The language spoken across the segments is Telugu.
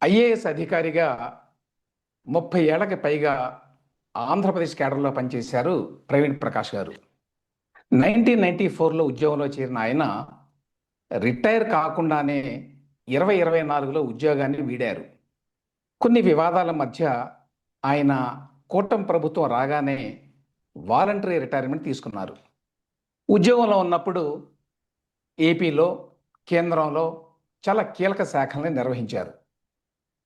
ఐఏఎస్ అధికారిగా 30 ఏళ్లకి పైగా ఆంధ్రప్రదేశ్ కేడర్లో పనిచేశారు ప్రవీణ్ ప్రకాష్ గారు. 1994లో ఉద్యోగంలో చేరిన ఆయన రిటైర్ కాకుండానే 2024లో ఉద్యోగాన్ని వీడారు. కొన్ని వివాదాల మధ్య ఆయన కూటమి ప్రభుత్వం రాగానే వాలంటరీ రిటైర్మెంట్ తీసుకున్నారు. ఉద్యోగంలో ఉన్నప్పుడు ఏపీలో, కేంద్రంలో చాలా కీలక శాఖల్ని నిర్వహించారు.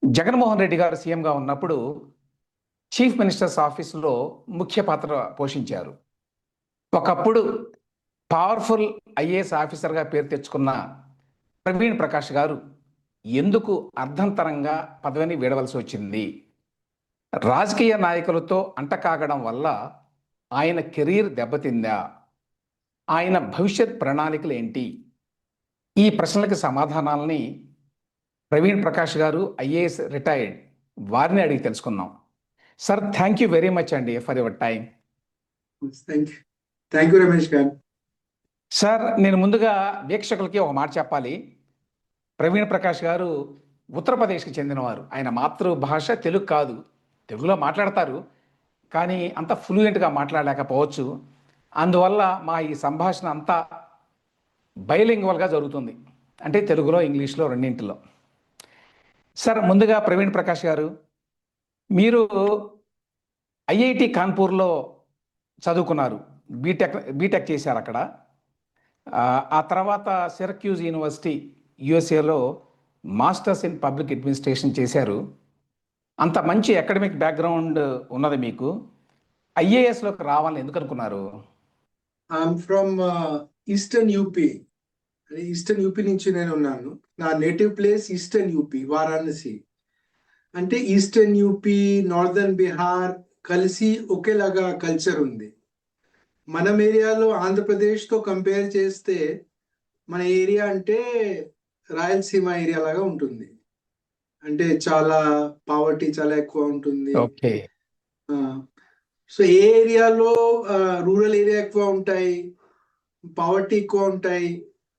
జగన్మోహన్ రెడ్డి గారు సీఎంగా ఉన్నప్పుడు చీఫ్ మినిస్టర్స్ ఆఫీసులో ముఖ్య పాత్ర పోషించారు. ఒకప్పుడు పవర్ఫుల్ ఐఏఎస్ ఆఫీసర్గా పేరు తెచ్చుకున్న ప్రవీణ్ ప్రకాష్ గారు ఎందుకు అర్ధంతరంగా పదవిని వీడవలసి వచ్చింది? రాజకీయ నాయకులతో అంటకాగడం వల్ల ఆయన కెరీర్ దెబ్బతిందా? ఆయన భవిష్యత్ ప్రణాళికలు ఏంటి? ఈ ప్రశ్నలకు సమాధానాలని ప్రవీణ్ ప్రకాష్ గారు ఐఏఎస్ రిటైర్డ్ వారిని అడిగి తెలుసుకుందాం. Sir, thank you very much అండి for your time. Thank you Ramesh గారు. సార్, నేను ముందుగా వీక్షకులకి ఒక మాట చెప్పాలి. ప్రవీణ్ ప్రకాష్ గారు ఉత్తరప్రదేశ్కి చెందినవారు. ఆయన మాతృభాష తెలుగు కాదు. తెలుగులో మాట్లాడతారు, కానీ అంత ఫ్లూయెంట్గా మాట్లాడలేకపోవచ్చు. అందువల్ల మా ఈ సంభాషణ అంతా బైలింగ్వల్గా జరుగుతుంది, అంటే తెలుగులో ఇంగ్లీష్లో రెండింటిలో. సార్, ముందుగా ప్రవీణ్ ప్రకాష్ గారు, మీరు ఐఐటి కాన్పూర్లో చదువుకున్నారు, బీటెక్ చేశారు అక్కడ. ఆ తర్వాత సిరక్యూజ్ యూనివర్సిటీ యుఎస్ఏలో మాస్టర్స్ ఇన్ పబ్లిక్ అడ్మినిస్ట్రేషన్ చేశారు. అంత మంచి అకాడమిక్ బ్యాక్గ్రౌండ్ ఉన్నది మీకు. ఐఏఎస్లోకి రావాలని ఎందుకు అనుకున్నారు? I'm from eastern UP. Eastern UP నుంచి నేను ఉన్నాను. నా native place eastern UP, Varanasi. అంటే ఈస్టర్న్ యూపీ, నార్దర్న్ బీహార్ కలిసి ఒకేలాగా కల్చర్ ఉంది. మనం ఏరియాలో ఆంధ్రప్రదేశ్తో కంపేర్ చేస్తే మన ఏరియా అంటే రాయలసీమ ఏరియా లాగా ఉంటుంది. అంటే చాలా పావర్టీ చాలా ఎక్కువ ఉంటుంది. ఓకే. సో ఏ ఏరియాలో రూరల్ ఏరియా ఎక్కువ ఉంటాయి, పావర్టీ ఎక్కువ ఉంటాయి,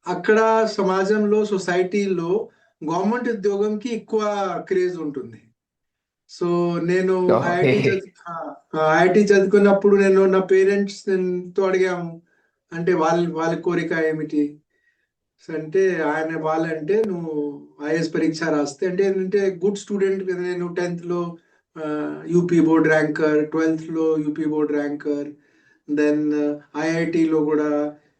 అక్కడ సమాజంలో సొసైటీలో గవర్నమెంట్ ఉద్యోగంకి ఎక్కువ క్రేజ్ ఉంటుంది. సో నేను ఐఐటి చదువుకున్నప్పుడు నేను నా పేరెంట్స్ తో అడిగాము, అంటే వాళ్ళ కోరిక ఏమిటి అంటే, వాళ్ళంటే నువ్వు ఐఏఎస్ పరీక్ష రాస్తే, అంటే ఏంటంటే గుడ్ స్టూడెంట్ కదా నేను. 10th లో యూపీ బోర్డ్ ర్యాంకర్, 12th లో యూపీ బోర్డ్ ర్యాంకర్, దెన్ ఐఐటిలో కూడా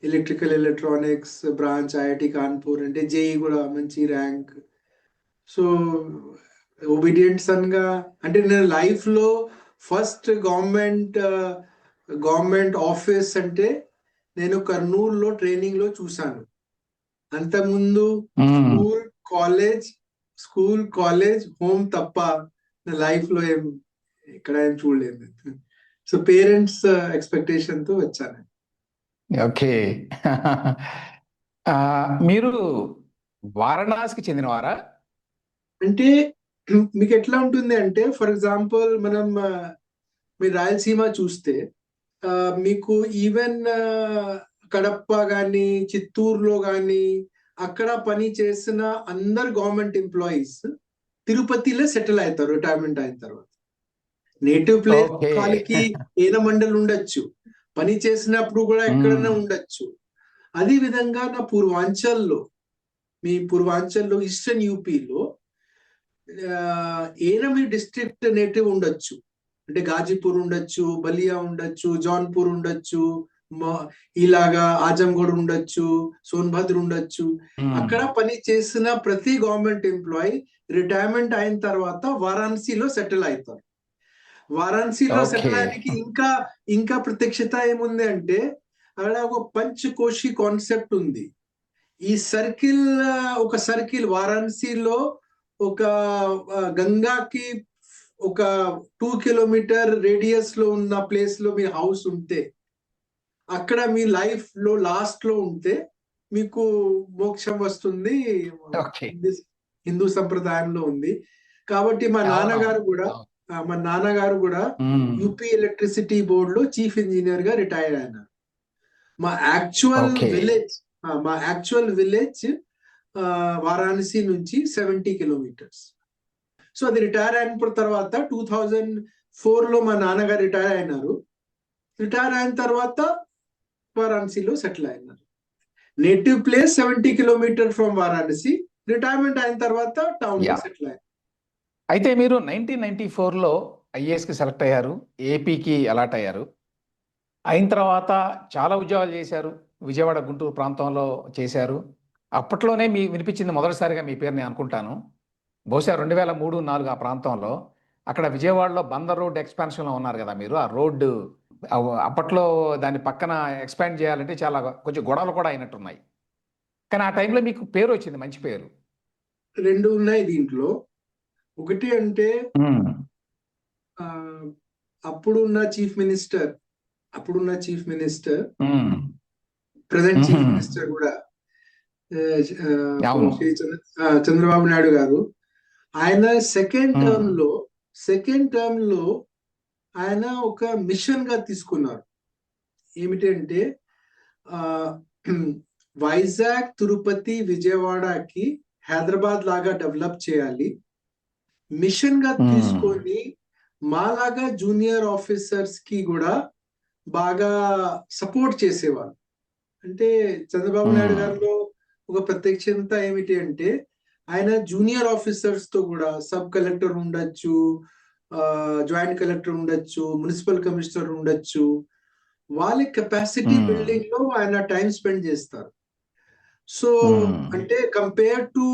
electrical electronics branch IIT Kanpur, అంటే జేఈ కూడా మంచి ర్యాంక్. సో ఒబీడియంట్ సన్ గా, అంటే నేను లైఫ్ లో ఫస్ట్ గవర్నమెంట్ ఆఫీస్ అంటే నేను కర్నూలులో ట్రైనింగ్ లో చూసాను. అంతకుముందు స్కూల్ కాలేజ్ హోమ్ తప్ప నా లైఫ్ లో ఇక్కడ ఏం చూడలేదు. సో పేరెంట్స్ ఎక్స్పెక్టేషన్ తో వచ్చాను. ఓకే. మీరు వారణాసికి చెందినవారా? అంటే మీకు ఎట్లా ఉంటుంది అంటే, ఫర్ ఎగ్జాంపుల్ మీరు రాయలసీమ చూస్తే మీకు ఈవెన్ కడప కానీ చిత్తూరులో కానీ అక్కడ పని చేసిన అందరు గవర్నమెంట్ ఎంప్లాయీస్ తిరుపతిలో సెటిల్ అవుతారు రిటైర్మెంట్ అయిన తర్వాత. నేటివ్ ప్లేస్ వాళ్ళకి ఏన మండలి ఉండొచ్చు, పని చేసినప్పుడు కూడా ఎక్కడైనా ఉండొచ్చు. అదే విధంగా నా పూర్వాంచల్లో ఈస్టర్న్ యూపీలో మీ డిస్ట్రిక్ట్ నేటివ్ ఉండొచ్చు. అంటే గాజీపూర్ ఉండొచ్చు, బలియా ఉండొచ్చు, జౌన్పూర్ ఉండొచ్చు, ఇలాగా ఆజంగఢ్ ఉండొచ్చు, సోన్భద్ర ఉండొచ్చు. అక్కడ పని చేసిన ప్రతి గవర్నమెంట్ ఎంప్లాయీ రిటైర్మెంట్ అయిన తర్వాత వారాణసిలో సెటిల్ అవుతారు. వారాణసిలో సెటిల్ అయ్యానికి ఇంకా ప్రత్యక్షత ఏముంది అంటే, అక్కడ ఒక పంచకోశి కాన్సెప్ట్ ఉంది. ఈ ఒక సర్కిల్ వారాణసిలో ఒక గంగాకి ఒక 2 కిలోమీటర్ రేడియస్ లో ఉన్న ప్లేస్ లో మీ హౌస్ ఉంటే, అక్కడ మీ లైఫ్ లో లాస్ట్ లో ఉంటే మీకు మోక్షం వస్తుంది, హిందూ సంప్రదాయంలో ఉంది. కాబట్టి మా నాన్నగారు కూడా యూపీ ఎలక్ట్రిసిటీ బోర్డ్ లో చీఫ్ ఇంజనీర్ గా రిటైర్ అయినారు. మా యాక్చువల్ విలేజ్ వారాణసి నుంచి 70 కిలోమీటర్స్. సో అది రిటైర్ అయిన తర్వాత 2004లో మా నాన్నగారు రిటైర్ అయినారు. రిటైర్ అయిన తర్వాత వారాణసిలో సెటిల్ అయినారు. Native place 70 kilometre from Varanasi. Retirement అయిన తర్వాత టౌన్ లో యా. సెటిల్ అయ్యారు. అయితే మీరు 1994లో ఐఏఎస్కి సెలెక్ట్ అయ్యారు, ఏపీకి అలాట్ అయ్యారు. అయిన తర్వాత చాలా ఉద్యోగాలు చేశారు, విజయవాడ గుంటూరు ప్రాంతంలో చేశారు. అప్పట్లోనే మీ వినిపించింది మొదటిసారిగా మీ పేరు నేను అనుకుంటాను. బహుశా 2003-4 ఆ ప్రాంతంలో. అక్కడ విజయవాడలో బందర్ రోడ్ ఎక్స్పాన్షన్లో ఉన్నారు కదా మీరు. ఆ రోడ్డు అప్పట్లో దాని పక్కన ఎక్స్పాండ్ చేయాలంటే చాలా కొంచెం గొడవలు కూడా అయినట్టున్నాయి. కానీ ఆ టైంలో మీకు పేరు వచ్చింది, మంచి పేరు. రెండు ఉన్నాయి దీంట్లో. ఒకటి అంటే ఆ, అప్పుడున్న chief minister present chief minister కూడా అవును. చంద్రబాబు నాయుడు గారు. ఆయన సెకండ్ మ్మ్. టర్మ్ లో ఆయన ఒక మిషన్ గా తీసుకున్నారు. ఏమిటంటే ఆ, వైజాగ్, తిరుపతి, విజయవాడకి హైదరాబాద్ లాగా డెవలప్ చేయాలి. మిషన్ గా తీసుకొని మాలాగా జూనియర్ ఆఫీసర్స్ కి కూడా బాగా సపోర్ట్ చేసేవాళ్ళు. అంటే చంద్రబాబు నాయుడు గారిలో ఒక ప్రత్యేకత ఏమిటి అంటే ఆయన జూనియర్ ఆఫీసర్స్ తో కూడా సబ్ కలెక్టర్ ఉండొచ్చు, జాయింట్ కలెక్టర్ ఉండొచ్చు, మున్సిపల్ కమిషనర్ ఉండొచ్చు, వాళ్ళ కెపాసిటీ బిల్డింగ్ లో ఆయన టైం స్పెండ్ చేస్తారు. సో అంటే కంపేర్ టు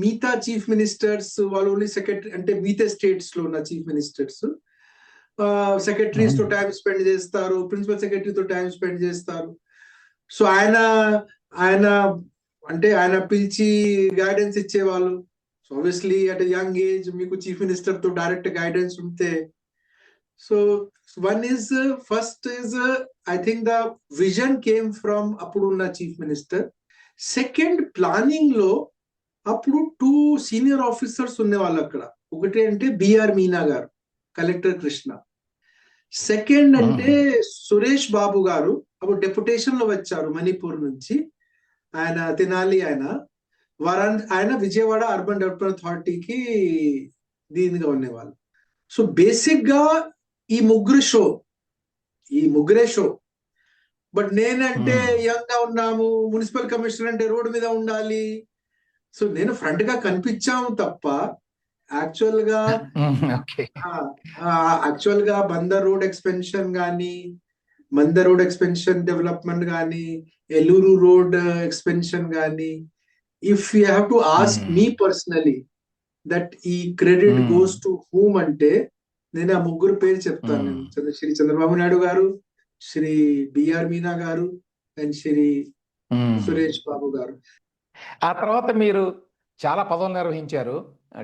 మిగతా చీఫ్ మినిస్టర్స్, వాళ్ళు ఓన్లీ సెక్రటరీ అంటే మిగతా స్టేట్స్ లో ఉన్న చీఫ్ మినిస్టర్స్ సెక్రటరీస్ తో టైం స్పెండ్ చేస్తారు, ప్రిన్సిపల్ సెక్రటరీతో టైం స్పెండ్ చేస్తారు. సో ఆయన ఆయన పిలిచి గైడెన్స్ ఇచ్చేవాళ్ళు. So obviously at young age మీకు చీఫ్ మినిస్టర్ తో డైరెక్ట్ గైడెన్స్ ఉంటే, so first is I think the vision came from అప్పుడున్న చీఫ్ మినిస్టర్. సెకండ్, ప్లానింగ్ లో అప్పుడు 2 సీనియర్ ఆఫీసర్స్ ఉండేవాళ్ళు అక్కడ. ఒకటి అంటే బిఆర్ మీనా గారు, కలెక్టర్ కృష్ణ. సెకండ్ అంటే సురేష్ బాబు గారు, అప్పుడు డెప్యుటేషన్ లో వచ్చారు మణిపూర్ నుంచి. ఆయన తెనాలి, ఆయన విజయవాడ అర్బన్ డెవలప్మెంట్ అథారిటీకి దీనిగా ఉండేవాళ్ళు. సో బేసిక్ గా ఈ ముగ్గురే షో. బట్ నేనంటే యంగ్ గా ఉన్నాము, మున్సిపల్ కమిషనర్ అంటే రోడ్డు మీద ఉండాలి. సో నేను ఫ్రంట్ గా కనిపించాము తప్ప యాక్చువల్ గా బందర్ రోడ్ ఎక్స్పెన్షన్ డెవలప్మెంట్ కానీ, ఎల్లూరు రోడ్ ఎక్స్పెన్షన్ కానీ, if you have to ask me personally that ఈ క్రెడిట్ గోస్ టు హూమ్ అంటే నేను ఆ ముగ్గురు పేరు చెప్తాను. శ్రీ చంద్రబాబు నాయుడు గారు, శ్రీ బిఆర్ మీనా గారు అండ్ శ్రీ సురేష్ బాబు గారు. ఆ తర్వాత మీరు చాలా పదవులు నిర్వహించారు.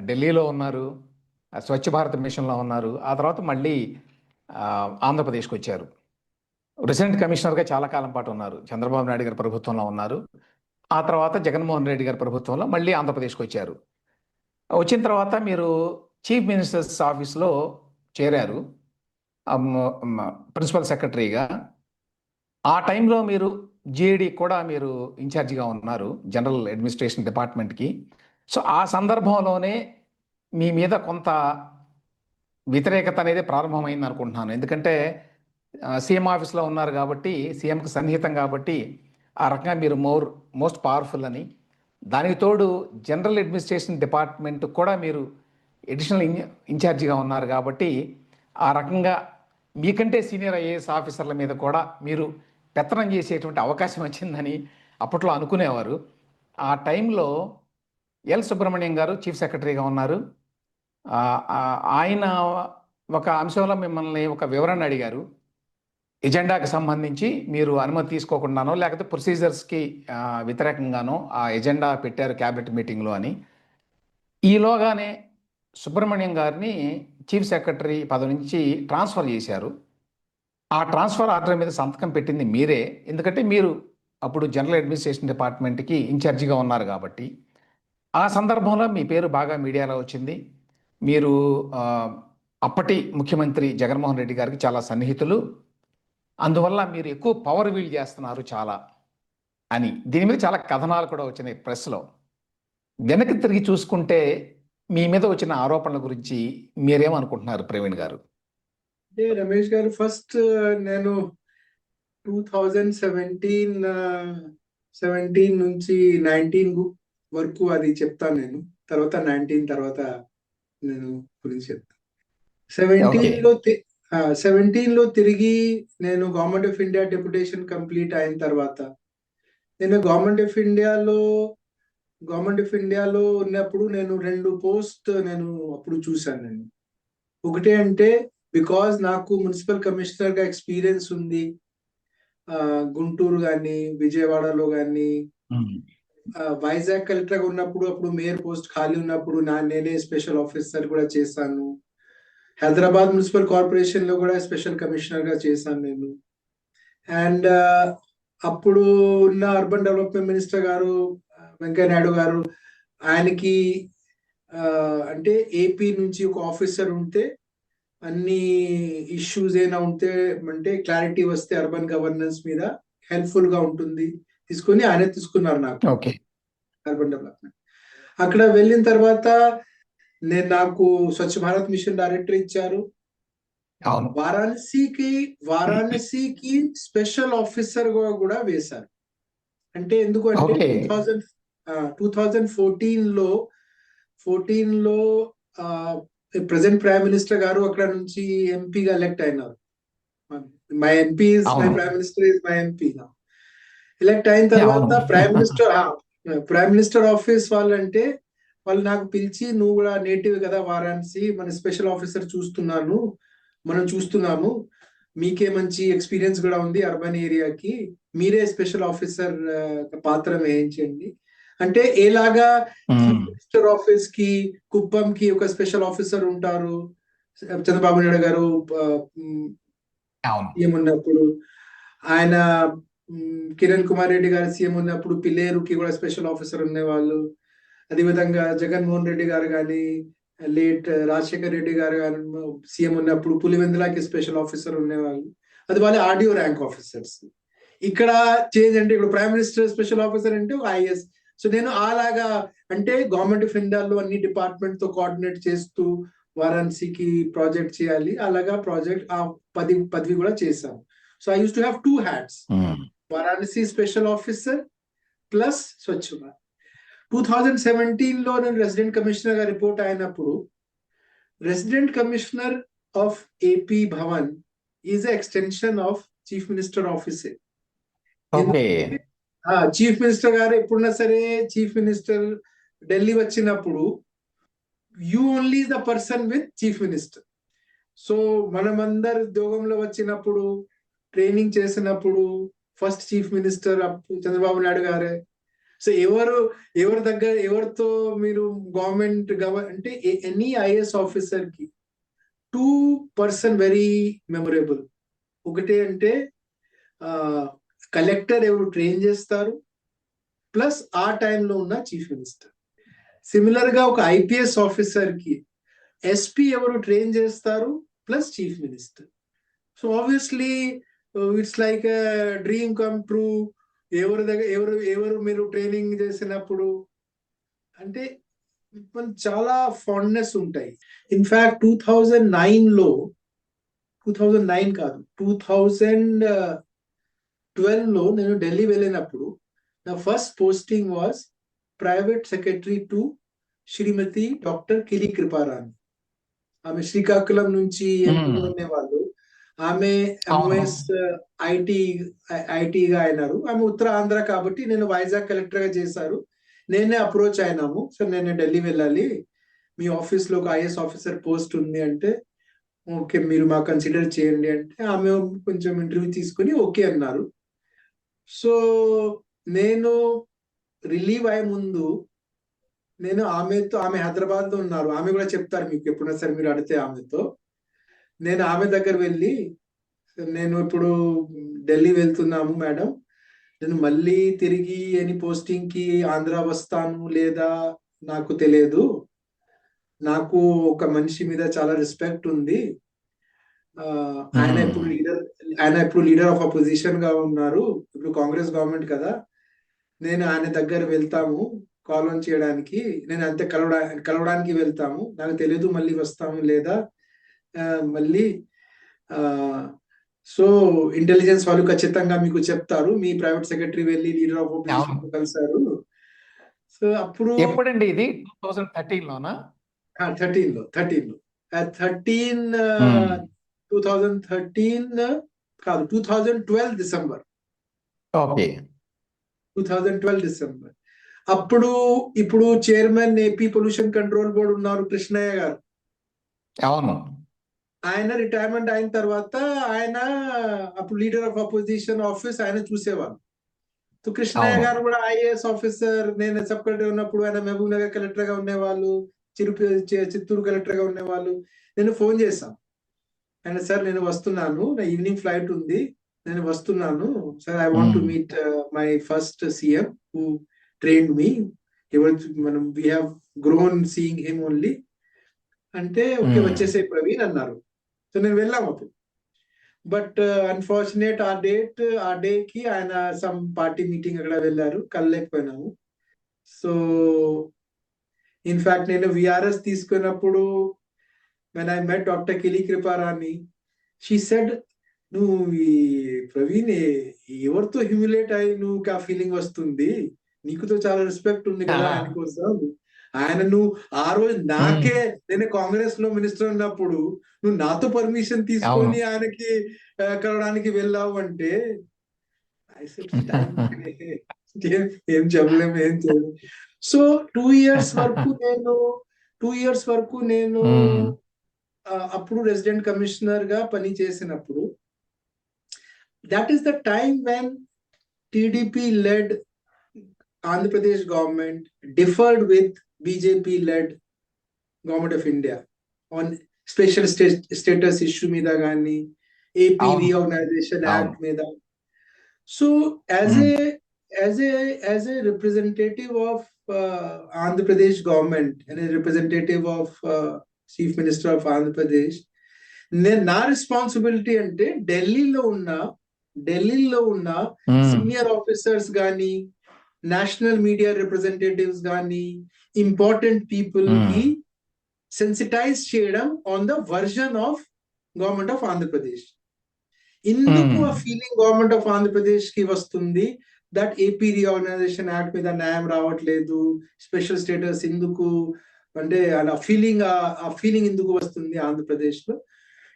ఢిల్లీలో ఉన్నారు, స్వచ్ఛ భారత్ మిషన్లో ఉన్నారు. ఆ తర్వాత మళ్ళీ ఆంధ్రప్రదేశ్కి వచ్చారు. రెసిడెంట్ కమిషనర్గా చాలా కాలం పాటు ఉన్నారు. చంద్రబాబు నాయుడు గారి ప్రభుత్వంలో ఉన్నారు. ఆ తర్వాత జగన్మోహన్ రెడ్డి గారి ప్రభుత్వంలో మళ్ళీ ఆంధ్రప్రదేశ్కి వచ్చారు. వచ్చిన తర్వాత మీరు చీఫ్ మినిస్టర్స్ ఆఫీస్లో చేరారు, ప్రిన్సిపల్ సెక్రటరీగా. ఆ టైంలో మీరు జిఏడి కూడా మీరు ఇన్ఛార్జిగా ఉన్నారు, జనరల్ అడ్మినిస్ట్రేషన్ డిపార్ట్మెంట్కి. సో ఆ సందర్భంలోనే మీ మీద కొంత వ్యతిరేకత అనేది ప్రారంభమైంది అనుకుంటున్నాను. ఎందుకంటే సీఎం ఆఫీస్లో ఉన్నారు కాబట్టి, సీఎంకి సన్నిహితం కాబట్టి ఆ రకంగా మీరు మోస్ట్ పవర్ఫుల్ అని. దానికి తోడు జనరల్ అడ్మినిస్ట్రేషన్ డిపార్ట్మెంట్ కూడా మీరు అడిషనల్ ఇన్ఛార్జిగా ఉన్నారు కాబట్టి ఆ రకంగా మీకంటే సీనియర్ ఐఏఎస్ ఆఫీసర్ల మీద కూడా మీరు పెత్తనం చేసేటువంటి అవకాశం వచ్చిందని అప్పట్లో అనుకునేవారు. ఆ టైంలో ఎల్ సుబ్రహ్మణ్యం గారు చీఫ్ సెక్రటరీగా ఉన్నారు. ఆయన ఒక అంశంలో మిమ్మల్ని ఒక వివరణ అడిగారు. ఎజెండాకి సంబంధించి మీరు అనుమతి తీసుకోకుండానో లేకపోతే ప్రొసీజర్స్కి వ్యతిరేకంగానో ఆ ఎజెండా పెట్టారు క్యాబినెట్ మీటింగ్లో అని. ఈలోగానే సుబ్రహ్మణ్యం గారిని చీఫ్ సెక్రటరీ పదవి నుంచి ట్రాన్స్ఫర్ చేశారు. ఆ ట్రాన్స్ఫర్ ఆర్డర్ మీద సంతకం పెట్టింది మీరే, ఎందుకంటే మీరు అప్పుడు జనరల్ అడ్మినిస్ట్రేషన్ డిపార్ట్మెంట్కి ఇన్ఛార్జిగా ఉన్నారు కాబట్టి. ఆ సందర్భంలో మీ పేరు బాగా మీడియాలో వచ్చింది. మీరు అప్పటి ముఖ్యమంత్రి జగన్మోహన్ రెడ్డి గారికి చాలా సన్నిహితులు, అందువల్ల మీరు ఎక్కువ పవర్ వీల్ చేస్తున్నారు చాలా అని. దీని మీద చాలా కథనాలు కూడా వచ్చినాయి ప్రెస్లో. వెనక్కి తిరిగి చూసుకుంటే మీ మీద వచ్చిన ఆరోపణల గురించి మీరేమనుకుంటున్నారు ప్రవీణ్ గారు? అంటే రమేష్ గారు, ఫస్ట్ నేను 2017 నుంచి 19 వరకు అది చెప్తాను నేను. తర్వాత 19 తర్వాత నేను గురించి చెప్తాను. ఓకే. 17లో తిరిగి నేను government of India deputation complete అయిన తర్వాత నేను గవర్నమెంట్ ఆఫ్ ఇండియాలో ఉన్నప్పుడు నేను 2 పోస్ట్ నేను అప్పుడు చూశాను నేను. ఒకటి అంటే బికాజ్ నాకు మున్సిపల్ కమిషనర్ గా ఎక్స్పీరియన్స్ ఉంది, గుంటూరు కానీ విజయవాడలో కానీ, వైజాగ్ కలెక్టర్ గా ఉన్నప్పుడు అప్పుడు మేయర్ పోస్ట్ ఖాళీ ఉన్నప్పుడు నేనే స్పెషల్ ఆఫీసర్ కూడా చేశాను. హైదరాబాద్ మున్సిపల్ కార్పొరేషన్ లో కూడా స్పెషల్ కమిషనర్ గా చేశాను నేను. అండ్ అప్పుడు ఉన్న అర్బన్ డెవలప్మెంట్ మినిస్టర్ గారు వెంకయ్య నాయుడు గారు, ఆయనకి అంటే ఏపీ నుంచి ఒక ఆఫీసర్ ఉంటే అన్ని ఇష్యూస్ ఏమైనా ఉంటే అంటే క్లారిటీ వస్తే అర్బన్ గవర్నెన్స్ మీద హెల్ప్ఫుల్ గా ఉంటుంది తీసుకొని ఆయన తీసుకున్నారు నాకు ఓకే. Urban development. అక్కడ వెళ్ళిన తర్వాత నాకు స్వచ్ఛ భారత్ మిషన్ డైరెక్టర్ ఇచ్చారు. అవును. వారాణసికి స్పెషల్ ఆఫీసర్ గా కూడా వేశారు. అంటే ఎందుకు అంటే ఓకే. 2014 లో ప్రెసెంట్ ప్రైమ్ మినిస్టర్ గారు అక్కడ నుంచి ఎంపీగా ఎలెక్ట్ అయినారు. మై ఎంపీ ఇస్ మై అవును. Prime minister is my MP. Elect అయిన తర్వాత అవును. ప్రైమ్ మినిస్టర్ ఆఫీస్ వాళ్ళంటే వాళ్ళు నాకు పిలిచి, నువ్వు కూడా నేటివ్ కదా వారాణసి, మన స్పెషల్ ఆఫీసర్ మనం చూస్తున్నాము, మీకే మంచి ఎక్స్పీరియన్స్ కూడా ఉంది అర్బన్ ఏరియాకి, మీరే స్పెషల్ ఆఫీసర్ పాత్ర వేయించండి అంటే ఎలాగా చీఫ్ మినిస్టర్ ఆఫీస్ కి కుప్పంకి ఒక స్పెషల్ ఆఫీసర్ ఉంటారు. చంద్రబాబు నాయుడు గారు అవును. సీఎం ఉన్నప్పుడు, ఆయన కిరణ్ కుమార్ రెడ్డి గారు సీఎం ఉన్నప్పుడు పిల్లేరుకి కూడా స్పెషల్ ఆఫీసర్ ఉండేవాళ్ళు. అదేవిధంగా జగన్మోహన్ రెడ్డి గారు కానీ, లేట్ రాజశేఖర్ రెడ్డి గారు కానీ సీఎం ఉన్నప్పుడు పులివెందులకి స్పెషల్ ఆఫీసర్ ఉండేవాళ్ళు. అది వాళ్ళ ఆడియో ర్యాంక్ ఆఫీసర్స్. ఇక్కడ చేంజ్ అంటే ఇప్పుడు ప్రైమ్ మినిస్టర్ స్పెషల్ ఆఫీసర్ అంటే ఒక ఐఏఎస్. సో నేను అలాగా అంటే గవర్నమెంట్ ఆఫ్ ఇండియాలో అన్ని డిపార్ట్మెంట్ తో కోఆర్డినేట్ చేస్తూ వారాణసికి ప్రాజెక్ట్ చేయాలి, అలాగా ప్రాజెక్ట్ ఆ పదవి కూడా చేశాను. So I use to have 2 hats, Varanasi special officer plus Swachh Bharat. 2017లో నేను రెసిడెంట్ కమిషనర్ గా రిపోర్ట్ అయినప్పుడు, resident commissioner of AP Bhavan is extension of chief minister office. Chief minister గారు ఎప్పుడున్నా సరే, చీఫ్ మినిస్టర్ ఢిల్లీ వచ్చినప్పుడు you only the person with chief minister. So మనమందరు ఉద్యోగంలో వచ్చినప్పుడు, ట్రైనింగ్ చేసినప్పుడు first chief minister Chandrababu Naidu గారే. సో ఎవరితో మీరు గవర్నమెంట్ అంటే ఎనీ ఐఏఎస్ ఆఫీసర్ కి 2 పర్సన్ వెరీ మెమొరబుల్. ఒకటి అంటే కలెక్టర్ ఎవరు ట్రైన్ చేస్తారు, ప్లస్ ఆ టైంలో ఉన్న చీఫ్ మినిస్టర్. సిమిలర్ గా ఒక ఐపీఎస్ ఆఫీసర్ కి ఎస్పీ ఎవరు ట్రైన్ చేస్తారు, plus chief minister. So obviously it's like dream come true. ఎవరు మీరు ట్రైనింగ్ చేసినప్పుడు అంటే చాలా ఫాండ్నెస్ ఉంటాయి. ఇన్ఫాక్ట్ 2009 కాదు, 2012లో నేను ఢిల్లీ వెళ్ళినప్పుడు నా first posting was private secretary to Shrimati doctor Kili Kruparani. ఆమె శ్రీకాకుళం నుంచి ఎంపీ ఉండేవాళ్ళు. ఆమె ఎంఓఎస్ ఐటీగా అయినారు. ఆమె ఉత్తర ఆంధ్ర కాబట్టి నేను వైజాగ్ కలెక్టర్ గా చేశారు. నేనే అప్రోచ్ అయినాము, సో నేను ఢిల్లీ వెళ్ళాలి, మీ ఆఫీస్ లో ఒక ఐఏఎస్ ఆఫీసర్ పోస్ట్ ఉంది అంటే, ఓకే మీరు మాకు కన్సిడర్ చేయండి అంటే ఆమె కొంచెం ఇంటర్వ్యూ తీసుకుని ఓకే అన్నారు. సో నేను రిలీవ్ అయ్యే ముందు నేను ఆమె హైదరాబాద్ లో ఉన్నారు, ఆమె కూడా చెప్తారు మీకు ఎప్పుడైనా సరే మీరు అడిగితే ఆమెతో. నేను ఆమె దగ్గర వెళ్ళి, నేను ఇప్పుడు ఢిల్లీ వెళ్తున్నాము మేడం, నేను మళ్ళీ తిరిగి ఎనీ పోస్టింగ్ కి ఆంధ్ర వస్తాను లేదా నాకు తెలియదు, నాకు ఒక మనిషి మీద చాలా రెస్పెక్ట్ ఉంది, ఆయన ఇప్పుడు లీడర్ ఆఫ్ అపోజిషన్ గా ఉన్నారు, ఇప్పుడు కాంగ్రెస్ గవర్నమెంట్ కదా, నేను ఆయన దగ్గర వెళ్తాము, కాల్ ఆన్ చేయడానికి. నేను అంతే కలవడానికి వెళ్తాము. నాకు తెలియదు మళ్ళీ వస్తాము లేదా మళ్ళీ. సో ఇంటెలిజెన్స్ వాళ్ళు ఖచ్చితంగా మీకు చెప్తారు. మీ ప్రైవేట్ సెక్రటరీ వెళ్ళి లీడర్ ఆఫ్ ఆపోజిషన్ తో కలిసారు. సో అప్పుడు ఎప్పుడండి ఇది 2013లోనా? 13లో 2013 కాదు 2012 డిసెంబర్. ఓకే. 2012 డిసెంబర్. అప్పుడు ఇప్పుడు chairman AP pollution control board ఉన్నారు కృష్ణయ్య గారు. అవును. ఆయన రిటైర్మెంట్ అయిన తర్వాత ఆయన అప్పుడు లీడర్ ఆఫ్ అపోజిషన్ ఆఫీస్ ఆయన చూసేవాళ్ళు. సో కృష్ణయ్య గారు కూడా ఐఏఎస్ ఆఫీసర్. నేను సబ్ కలెక్టర్ ఉన్నప్పుడు ఆయన మహబూబ్ నగర్ కలెక్టర్ గా ఉండేవాళ్ళు, చిత్తూరు కలెక్టర్ గా ఉండేవాళ్ళు. నేను ఫోన్ చేశాను ఆయన, సార్ నేను వస్తున్నాను, నా ఈవినింగ్ ఫ్లైట్ ఉంది, నేను వస్తున్నాను sir, I want to meet my first CM who trained me. మనం we have grown seeing him only అంటే, ఓకే వచ్చేసే ప్రవీణ్ అన్నారు. సో నేను వెళ్ళాము అప్పుడు. బట్ అన్ఫార్చునేట్ ఆ డేకి ఆయన సమ్ పార్టీ మీటింగ్ అక్కడ వెళ్ళారు, కలలేకపోయినాము. సో ఇన్ఫాక్ట్ నేను విఆర్ఎస్ తీసుకున్నప్పుడు when I met Dr. Kili Kriparani, she said, నువ్వు ఈ ప్రవీణ్ ఎవరితో హ్యూమిలేట్ అయ్యి నువ్వు ఆ ఫీలింగ్ వస్తుంది, నీకుతో చాలా రెస్పెక్ట్ ఉంది కదా ఆయన కోసం. ఆయన నువ్వు ఆ రోజు నాకే, నేను కాంగ్రెస్ లో మినిస్టర్ ఉన్నప్పుడు నువ్వు నాతో పర్మిషన్ తీసుకొని ఆయనకి కలవడానికి వెళ్ళావు అంటే ఏం చెప్పలేము, ఏం చేయలేము. సో 2 years వరకు నేను అప్పుడు రెసిడెంట్ కమిషనర్ గా పని చేసినప్పుడు, that is the time when TDP led Andhra Pradesh government differed with BJP led government of India on special status issue మీద కానీ, ఏపీ రీఆర్గనైజేషన్ యాక్ట్ మీద. So as a representative of Andhra Pradesh government and a representative of Chief Minister of Andhra Pradesh, నా రెస్పాన్సిబిలిటీ అంటే ఢిల్లీలో ఉన్న సీనియర్ ఆఫీసర్స్ కానీ, నేషనల్ మీడియా రిప్రజెంటేటివ్స్ కానీ, ఇంపార్టెంట్ పీపుల్ కి సెన్సిటైజ్ చేయడం on the version of government of Andhra Pradesh. ఇందుకు ఆ ఫీలింగ్ గవర్నమెంట్ ఆఫ్ ఆంధ్రప్రదేశ్ కి వస్తుంది దట్ ఏపీ రీఆర్గనైజేషన్ యాక్ట్ మీద న్యాయం రావట్లేదు, స్పెషల్ స్టేటస్ ఎందుకు అంటే ఆ ఫీలింగ్ ఎందుకు వస్తుంది ఆంధ్రప్రదేశ్ లో.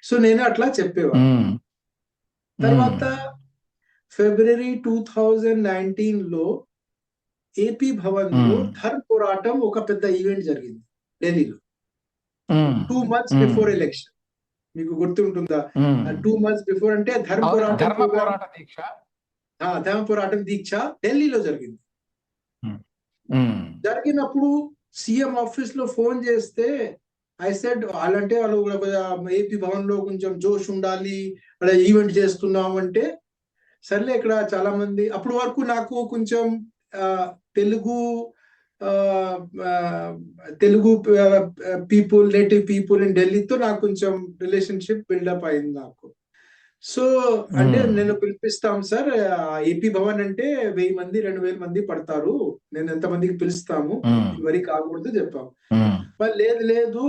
సో నేను అట్లా చెప్పేవాడు. తర్వాత ఫిబ్రవరి 2019 లో ఏపీ భవన్ లో ధర్మ పోరాటం ఒక పెద్ద ఈవెంట్ జరిగింది ఢిల్లీలో, 2 months బిఫోర్ ఎలక్షన్. మీకు గుర్తుంటుందా? 2 months బిఫోర్ అంటే ధర్మ పోరాటం దీక్ష ఢిల్లీలో జరిగింది. జరిగినప్పుడు సీఎం ఆఫీస్ లో ఫోన్ చేస్తే ఐ సెడ్, వాళ్ళంటే వాళ్ళు ఏపీ భవన్ లో కొంచెం జోష్ ఉండాలి, అలా ఈవెంట్ చేస్తున్నాం అంటే, సర్లే ఇక్కడ చాలా మంది అప్పటి వరకు నాకు కొంచెం Telugu people, native people in ఢిల్లీతో నాకు కొంచెం రిలేషన్షిప్ బిల్డప్ అయింది నాకు. సో అంటే నేను పిలిపిస్తాం సార్, ఏపీ భవన్ అంటే 1000 మంది 2000 మంది పడతారు, నేను ఎంతమందికి పిలుస్తాము, వరి కాకూడదు చెప్పాము. లేదు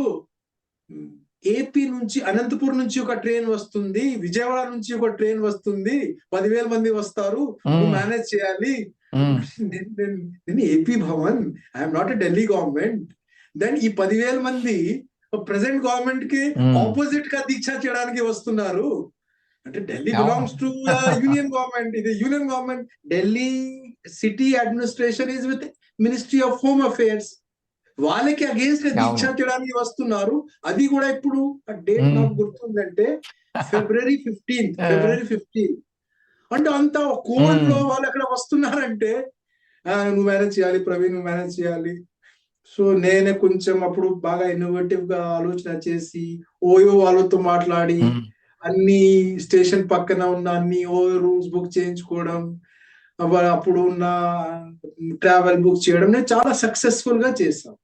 ఏపీ నుంచి అనంతపూర్ నుంచి ఒక ట్రైన్ వస్తుంది, విజయవాడ నుంచి ఒక ట్రైన్ వస్తుంది, 10,000 మంది వస్తారు, నువ్వు మేనేజ్ చేయాలి. నేను AP Bhavan, I'm not a Delhi government. Then ఈ 10,000 మంది ప్రెసెంట్ గవర్నమెంట్ కి ఆపోజిట్ గా దీక్ష చేయడానికి వస్తున్నారు అంటే, Delhi belongs to union government, ఇది union government. Delhi city administration is with ministry of home affairs, వాళ్ళకి అగేన్స్ట్ దీక్ష చేయడానికి వస్తున్నారు. అది కూడా ఇప్పుడు డేట్ నాకు గుర్తుందంటే ఫిబ్రవరి 15 అంటే అంత కోల్డ్ లో వాళ్ళు అక్కడ వస్తున్నారంటే, నువ్వు మేనేజ్ చేయాలి ప్రవీణ్, నువ్వు మేనేజ్ చేయాలి. సో నేనే కొంచెం అప్పుడు బాగా ఇన్నోవేటివ్ గా ఆలోచన చేసి ఓయో వాళ్ళతో మాట్లాడి అన్ని స్టేషన్ పక్కన ఉన్న అన్ని ఓయో రూమ్స్ బుక్ చేయించుకోవడం, అప్పుడు ఉన్న ట్రావెల్ బుక్ చేయడం నేను చాలా సక్సెస్ఫుల్ గా చేశాను.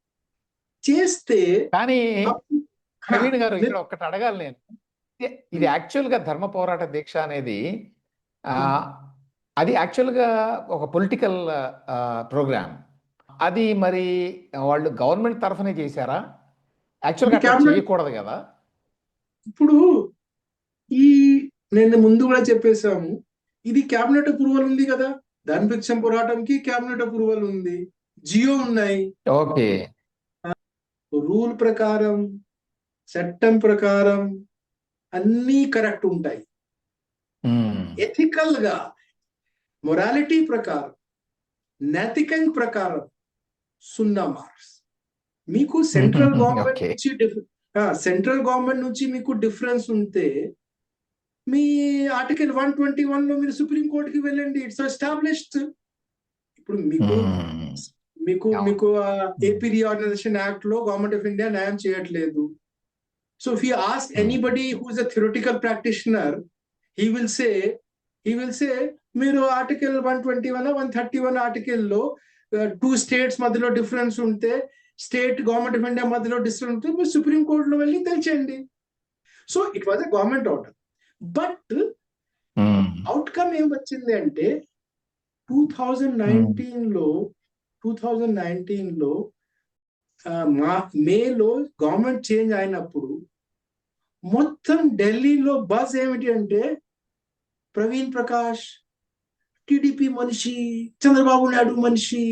చేస్తే కానీ ప్రవీణ్ గారు ఇక్కడ ఒక్కటి అడగాలి నేను, ఇది యాక్చువల్ గా ధర్మ పోరాట దీక్ష అనేది అది యాక్చువల్ గా ఒక పొలిటికల్ ప్రోగ్రామ్. అది మరి వాళ్ళు గవర్నమెంట్ తరఫునే చేశారా? యాక్చువల్గా అది అట్లా క్యాబినెట్. చేయకూడదు కదా. ఇప్పుడు ఈ నేను ముందు కూడా చెప్పేశాము, ఇది క్యాబినెట్ అప్రూవల్ ఉంది కదా, ధనభిక్షం పోరాటంకి క్యాబినెట్ అప్రూవల్ ఉంది, జియో ఉన్నాయి. ఓకే. రూల్ ప్రకారం, చట్టం ప్రకారం అన్నీ కరెక్ట్ ఉంటాయి. ఉమ్. ఎథికల్ గా, మొరాలిటీ ప్రకారం, నైతికం ప్రకారం 0 మార్క్స్. మీకు సెంట్రల్ గవర్నమెంట్ ఓకే. నుంచి సెంట్రల్ గవర్నమెంట్ నుంచి మీకు డిఫరెన్స్ ఉంటే మీ ఆర్టికల్ 121 లో మీరు సుప్రీం కోర్టుకి వెళ్ళండి, ఇట్స్ ఎస్టాబ్లిష్డ్. ఇప్పుడు మీకు ఉమ్. మీకు అవును. మీకు ఏపీ రీఆర్గనైజేషన్ యాక్ట్ లో గవర్నమెంట్ ఆఫ్ ఇండియా న్యాయం చేయట్లేదు. So if you ask anybody who is a theoretical practitioner, he will say మీరు ఆర్టికల్ 121 131 ఆర్టికల్లో 2 స్టేట్స్ మధ్యలో డిఫరెన్స్ ఉంటే, స్టేట్ గవర్నమెంట్ ఆఫ్ ఇండియా మధ్యలో డిఫరెన్స్ ఉంటే మీరు సుప్రీం కోర్టులో వెళ్ళి తెలియచేయండి. So it was a government order. But um. Outcome ఏం వచ్చింది అంటే 2019లో మేలో గవర్నమెంట్ చేంజ్ అయినప్పుడు మొత్తం ఢిల్లీలో బజ్ ఏమిటి అంటే, ప్రవీణ్ ప్రకాష్ టీడీపీ మనిషి, చంద్రబాబు నాయుడు మనిషి.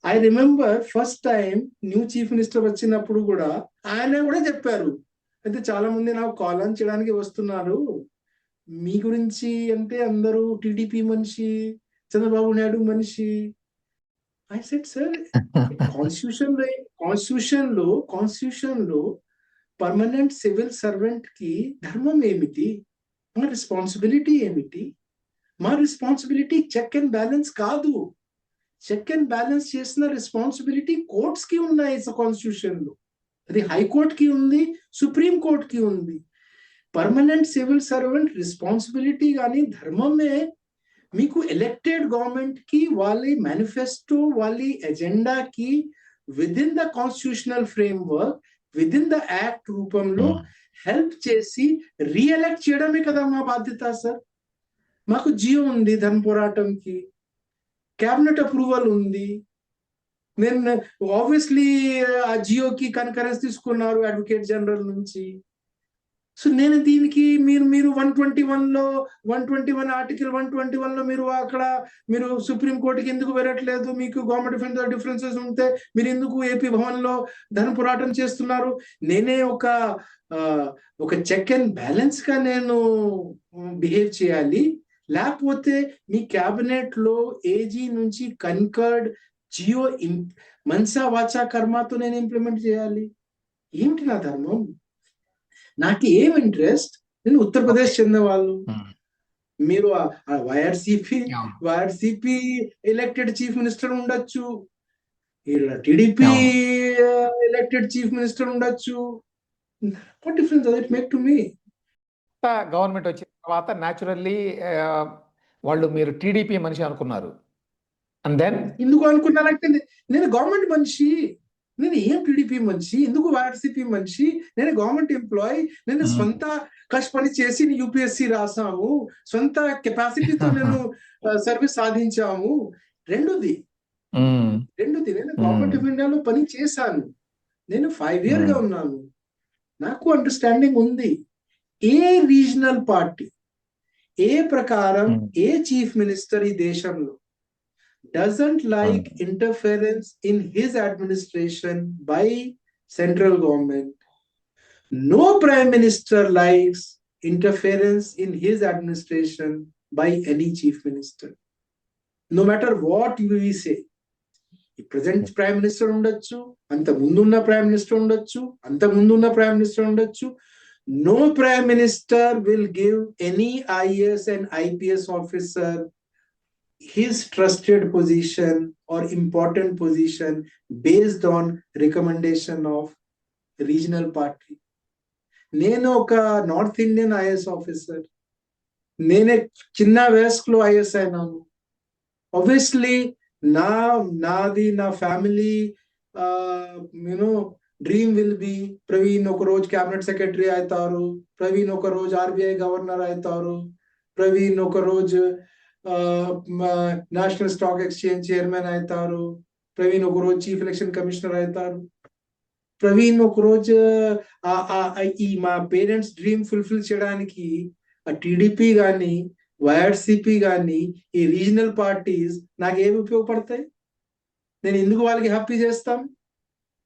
I remember first time new chief minister వచ్చినప్పుడు కూడా ఆయన కూడా చెప్పారు, అయితే చాలా మంది నాకు కాల్ ఆన్ చేయడానికి వస్తున్నారు, మీ గురించి అంటే అందరూ టీడీపీ మనిషి, చంద్రబాబు నాయుడు మనిషి. ఐ సెడ్ సార్, కాన్స్టిట్యూషన్ లో పర్మనెంట్ సివిల్ సర్వెంట్ కి ధర్మం ఏమిటి, మా రెస్పాన్సిబిలిటీ ఏమిటి? మా రెస్పాన్సిబిలిటీ చెక్ అండ్ బ్యాలెన్స్ కాదు. చెక్ అండ్ బ్యాలెన్స్ చేసిన రెస్పాన్సిబిలిటీ కోర్ట్స్ కి ఉన్నాయి కాన్స్టిట్యూషన్ లో. అది హైకోర్ట్ కి ఉంది, సుప్రీం కోర్ట్ కి ఉంది. పర్మనెంట్ సివిల్ సర్వెంట్ రెస్పాన్సిబిలిటీ కానీ ధర్మమే మీకు ఎలక్టెడ్ గవర్నమెంట్ కి వాళ్ళ మేనిఫెస్టో, వాళ్ళ ఎజెండాకి within the constitutional framework, within the act రూపంలో హెల్ప్ చేసి రీఎలెక్ట్ చేయడమే కదా మా బాధ్యత సార్. మాకు జియో ఉంది ధర్మ పోరాటంకి, క్యాబినెట్ అప్రూవల్ ఉంది. నేను ఆబ్వియస్లీ ఆ జియోకి కన్కరెన్స్ తీసుకున్నారు అడ్వకేట్ జనరల్ నుంచి. సో నేను దీనికి మీరు 121 ఆర్టికల్ 121 లో మీరు అక్కడ మీరు సుప్రీం కోర్టుకి ఎందుకు వెళ్ళట్లేదు? మీకు గవర్నమెంట్ ఆఫ్ ఇండియా డిఫరెన్సెస్ ఉంటే మీరు ఎందుకు ఏపీ భవన్ లో ధన పోరాటం చేస్తున్నారు? నేనే ఒక చెక్ అండ్ బ్యాలెన్స్ గా నేను బిహేవ్ చేయాలి, లేకపోతే మీ క్యాబినెట్ లో ఏజీ నుంచి కన్కర్డ్ జియో మనసా వాచా కర్మతో నేను ఇంప్లిమెంట్ చేయాలి? ఏమిటి నా ధర్మం? నాకు ఏం ఇంట్రెస్ట్? నేను ఉత్తరప్రదేశ్ చెందిన వాళ్ళు, మీరు వైఆర్సిపి ఎలక్టెడ్ చీఫ్ మినిస్టర్ ఉండొచ్చు, టీడీపీ ఎలక్టెడ్ చీఫ్ మినిస్టర్ ఉండొచ్చు. What difference does it make to me? Government వచ్చిన తర్వాత న్యాచురల్లీ వాళ్ళు మీరు టీడీపీ మనిషి అనుకున్నారు. అండ్ దెన్ ఎందుకు అనుకున్నానంటే నేను గవర్నమెంట్ మనిషి, నేను ఏం టీడీపీ మనిషి, ఎందుకు వైఆర్సిపి మనిషి? నేను గవర్నమెంట్ ఎంప్లాయీ, నేను సొంత కష్టపడి చేసి యూపీఎస్సి రాసాము, సొంత కెపాసిటీతో నేను సర్వీస్ సాధించాము. రెండోది నేను గవర్నమెంట్ ఆఫ్ ఇండియాలో పని చేశాను, నేను 5 years గా ఉన్నాను, నాకు అండర్స్టాండింగ్ ఉంది. ఏ రీజనల్ పార్టీ, ఏ ప్రకారం, ఏ చీఫ్ మినిస్టర్ ఈ దేశంలో doesn't like interference in his administration by central government. No prime minister likes interference in his administration by any chief minister. No matter what we say. Present prime minister ఉండొచ్చు, అంత ముందున్న prime minister ఉండొచ్చు, అంత ముందున్న prime minister ఉండొచ్చు. No prime minister will give any IAS and IPS officer his trusted position or important position based on recommendation of regional party. నేను ఒక నార్త్ ఇండియన్ ఐఏఎస్ ఆఫీసర్, నేనే చిన్న వయస్సులో ఐఏఎస్ అయినాను. ఆబ్వియస్లీ నాది నా family dream will be, Praveen ఒక రోజు క్యాబినెట్ సెక్రటరీ అవుతారు, ప్రవీణ్ ఒక రోజు ఆర్బీఐ గవర్నర్ అవుతారు, ప్రవీణ్ ఒక రోజు నేషనల్ స్టాక్ ఎక్స్చేంజ్ చైర్మన్ అవుతారు, ప్రవీణ్ ఒకరోజు చీఫ్ ఎలక్షన్ కమిషనర్ అవుతారు. ప్రవీణ్ ఒకరోజు ఈ మా పేరెంట్స్ డ్రీమ్ ఫుల్ఫిల్ చేయడానికి ఆ టీడీపీ కానీ వైఆర్సిపి కానీ ఈ రీజనల్ పార్టీస్ నాకు ఏమి ఉపయోగపడతాయి? నేను ఎందుకు వాళ్ళకి హ్యాపీ చేస్తాం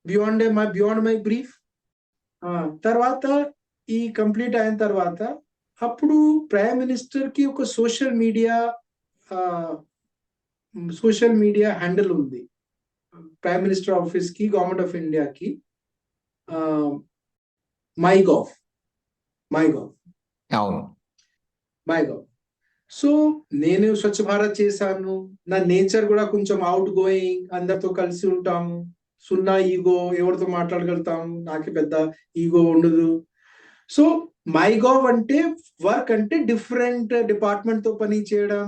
బియాండ్ మై బ్రీఫ్? తర్వాత ఈ కంప్లీట్ అయిన తర్వాత అప్పుడు ప్రైమ్ మినిస్టర్ కి ఒక సోషల్ మీడియా హ్యాండిల్ ఉంది. ప్రైమ్ మినిస్టర్ ఆఫీస్ కి, గవర్నమెంట్ ఆఫ్ ఇండియాకి మైగవ్. అవును. సో నేను స్వచ్ఛ భారత్ చేశాను. నా నేచర్ కూడా కొంచెం అవుట్ గోయింగ్, అందరితో కలిసి ఉంటాము, సున్నా ఈగో, ఎవరితో మాట్లాడగలుగుతాము, నాకు పెద్ద ఈగో ఉండదు. సో మైగవ్ అంటే వర్క్ అంటే డిఫరెంట్ డిపార్ట్మెంట్ తో పని చేయడం,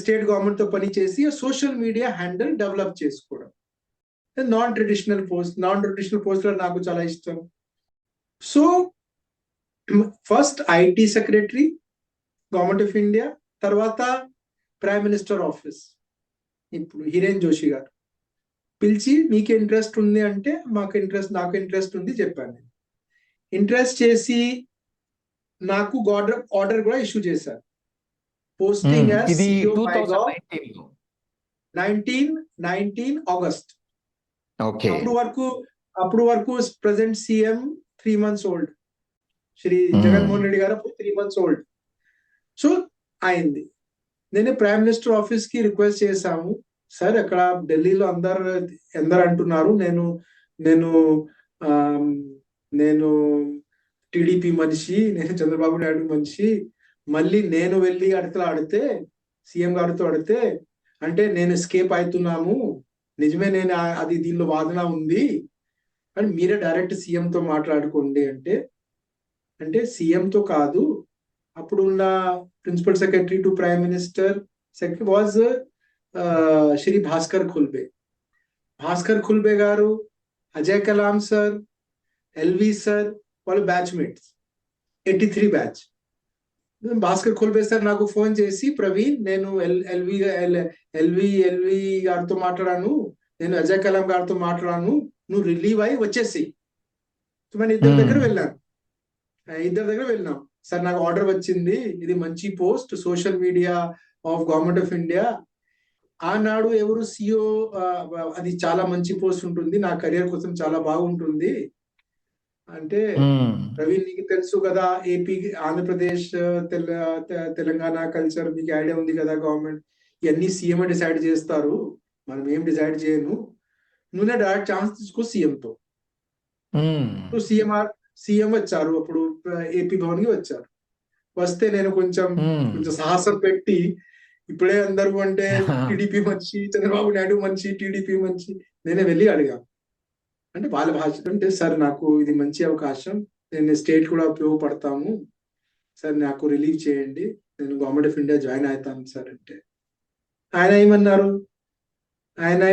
స్టేట్ గవర్నమెంట్ తో పని చేసి సోషల్ మీడియా హ్యాండిల్ డెవలప్ చేసుకోవడం. నాన్ ట్రెడిషనల్ పోస్ట్ నాకు చాలా ఇష్టం. So first IT secretary government of India, తర్వాత ప్రైమ్ మినిస్టర్ ఆఫీస్. ఇప్పుడు హిరేన్ జోషి గారు పిలిచి మీకు ఇంట్రెస్ట్ ఉంది అంటే నాకు ఇంట్రెస్ట్ ఉంది చెప్పాను. ఇంట్రెస్ట్ చేసి నాకు ఆర్డర్ కూడా ఇష్యూ చేశారు. పోస్టింగ్ ఇది 2019 ఆగస్ట్. ఓకే. అప్పుడు వరకు present CM 3 months old, Shri Jaganmohan Reddy garu 3 months old. So అయింది. నేను ప్రైమ్ మినిస్టర్ ఆఫీస్ కి రిక్వెస్ట్ చేశాము, సార్ అక్కడ ఢిల్లీలో అందరు అంటున్నారు నేను టీడీపీ మనిషి, నేను చంద్రబాబు నాయుడు మనిషి, మళ్ళీ నేను వెళ్ళి ఆడితే సీఎం గారితో ఆడితే అంటే నేను ఎస్కేప్ అవుతున్నాము, నిజమే, నేను అది దీనిలో వాదన ఉంది అని మీరే డైరెక్ట్ సీఎం తో మాట్లాడుకోండి అంటే సీఎం తో కాదు, అప్పుడు ఉన్న principal secretary to prime minister was Shri Bhaskar Khulbe గారు, Ajay Kalam sir, LV sir, వాళ్ళు batchmates, 83 batch. Bhaskar Khulbe sir నాకు ఫోన్ చేసి, ప్రవీణ్ నేను ఎల్వి గారితో మాట్లాడాను, నేను అజయ్ కలాం గారితో మాట్లాడాను, నువ్వు రిలీవ్ అయి వచ్చేసి. మన ఇద్దరి దగ్గర వెళ్ళాం. సార్ నాకు ఆర్డర్ వచ్చింది, ఇది మంచి post, social media of government of India. ఆనాడు ఎవరు సిఓ, అది చాలా మంచి పోస్ట్ ఉంటుంది, నా కెరియర్ కోసం చాలా బాగుంటుంది అంటే, ప్రవీణ్ నీకు తెలుసు కదా ఏపీ, ఆంధ్రప్రదేశ్, తెలంగాణ కల్చర్ మీకు ఐడియా ఉంది కదా, గవర్నమెంట్ ఇవన్నీ సీఎం డిసైడ్ చేస్తారు, మనం ఏం డిసైడ్ చేయను, నువ్వునే డైరెక్ట్ ఛాన్స్ తీసుకో సీఎంతో. సీఎం వచ్చారు, అప్పుడు ఏపీ భవన్ కి వచ్చారు. వస్తే నేను కొంచెం సాహసం పెట్టి, ఇప్పుడే అందరూ అంటే టీడీపీ మనిషి, చంద్రబాబు నాయుడు మనిషి, టీడీపీ మనిషి, నేనే వెళ్ళి అడిగాను. అంటే వాళ్ళ భాష అంటే, సార్ నాకు ఇది మంచి అవకాశం, నేను స్టేట్ కూడా ఉపయోగపడతాము సార్, నాకు రిలీవ్ చేయండి, నేను గవర్నమెంట్ ఆఫ్ ఇండియా జాయిన్ అవుతాను సార్ అంటే, ఆయన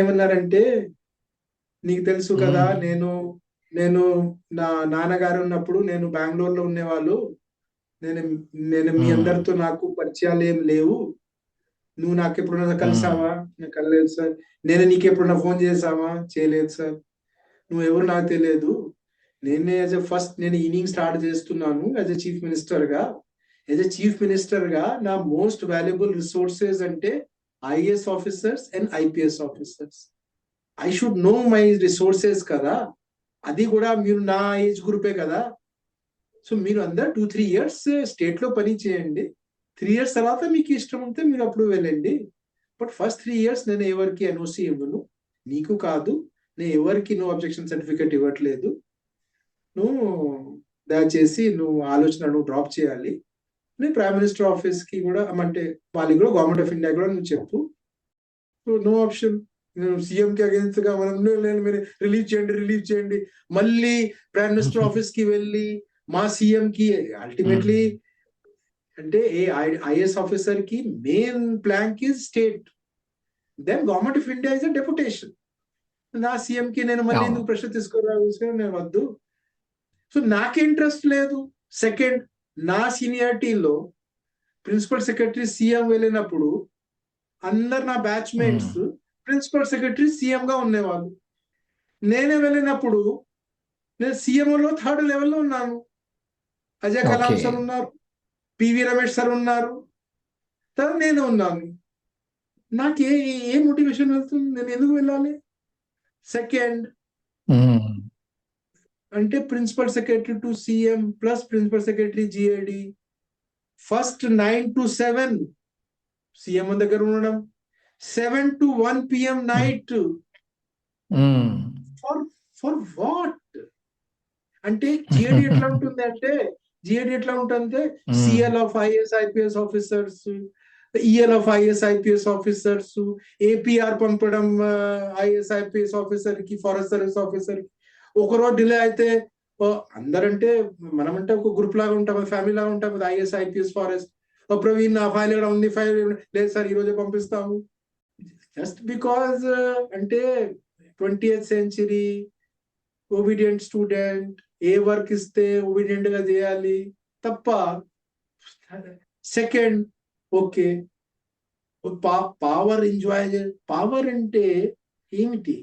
ఏమన్నారంటే, నీకు తెలుసు కదా, నేను నా నాన్నగారు ఉన్నప్పుడు నేను బెంగళూరులో ఉండేవాళ్ళు, నేను మీ అందరితో నాకు పరిచయాలు ఏం లేవు, నువ్వు నాకు ఎప్పుడన్నా కలిసావా? నాకు కలలేదు సార్. నేను నీకు ఎప్పుడన్నా ఫోన్ చేసావా? చేయలేదు సార్. నువ్వు ఎవరు నాకు తెలియదు, నేనే నేను ఇన్నింగ్ స్టార్ట్ చేస్తున్నాను యాజ్ ఎ చీఫ్ మినిస్టర్ గా నా మోస్ట్ వాల్యుబుల్ రిసోర్సెస్ అంటే IAS officers and IPS officers. I should know my resources కదా, అది కూడా మీరు నా ఏజ్ గ్రూపే కదా. సో మీరు అందరు 2-3 years స్టేట్ లో పని చేయండి, 3 years తర్వాత మీకు ఇష్టం ఉంటే మీరు అప్పుడు వెళ్ళండి, బట్ ఫస్ట్ 3 years నేను ఎవరికి ఎన్ఓసి ఇవ్వను, నీకు కాదు, నేను ఎవరికి నో అబ్జెక్షన్ సర్టిఫికేట్ ఇవ్వట్లేదు, నువ్వు దయచేసి నువ్వు డ్రాప్ చేయాలి. నేను ప్రైమ్ మినిస్టర్ ఆఫీస్ కి కూడా అంటే వాళ్ళకి కూడా గవర్నమెంట్ ఆఫ్ ఇండియా కూడా నువ్వు చెప్పు, నో ఆప్షన్, సీఎం కి అగేన్స్ట్ గా మనం మీరు రిలీవ్ చేయండి, మళ్ళీ ప్రైమ్ మినిస్టర్ ఆఫీస్ కి వెళ్ళి మా సీఎం కి అల్టిమేట్లీ అంటే ఐఏఎస్ ఆఫీసర్ కి main plank is state, then government of India is a deputation. నా సీఎం కి నేను మళ్ళీ ఎందుకు ప్రెషర్ తీసుకోవాలి, నేను వద్దు. సో నాకే ఇంట్రెస్ట్ లేదు. సెకండ్, నా సీనియారిటీలో ప్రిన్సిపల్ సెక్రటరీ సీఎం వెళ్ళినప్పుడు అందరు నా బ్యాచ్మేట్స్ ప్రిన్సిపల్ సెక్రటరీ సీఎం గా ఉండేవాళ్ళు. నేనే వెళ్ళినప్పుడు నేను సీఎంఓలో 3rd లెవెల్లో ఉన్నాను. అజయ్ కలాం ఓకే. సార్ ఉన్నారు, పివి రమేష్ సార్ ఉన్నారు, తర్వాత నేను ఉన్నాను. నాకు ఏ మోటివేషన్ వెళ్తుంది, నేను ఎందుకు వెళ్ళాలి? Second um. అంటే principal secretary to CM plus principal secretary GAD, first 9 to 7 CM దగ్గర ఉండడం, 7 to 1 PM night. Um. For for what? అంటే జిఏడి ఎట్లా ఉంటుంది అంటే, CL of IAS IPS officers, EL of IAS IPS officers, APR పంపడం ఐఏఎస్ ఐపీఎస్ ఆఫీసర్ కి, ఫారెస్ట్ సర్వీస్ ఆఫీసర్ కి. ఒకరోజు డిలే అయితే అందరంటే మనమంటే ఒక గ్రూప్ లాగా ఉంటాం, ఫ్యామిలీ లాగా ఉంటాం కదా, ఐఏఎస్ ఐపీఎస్ ఫారెస్ట్. ప్రవీణ్ నా ఫైల్ ఎక్కడ ఉంది, ఫైల్ లేదు సార్ ఈరోజే పంపిస్తాము. జస్ట్ బికాజ్ అంటే 20th century ఒబీడియంట్ స్టూడెంట్, ఏ వర్క్ ఇస్తే ఒబీడియంట్ గా చేయాలి తప్ప. Second okay, power enjoy. Power అంటే ఏమిటి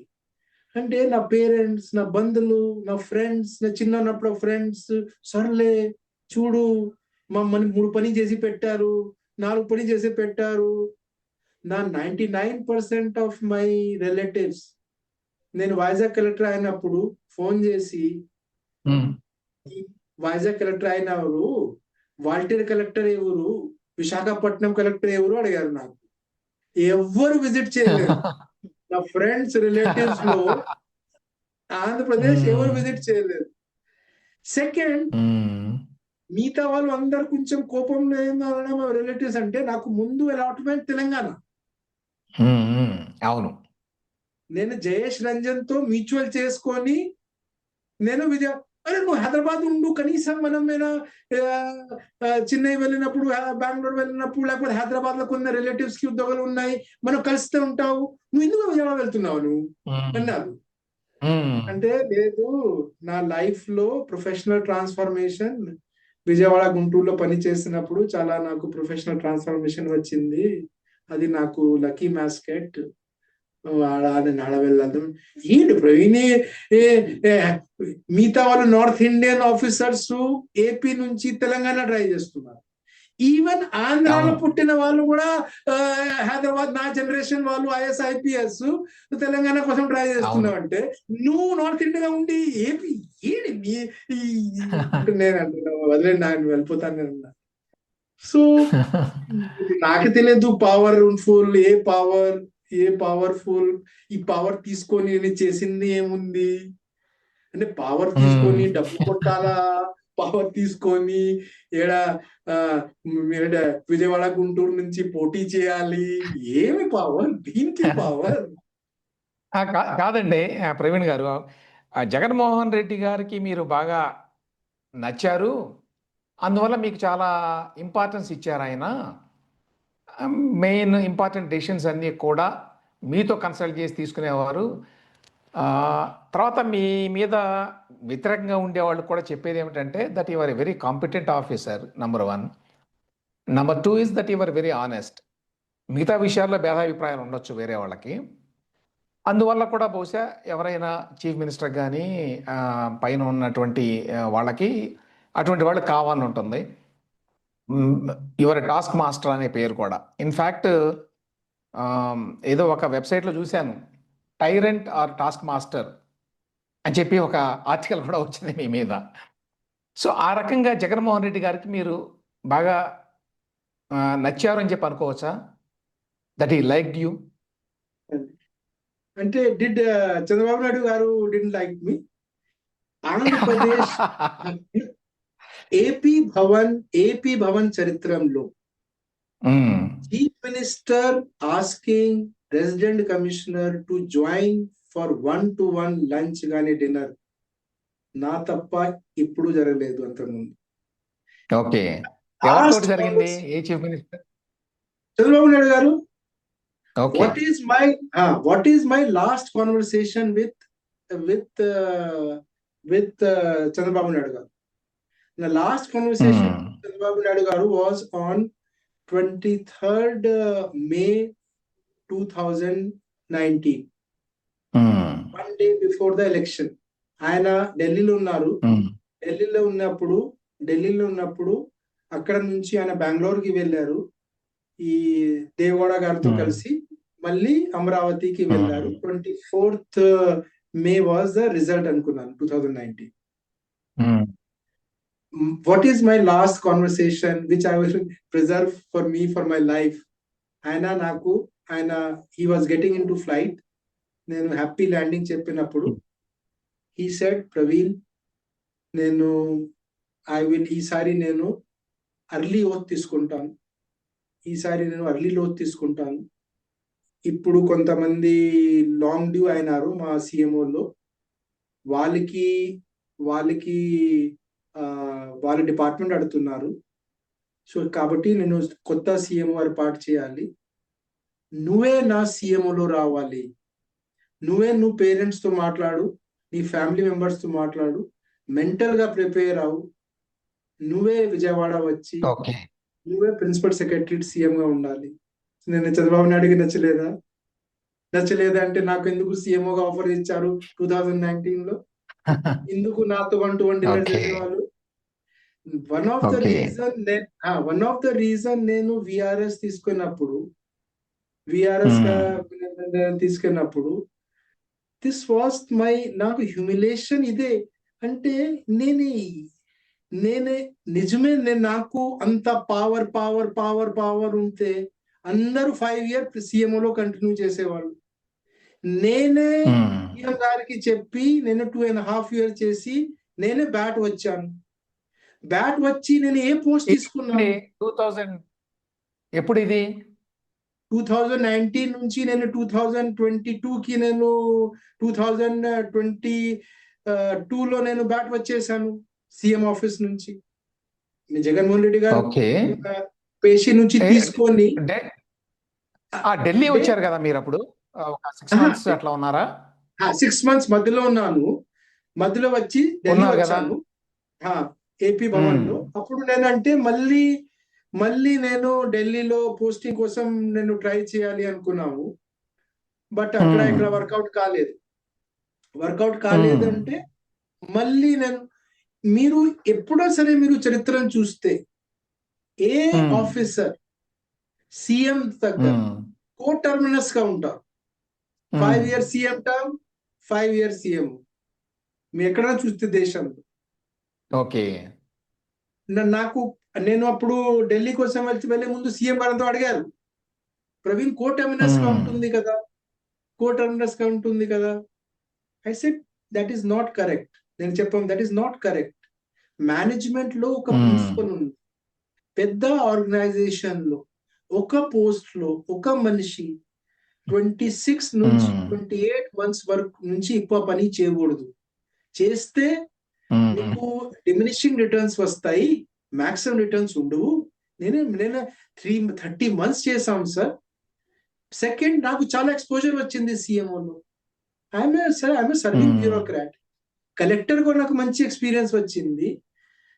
అంటే, నా పేరెంట్స్, నా బంధువులు, నా ఫ్రెండ్స్, నా చిన్నప్పుడు ఫ్రెండ్స్, సర్లే చూడు మమ్మల్ని 3 పని చేసి పెట్టారు, 4 పని చేసి పెట్టారు. నా 99% ఆఫ్ మై రిలేటివ్స్, నేను వైజాగ్ కలెక్టర్ అయినప్పుడు ఫోన్ చేసి, వైజాగ్ కలెక్టర్ అయినವರು వాల్టేర్ కలెక్టర్ ఎవరు, విశాఖపట్నం కలెక్టర్ ఎవరు అడిగారు. నాకు ఎవ్వరు విజిట్ చేయలేదు. నా ఫ్రెండ్స్ రిలేటివ్స్ లో ఆంధ్రప్రదేశ్ ఎవరు విజిట్ చేయలేదు. సెకండ్, మిగతా వాళ్ళు అందరు కొంచెం కోపం లేదు రిలేటివ్స్ అంటే, నాకు ముందు అలాట్మెంట్ తెలంగాణ. అవును. నేను జయేష్ రంజన్ తో మ్యూచువల్ చేసుకొని నేను అరే నువ్వు హైదరాబాద్ ఉండు, కనీసం మనం చెన్నై వెళ్ళినప్పుడు, బెంగళూరు వెళ్ళినప్పుడు, లేకపోతే హైదరాబాద్ లో కొన్ని రిలేటివ్స్ కి ఉద్యోగాలు ఉన్నాయి, మనం కలిస్తే ఉంటావు, నువ్వు ఎందుకు విజయవాడ వెళ్తున్నావు నువ్వు అన్నారు. అంటే లేదు, నా లైఫ్ లో ప్రొఫెషనల్ ట్రాన్స్ఫర్మేషన్, విజయవాడ గుంటూరులో పని చేసినప్పుడు చాలా నాకు ప్రొఫెషనల్ ట్రాన్స్ఫర్మేషన్ వచ్చింది, అది నాకు లక్కీ మ్యాస్కెట్. ఆడ వెళ్ళదు ఏంటి ప్రవీణ్, మిగతా వాళ్ళు నార్త్ ఇండియన్ ఆఫీసర్స్ ఏపీ నుంచి తెలంగాణ ట్రై చేస్తున్నారు. ఈవెన్ ఆంధ్రాలో పుట్టిన వాళ్ళు కూడా హైదరాబాద్, నా జనరేషన్ వాళ్ళు ఐఎస్ ఐపీఎస్ తెలంగాణ కోసం ట్రై చేస్తున్నావు అంటే, నువ్వు నార్త్ ఇండియా ఉండి ఏపీ ఏంటి నేను అంటున్నా, వదిలేదు నాకు వెళ్ళిపోతాను నేను. సో నాకు తెలియదు పవర్ఫుల్, ఏ పవర్ఫుల్, ఈ పవర్ తీసుకొని నేను చేసింది ఏముంది అంటే, పవర్ తీసుకొని డబ్బు కొట్టాలా, పవర్ తీసుకొని విజయవాడ గుంటూరు నుంచి పోటీ చేయాలి, ఏమి పవర్, దీనికి పవర్ కాదండి. ప్రవీణ్ గారు, జగన్మోహన్ రెడ్డి గారికి మీరు బాగా నచ్చారు, అందువల్ల మీకు చాలా ఇంపార్టెన్స్ ఇచ్చారు. ఆయన మెయిన్ ఇంపార్టెంట్ డెసిషన్స్ అన్నీ కూడా మీతో కన్సల్ట్ చేసి తీసుకునేవారు. తర్వాత మీ మీద వ్యతిరేకంగా ఉండేవాళ్ళు కూడా చెప్పేది ఏమిటంటే, that you are a very competent officer, number 1. Number 2 is that you are very honest. మిగతా విషయాల్లో భేదాభిప్రాయాలు ఉండొచ్చు వేరే వాళ్ళకి, అందువల్ల కూడా బహుశా ఎవరైనా చీఫ్ మినిస్టర్ కానీ పైన ఉన్నటువంటి వాళ్ళకి అటువంటి వాళ్ళు కావాలని ఉంటుంది. యువర్ టాస్క్ మాస్టర్ అనే పేరు కూడా. ఇన్ఫ్యాక్ట్ ఏదో ఒక వెబ్సైట్లో చూశాను, టైరెంట్ ఆర్ టాస్క్ మాస్టర్ అని చెప్పి ఒక ఆర్టికల్ కూడా వచ్చింది మీ మీద. సో ఆ రకంగా జగన్మోహన్ రెడ్డి గారికి మీరు బాగా నచ్చారు అని చెప్పి అనుకోవచ్చా? That he liked you. అంటే చంద్రబాబు నాయుడు గారు did like me. Andhra Pradesh AP Bhavan చరిత్రలో chief minister asking resident commissioner to join for 1-to-1 lunch గానీ డిన్నర్ నా తప్ప ఇప్పుడు జరగలేదు అంతకుముందు. ఓకే, ఎవరితో జరిగింది? ఏ చీఫ్ మినిస్టర్? చంద్రబాబు నాయుడు గారు. Okay. What is my last conversation with Chandrababu Naidu garu? The last conversation with Chandrababu Naidu garu was on 23rd May 2000 2019, um, 1 day before the election. ఆయన ఢిల్లీలో ఉన్నారు. ఉమ్, ఢిల్లీలో ఉన్నప్పుడు అక్కడ నుంచి ఆయన బెంగళూరుకి వెళ్ళారు. ఈ దేవగౌడ గారితో ఉమ్, కలిసి మళ్ళీ అమరావతికి వెళ్ళారు. ఉమ్, 24th May was the result అనుకున్నాను 2019. ఉమ్, What is my last conversation which I will preserve for me for my life? ఆయన he was getting into flight. నేను హ్యాపీ ల్యాండింగ్ చెప్పినప్పుడు he said, ప్రవీణ్, ఈసారి నేను అర్లీ ఓత్ తీసుకుంటాను. ఇప్పుడు కొంతమంది లాంగ్ డ్యూ అయినారు మా సిఎంఓలో, వాళ్ళకి వాళ్ళ డిపార్ట్మెంట్ అడుగుతున్నారు. సో కాబట్టి నేను కొత్త సీఎంఓ ఏర్పాటు చేయాలి. నువ్వే నా సీఎంఓలో రావాలి. నువ్వు పేరెంట్స్ తో మాట్లాడు, నీ ఫ్యామిలీ మెంబర్స్ తో మాట్లాడు, మెంటల్ గా ప్రిపేర్ అవు. నువ్వే విజయవాడ వచ్చి ఓకే. నువ్వే ప్రిన్సిపల్ సెక్రటరీ సీఎం గా ఉండాలి. నేను చంద్రబాబు నాయుడుకి నచ్చలేదా అంటే నాకు ఎందుకు సీఎంఓగా ఆఫర్ ఇచ్చారు 2019 లో? ఎందుకు నాతో 1-to-1 డివైడ్ ఓకే. చేసేవాళ్ళు? వన్ ఆఫ్ ద రీజన్ నేను విఆర్ఎస్ తీసుకున్నప్పుడు దిస్ వాస్ నాకు హ్యూమిలేషన్ ఇదే. అంటే నిజమే నాకు అంత పవర్ ఉంటే అందరూ 5 years సీఎంఓలో కంటిన్యూ చేసేవాళ్ళు. నేనే సీఎం గారికి చెప్పి నేను 2.5 years చేసి నేనే బ్యాట్ వచ్చి నేను ఏ పోస్ట్ తీసుకున్నాను 2000 ఎప్పుడు ఇది? 2019 నుంచి నేను 2022కి నేను 2022లో నేను బ్యాట్ వచ్చేసాను సీఎం ఆఫీస్ నుంచి. జగన్మోహన్ రెడ్డి గారు పేషి నుంచి తీసుకొని ఢిల్లీ వచ్చారు కదా మీరు అప్పుడు? ఒక 6 months అట్లా ఉన్నారా? 6 months మధ్యలో ఉన్నాను. మధ్యలో వచ్చి ఢిల్లీ వచ్చాను ఏపీ భవన్ లో. అప్పుడు నేనంటే మళ్ళీ నేను ఢిల్లీలో పోస్టింగ్ కోసం నేను ట్రై చేయాలి అనుకున్నాము. బట్ అక్కడ ఇక్కడ వర్కౌట్ కాలేదు. అంటే మళ్ళీ మీరు ఎప్పుడో సరే మీరు చరిత్రను చూస్తే ఏ ఆఫీసర్ సీఎం దగ్గర కోటర్మినస్ గా ఉంటారు. 5 years CM term, 5 years CM. మీరు ఎక్కడైనా చూస్తే దేశంలో. ఓకే. నేను అప్పుడు ఢిల్లీ కోసం వెళ్ళే ముందు సీఎం గారితో అడిగారు, ప్రవీణ్ కోటర్మినస్ గా ఉంటుంది కదా. I said that is not correct. నేను చెప్పాను that is not correct. Management లో ఒక ప్రిన్సిపల్ ఉంది. పెద్ద ఆర్గనైజేషన్ లో ఒక పోస్ట్ లో ఒక మనిషి 26 నుంచి 28 months వరకు నుంచి ఎక్కువ పని చేయకూడదు. చేస్తే మీకు డిమినిషింగ్ రిటర్న్స్ వస్తాయి, మాక్సిమం రిటర్న్స్ ఉండవు. నేను 30 months చేశాం సార్. సెకండ్, నాకు చాలా ఎక్స్పోజర్ వచ్చింది సీఎంఓలో. I'm serving bureaucrat. కలెక్టర్ కూడా నాకు మంచి ఎక్స్పీరియన్స్ వచ్చింది.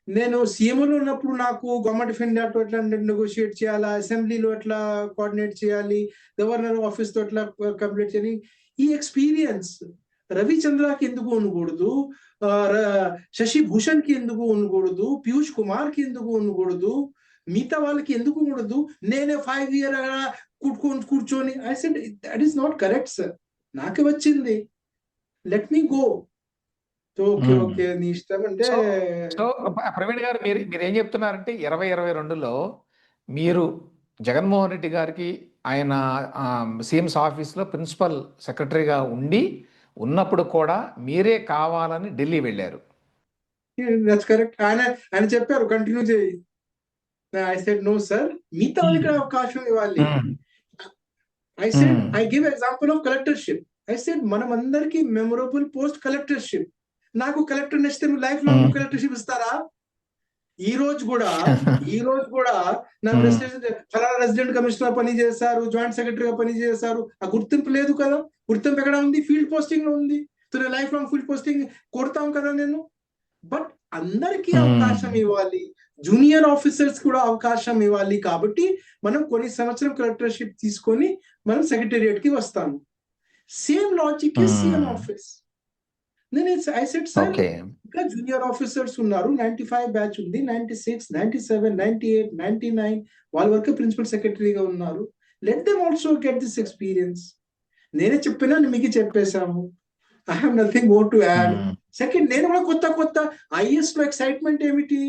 నేను సీఎంఓలో ఉన్నప్పుడు నాకు గవర్నమెంట్ ఆఫ్ ఇండియాతో ఎట్లా నెగోషియేట్ చేయాలా, అసెంబ్లీలో ఎట్లా కోఆర్డినేట్ చేయాలి, గవర్నర్ ఆఫీస్ తో ఎట్లా కంప్లీట్ చేయాలి, ఈ ఎక్స్పీరియన్స్ రవిచంద్రకి ఎందుకు ఉండకూడదు, శశి భూషణ్ కి ఎందుకు ఉండకూడదు, పీయూష్ కుమార్ కి ఎందుకు ఉండకూడదు, మిగతా వాళ్ళకి ఎందుకు ఉండదు? నేనే 5 years కూర్చొని I said that is not correct sir. నాకే వచ్చింది, లెట్ మీ గో. ఓకే నీ ఇష్టం అంటే. సో ప్రవీణ్ గారు మీరు ఏం చెప్తున్నారంటే 2022లో మీరు జగన్మోహన్ రెడ్డి గారికి ఆయన సీఎంస్ ఆఫీస్లో ప్రిన్సిపల్ సెక్రటరీగా ఉన్నప్పుడు కూడా మీరే కావాలని ఢిల్లీ వెళ్ళారు. That's correct. ఆయన చెప్పారు కంటిన్యూ చేయి. ఐ సెడ్ నో సార్, మిగతా వాళ్ళకి అవకాశం ఇవ్వాలి. I said I give example of collectorship. I said మనం అందరికి మెమొరబుల్ పోస్ట్ కలెక్టర్షిప్. నాకు కలెక్టర్ నచ్చితే లైఫ్ లాంగ్ కలెక్టర్షిప్ ఇస్తారా? ఈ రోజు కూడా నా రెసిడెంట్ కమిషనర్ పని చేశారు, జాయింట్ సెక్రటరీగా పని చేశారు. ఆ గుర్తింపు లేదు కదా. గుర్తింపు ఎక్కడ ఉంది? ఫీల్డ్ పోస్టింగ్ లో ఉంది. సో నేను లైఫ్ లాంగ్ ఫీల్డ్ పోస్టింగ్ కొడతాం కదా నేను. బట్ అందరికీ అవకాశం ఇవ్వాలి, జూనియర్ ఆఫీసర్స్ కూడా అవకాశం ఇవ్వాలి. కాబట్టి మనం కొన్ని సంవత్సరం కలెక్టర్షిప్ తీసుకొని మనం సెక్రటేరియట్ కి వస్తాము. Same logic CM office. నేను ఐ సెడ్ సార్, ఓకే. ఇంకా జూనియర్ ఆఫీసర్స్ ఉన్నారు, 95 బ్యాచ్ ఉంది, 96, 97, 98, 99 వాళ్ళ వరకు ప్రిన్సిపల్ సెక్రటరీగా ఉన్నారు. Let them also get this experience. నేనే చెప్పినా మీకు చెప్పేశాము. I have nothing more to add. Second, నేను కూడా కొత్త ఐఎస్ లో ఎక్సైట్మెంట్ ఏమిటి?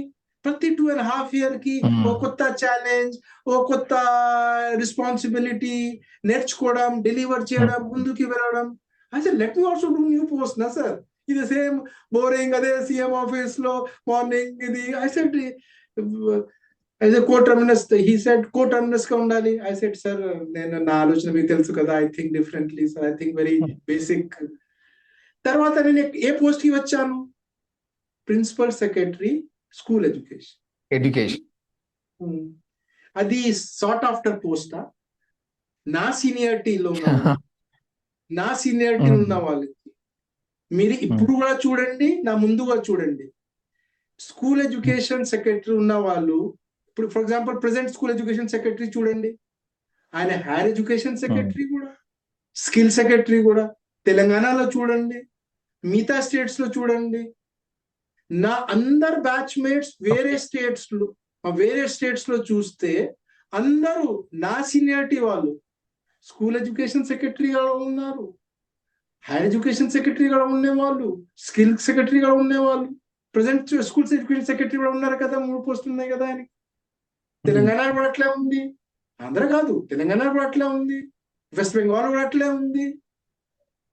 ప్రతి 2.5 year కి ఓ కొత్త ఛాలెంజ్, ఓ కొత్త రెస్పాన్సిబిలిటీ, నేర్చుకోవడం, డెలివర్ చేయడం, ముందుకు వెళ్ళడం. అయితే let me also do new post నా సార్. ఇది సేమ్ బోరింగ్, అదే సీఎం ఆఫీస్ లో మార్నింగ్ ఇది. I said as a coterminous, he said coterminous గా ఉండాలి. ఐ సెడ్ సార్, నేను నా ఆలోచన మీకు తెలుసు కదా, I think differently sir, I think very basic. తర్వాత నేను ఏ పోస్ట్ కి వచ్చాను? Principal secretary school education. అది సార్ట్ ఆఫ్టర్ పోస్టా? నా సీనియారిటీలో ఉన్న వాళ్ళకి మీరు ఇప్పుడు కూడా చూడండి, నా ముందు కూడా చూడండి. స్కూల్ ఎడ్యుకేషన్ సెక్రటరీ ఉన్న వాళ్ళు, ఇప్పుడు for example present school education secretary చూడండి, ఆయన హైయర్ ఎడ్యుకేషన్ సెక్రటరీ కూడా, స్కిల్ సెక్రటరీ కూడా. తెలంగాణలో చూడండి, మిగతా స్టేట్స్ లో చూడండి. నా అందరు బ్యాచ్ మేట్స్ వేరే స్టేట్స్ లో చూస్తే అందరూ నా సీనియారిటీ వాళ్ళు స్కూల్ ఎడ్యుకేషన్ సెక్రటరీగా ఉన్నారు, హైయర్ ఎడ్యుకేషన్ సెక్రటరీగా ఉండేవాళ్ళు, స్కిల్ సెక్రటరీగా ఉండేవాళ్ళు. ప్రజెంట్ స్కూల్ ఎడ్యుకేషన్ సెక్రటరీ కూడా ఉన్నారు కదా, 3 పోస్టులు ఉన్నాయి కదా ఆయనకి. తెలంగాణ కూడా అట్లే ఉంది, ఆంధ్ర కాదు, తెలంగాణ కూడా అట్లే ఉంది, వెస్ట్ బెంగాల్ కూడా అట్లే ఉంది,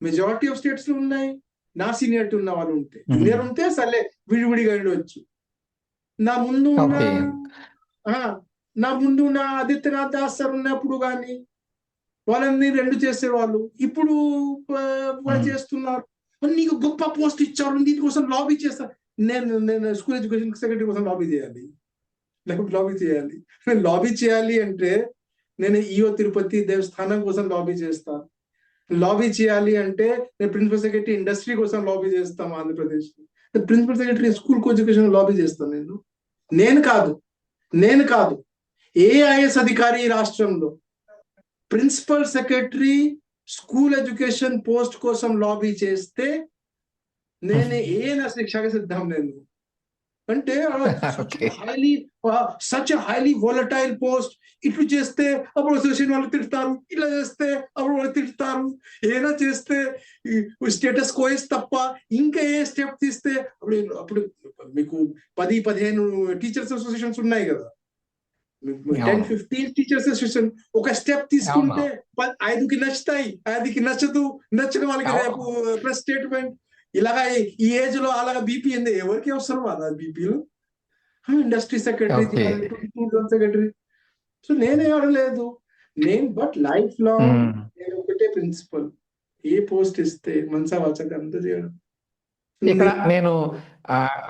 మెజారిటీ ఆఫ్ స్టేట్స్ లో ఉన్నాయి. నా సీనియారిటీ ఉన్న వాళ్ళు ఉంటే, జూనియర్ ఉంటే సర్లే విడివిడిగా ఉండవచ్చు. నా ముందు ఉన్న ఆదిత్యనాథ్ దాస్ సార్ ఉన్నప్పుడు కానీ వాళ్ళని 2 చేసేవాళ్ళు, ఇప్పుడు చేస్తున్నారు. నీకు గొప్ప పోస్ట్ ఇచ్చారు, దీనికోసం లాబీ చేస్తారు. నేను స్కూల్ ఎడ్యుకేషన్ సెక్రటరీ కోసం లాబీ చేయాలి. నేను లాబీ చేయాలి అంటే నేను ఈఓ తిరుపతి దేవస్థానం కోసం లాబీ చేస్తాను. లాబీ చేయాలి అంటే నేను ప్రిన్సిపల్ సెక్రటరీ ఇండస్ట్రీ కోసం లాబీ చేస్తాను Andhra Pradesh. Principal secretary school education lobby చేస్తాను. నేను కాదు ఏ ఐఎస్ అధికారి ఈ రాష్ట్రంలో principal secretary school education post కోసం లాబీ చేస్తే నేను నా శిక్షకు సిద్ధం. నేను అంటే సచ్ హైలీ వోలటైల్ పోస్ట్. ఇట్లు చేస్తే అప్పుడు అసోసియేషన్ వాళ్ళు తిడతారు, ఇలా చేస్తే అప్పుడు వాళ్ళు తిడతారు, ఏదైనా చేస్తే స్టేటస్ కోయిస్ తప్ప ఇంకా ఏ స్టెప్ తీస్తే అప్పుడు మీకు 10-15 టీచర్స్ అసోసియేషన్స్ ఉన్నాయి కదా, 10-15 టీచర్స్ అసోసియేషన్. ఒక స్టెప్ తీసుకుంటే 5కి నచ్చుతాయి, 5కి నచ్చిన వాళ్ళకి రేపు ప్రెస్ స్టేట్మెంట్. ఇలాగా ఈ ఏజ్ లో అలాగా బీపీ ఉంది, ఎవరికి అవసరం అలా బీపీలో? Industry secretary. సో నేనే ఆడలేదు, బట్ లైఫ్ లాంగ్ నేను ఒకటే ప్రిన్సిపల్, ఏ పోస్ట్ ఇస్తే మనసా వాచక అంత చేయడం. ఇక్కడ నేను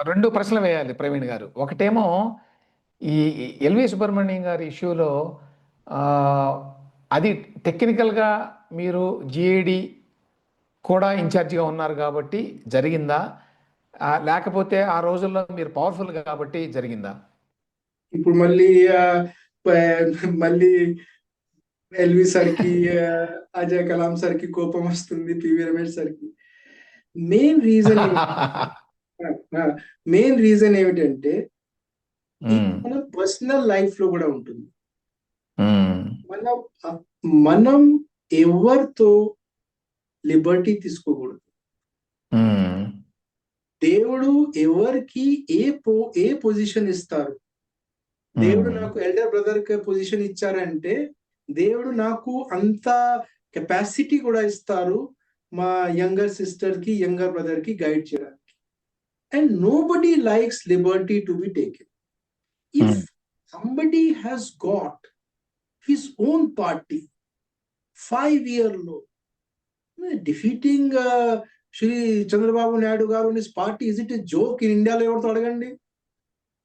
2 ప్రశ్నలు వేయాలి ప్రవీణ్ గారు. ఒకటేమో ఈ ఎల్వి సుబ్రహ్మణ్యం గారి ఇష్యూలో అది టెక్నికల్గా మీరు జిఐడి కూడా ఇన్ఛార్జిగా ఉన్నారు కాబట్టి జరిగిందా, లేకపోతే ఆ రోజుల్లో మీరు పవర్ఫుల్ కాబట్టి జరిగిందా? ఇప్పుడు మళ్ళీ ఎల్వి సార్కి, అజయ్ కలాం సార్కి కోపం వస్తుంది, పివి రమేష్ సార్కి. మెయిన్ రీజన్ ఏమిటంటే మన పర్సనల్ లైఫ్ లో కూడా ఉంటుంది. మనం ఎవరితో లిబర్టీ తీసుకోకూడదు. దేవుడు ఎవరికి ఏ పొజిషన్ ఇస్తారు? దేవుడు నాకు ఎల్డర్ బ్రదర్ కి పొజిషన్ ఇచ్చారంటే దేవుడు నాకు అంత కెపాసిటీ కూడా ఇస్తారు మా యంగర్ సిస్టర్ కి, యంగర్ బ్రదర్ కి గైడ్ చేయడానికి. And nobody likes Liberty to be taken. If somebody has got his own party 5 year లో డిఫీటింగ్ శ్రీ చంద్రబాబు నాయుడు గారు his party, is it a joke in ఇండియాలో? ఎవరితో అడగండి.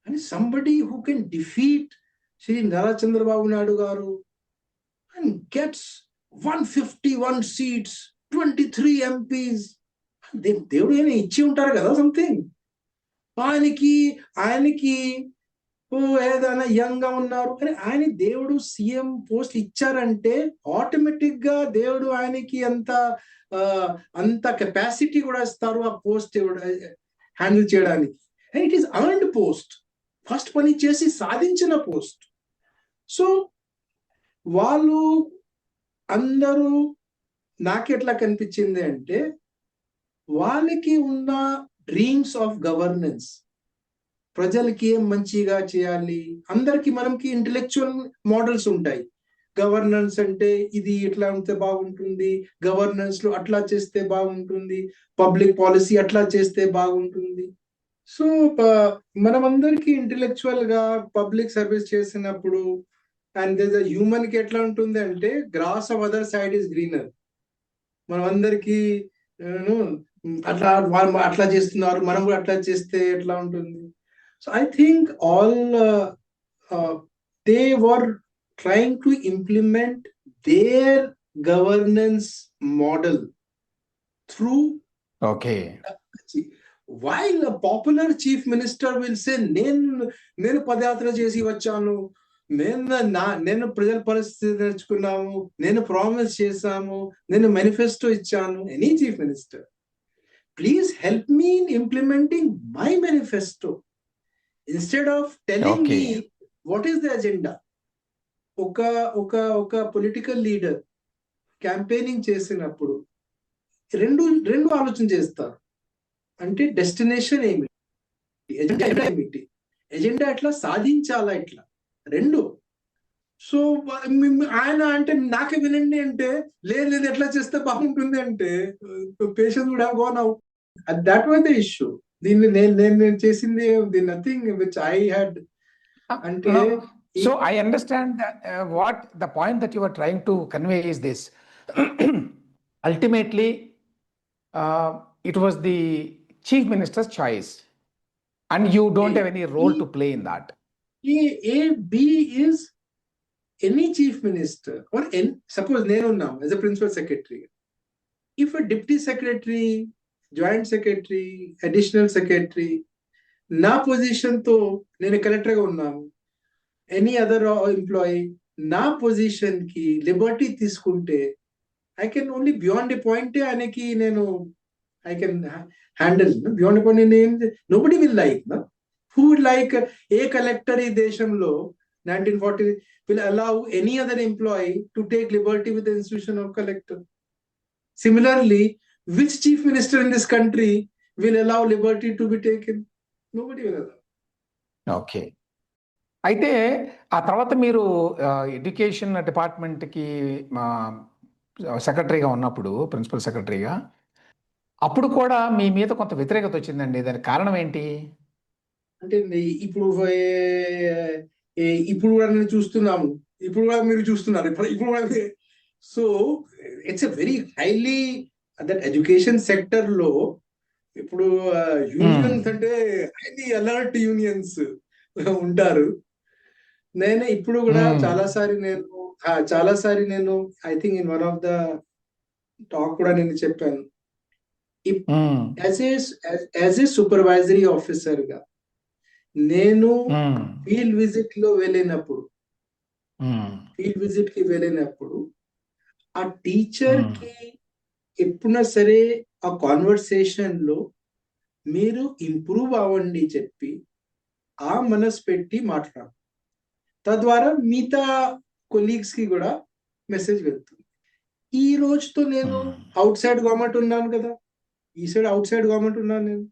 And somebody who can defeat Shri Nara Chandrababu Naidu Garu and gets 151 seats, 23 MPs. దేవుడు ఏమైనా ఇచ్చి ఉంటారు కదా సంథింగ్. ఆయనకి ఓ ఏదైనా యంగ్ గా ఉన్నారు అని ఆయన దేవుడు సీఎం పోస్ట్ ఇచ్చారంటే ఆటోమేటిక్ గా దేవుడు ఆయనకి అంత కెపాసిటీ కూడా ఇస్తారు ఆ పోస్ట్ హ్యాండిల్ చేయడానికి. And it is earned post, first పని చేసి సాధించిన పోస్ట్. సో వాళ్ళు అందరూ నాకెట్లా కనిపించింది అంటే వాళ్ళకి ఉన్న డ్రీమ్స్ ఆఫ్ గవర్నెన్స్, ప్రజలకి ఏం మంచిగా చేయాలి. అందరికి మనకి ఇంటెలెక్చువల్ మోడల్స్ ఉంటాయి. గవర్నెన్స్ అంటే ఇది ఇట్లా ఉంటే బాగుంటుంది, గవర్నెన్స్ లో అట్లా చేస్తే బాగుంటుంది, పబ్లిక్ పాలసీ అట్లా చేస్తే బాగుంటుంది. సో మనమందరికి ఇంటెలెక్చువల్ గా పబ్లిక్ సర్వీస్ చేసినప్పుడు అండ్ హ్యూమన్ కి ఎట్లా ఉంటుంది అంటే grass of other side is greener. మనం అందరికి అట్లా వాళ్ళు అట్లా చేస్తున్నారు, మనం కూడా అట్లా చేస్తే ఎట్లా ఉంటుంది. So I think all they were trying to implement their governance model through. Okay. While a popular chief minister will say, నేను పదయాత్ర చేసి వచ్చాను, నేను ప్రజల పరిస్థితి నేర్చుకున్నాము, నేను ప్రామిస్ చేశాము, నేను మేనిఫెస్టో ఇచ్చాను. Any chief minister, please help me in implementing my manifesto instead of telling me what is the agenda. ఒక పొలిటికల్ లీడర్ క్యాంపెయినింగ్ చేసినప్పుడు రెండు ఆలోచన చేస్తారు. అంటే డెస్టినేషన్ ఏమిటి, ఎజెండా ఏమిటి, ఎజెండా ఎట్లా సాధించాలా, ఇట్లా రెండు. సో ఆయన అంటే నాకే వినండి అంటే లేదు ఎట్లా చేస్తే బాగుంటుంది అంటే patient would have gone out. That was the issue. దీన్ని నేను చేసింది నథింగ్ విచ్ ఐ హ్యాడ్. అంటే so I understand that, what the point that you are trying to convey is this. Ultimately, it was the chief minister's choice and you don't have any role to play in that. B is any chief minister or suppose nenu now as a principal secretary, if a deputy secretary, joint secretary, additional secretary na position to nenu collector ga unnanu, any other employee నా పొజిషన్ కి లిబర్టీ తీసుకుంటే I can only beyond a point ఆయనకి నేను I can handle. Beyond a point nobody will like who would like ఏ కలెక్టర్ ఈ దేశంలో 1940 will allow any other employee to take liberty with the institution of collector. Similarly which chief minister in this country will allow liberty to be taken? Nobody will allow. Okay. అయితే ఆ తర్వాత మీరు ఎడ్యుకేషన్ డిపార్ట్మెంట్కి సెక్రటరీగా ఉన్నప్పుడు, ప్రిన్సిపల్ సెక్రటరీగా, అప్పుడు కూడా మీ మీద కొంత వ్యతిరేకత వచ్చిందండి. దానికి కారణం ఏంటి? అంటే ఇప్పుడు కూడా నేను చూస్తున్నాము, ఇప్పుడు కూడా మీరు చూస్తున్నారు, ఇప్పుడు కూడా. So it's a very highly that education sector లో ఇప్పుడు యూనియన్స్ అంటే హైలీ అలర్ట్ యూనియన్స్ ఉంటారు. నేను ఇప్పుడు కూడా చాలాసారి నేను I think in one of the talk కూడా నేను చెప్పాను, యాజ్ ఏ సూపర్వైజరీ ఆఫీసర్ గా నేను ఫీల్డ్ విజిట్ కి వెళ్ళినప్పుడు ఆ టీచర్ కి ఎప్పుడైనా సరే ఆ కాన్వర్సేషన్ లో మీరు ఇంప్రూవ్ అవ్వండి చెప్పి ఆ మనసు పెట్టి మాట్లాడు, తద్వారా మిగతా కొలీగ్స్ కి కూడా మెసేజ్ వెళ్తుంది. ఈ రోజుతో నేను అవుట్ సైడ్ గవర్నమెంట్ ఉన్నాను కదా, ఈ సైడ్ అవుట్ సైడ్ గవర్నమెంట్ ఉన్నాను నేను.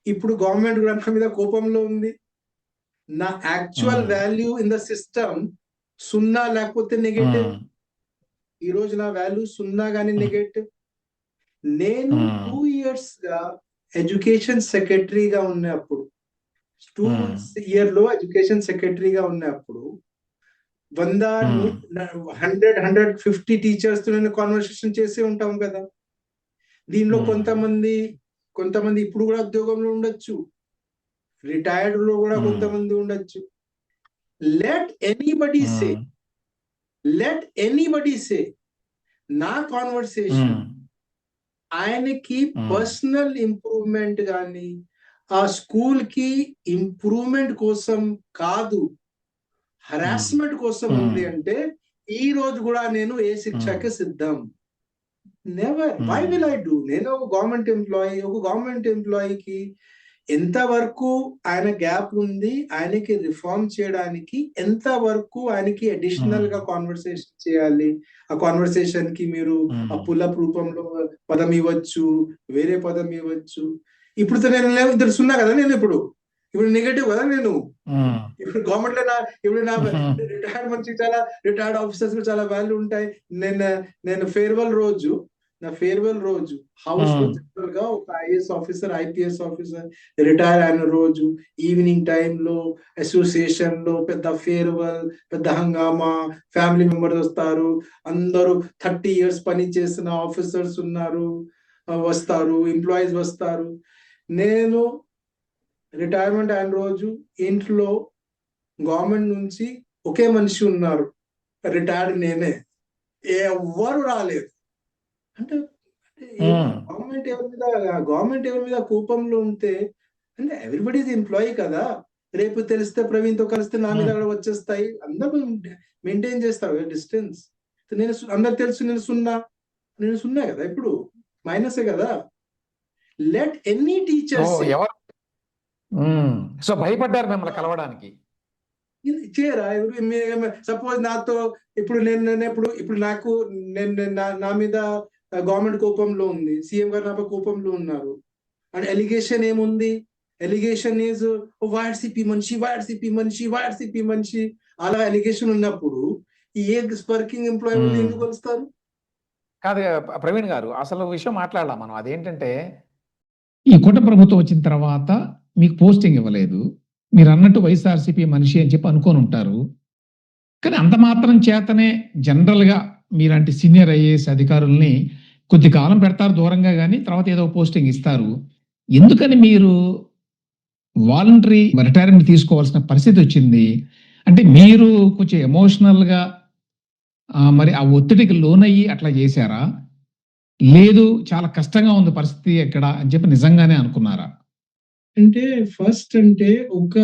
ఇప్పుడు గవర్నమెంట్ కూడా నా మీద కోపంలో ఉంది. నా actual value in the system సున్నా లేకపోతే నెగటివ్. ఈ రోజు నా వాల్యూ సున్నా కానీ నెగటివ్. నేను 2 years గా ఎడ్యుకేషన్ సెక్రటరీగా ఉన్నప్పుడు, 2 years లో ఎడ్యుకేషన్ సెక్రటరీగా ఉన్నప్పుడు 100-150 టీచర్స్ తో నేను కాన్వర్సేషన్ చేసి ఉంటాం కదా. దీనిలో కొంతమంది ఇప్పుడు కూడా ఉద్యోగంలో ఉండొచ్చు, రిటైర్డ్ లో కూడా కొంతమంది ఉండొచ్చు. లెట్ ఎనీబడి సే నా కాన్వర్సేషన్ ఆయనకి పర్సనల్ ఇంప్రూవ్మెంట్ కానీ ఆ స్కూల్ కి ఇంప్రూవ్మెంట్ కోసం కాదు, హరాస్మెంట్ కోసం ఉంది అంటే ఈ రోజు కూడా నేను ఏ శిక్షకి సిద్ధం. Never. Why will I do? నేను ఒక గవర్నమెంట్ ఎంప్లాయీకి ఎంతవరకు ఆయన గ్యాప్ ఉంది, ఆయనకి రిఫార్మ్ చేయడానికి ఎంతవరకు ఆయనకి అడిషనల్ గా కాన్వర్సేషన్ చేయాలి. ఆ కాన్వర్సేషన్ కి మీరు ఆ పుల్లప్ రూపంలో పదం ఇవ్వచ్చు, వేరే పదం ఇవ్వచ్చు. ఇప్పుడు నేను తెలుసున్నా కదా, నేను ఇప్పుడు నెగటివ్ కదా, నేను ఇప్పుడు గవర్నమెంట్ లో ఇప్పుడు నా రిటైర్డ్ మంచి చాలా రిటైర్డ్ ఆఫీసర్స్ చాలా వాల్యూ ఉంటాయి. నేను నా ఫేర్వెల్ రోజు హౌస్ లో జనరల్ గా ఒక IAS officer, IPS officer retire అయిన రోజు ఈవినింగ్ టైంలో అసోసియేషన్ లో పెద్ద ఫేర్వెల్, పెద్ద హంగామా, ఫ్యామిలీ మెంబర్స్ వస్తారు, అందరూ 30 years పని చేసిన ఆఫీసర్స్ వస్తారు, ఎంప్లాయీస్ వస్తారు. నేను రిటైర్మెంట్ అయిన రోజు ఇంట్లో గవర్నమెంట్ నుంచి ఒకే మనిషి ఉన్నారు, రిటైర్డ్ నేనే, ఎవ్వరు రాలేదు. అంటే గవర్నమెంట్ ఎవరి మీద కోపంలో ఉంటే, అంటే ఎవ్రీబడి ఈజ్ ఎంప్లాయీ కదా, రేపు తెలిస్తే ప్రవీణ్ తో కలిస్తే నా మీద కూడా వచ్చేస్తాయి, అందరూ మెయింటైన్ చేస్తారు డిస్టెన్స్. నేను అందరు తెలుసు నేను సున్నా కదా, ఇప్పుడు మైనసే కదా. లెట్ ఎనీ టీచర్స్ సో భయపడ్డారు మిమ్మల్ని కలవడానికి. చేయరా? సపోజ్ నాతో ఇప్పుడు నాకు నా మీద గవర్నమెంట్ కోపంలో ఉంది, సీఎం గారు నాపై కోపంలో ఉన్నారు, అండ్ ఎలిగేషన్ ఏముంది? ఎలిగేషన్ ఈజ్ వైఆర్సీపీ మనిషి అలా ఎలిగేషన్ ఉన్నప్పుడు ఏ స్పర్కింగ్ ఎంప్లాయీ ఎందుకు కలుస్తారు? కాదు ప్రవీణ్ గారు, అసలు విషయం మాట్లాడலாம் మనం. అదేంటంటే ఈ కూటమి ప్రభుత్వం వచ్చిన తర్వాత మీకు పోస్టింగ్ ఇవ్వలేదు, మీరు అన్నట్టు వైఎస్ఆర్సీపీ మనిషి అని చెప్పి అనుకొని ఉంటారు. కానీ అంత మాత్రం చేతనే జనరల్గా మీలాంటి సీనియర్ ఐఏఎస్ అధికారుల్ని కొద్ది కాలం పెడతారు దూరంగా, కానీ తర్వాత ఏదో పోస్టింగ్ ఇస్తారు. ఎందుకని మీరు వాలంటరీ రిటైర్మెంట్ తీసుకోవాల్సిన పరిస్థితి వచ్చింది? అంటే మీరు కొంచెం ఎమోషనల్గా మరి ఆ ఒత్తిడికి లోనయ్యి అట్లా చేశారా, లేదు చాలా కష్టంగా ఉంది పరిస్థితి ఎక్కడ అని చెప్పి నిజంగానే అనుకున్నారా? అంటే ఫస్ట్ అంటే ఒక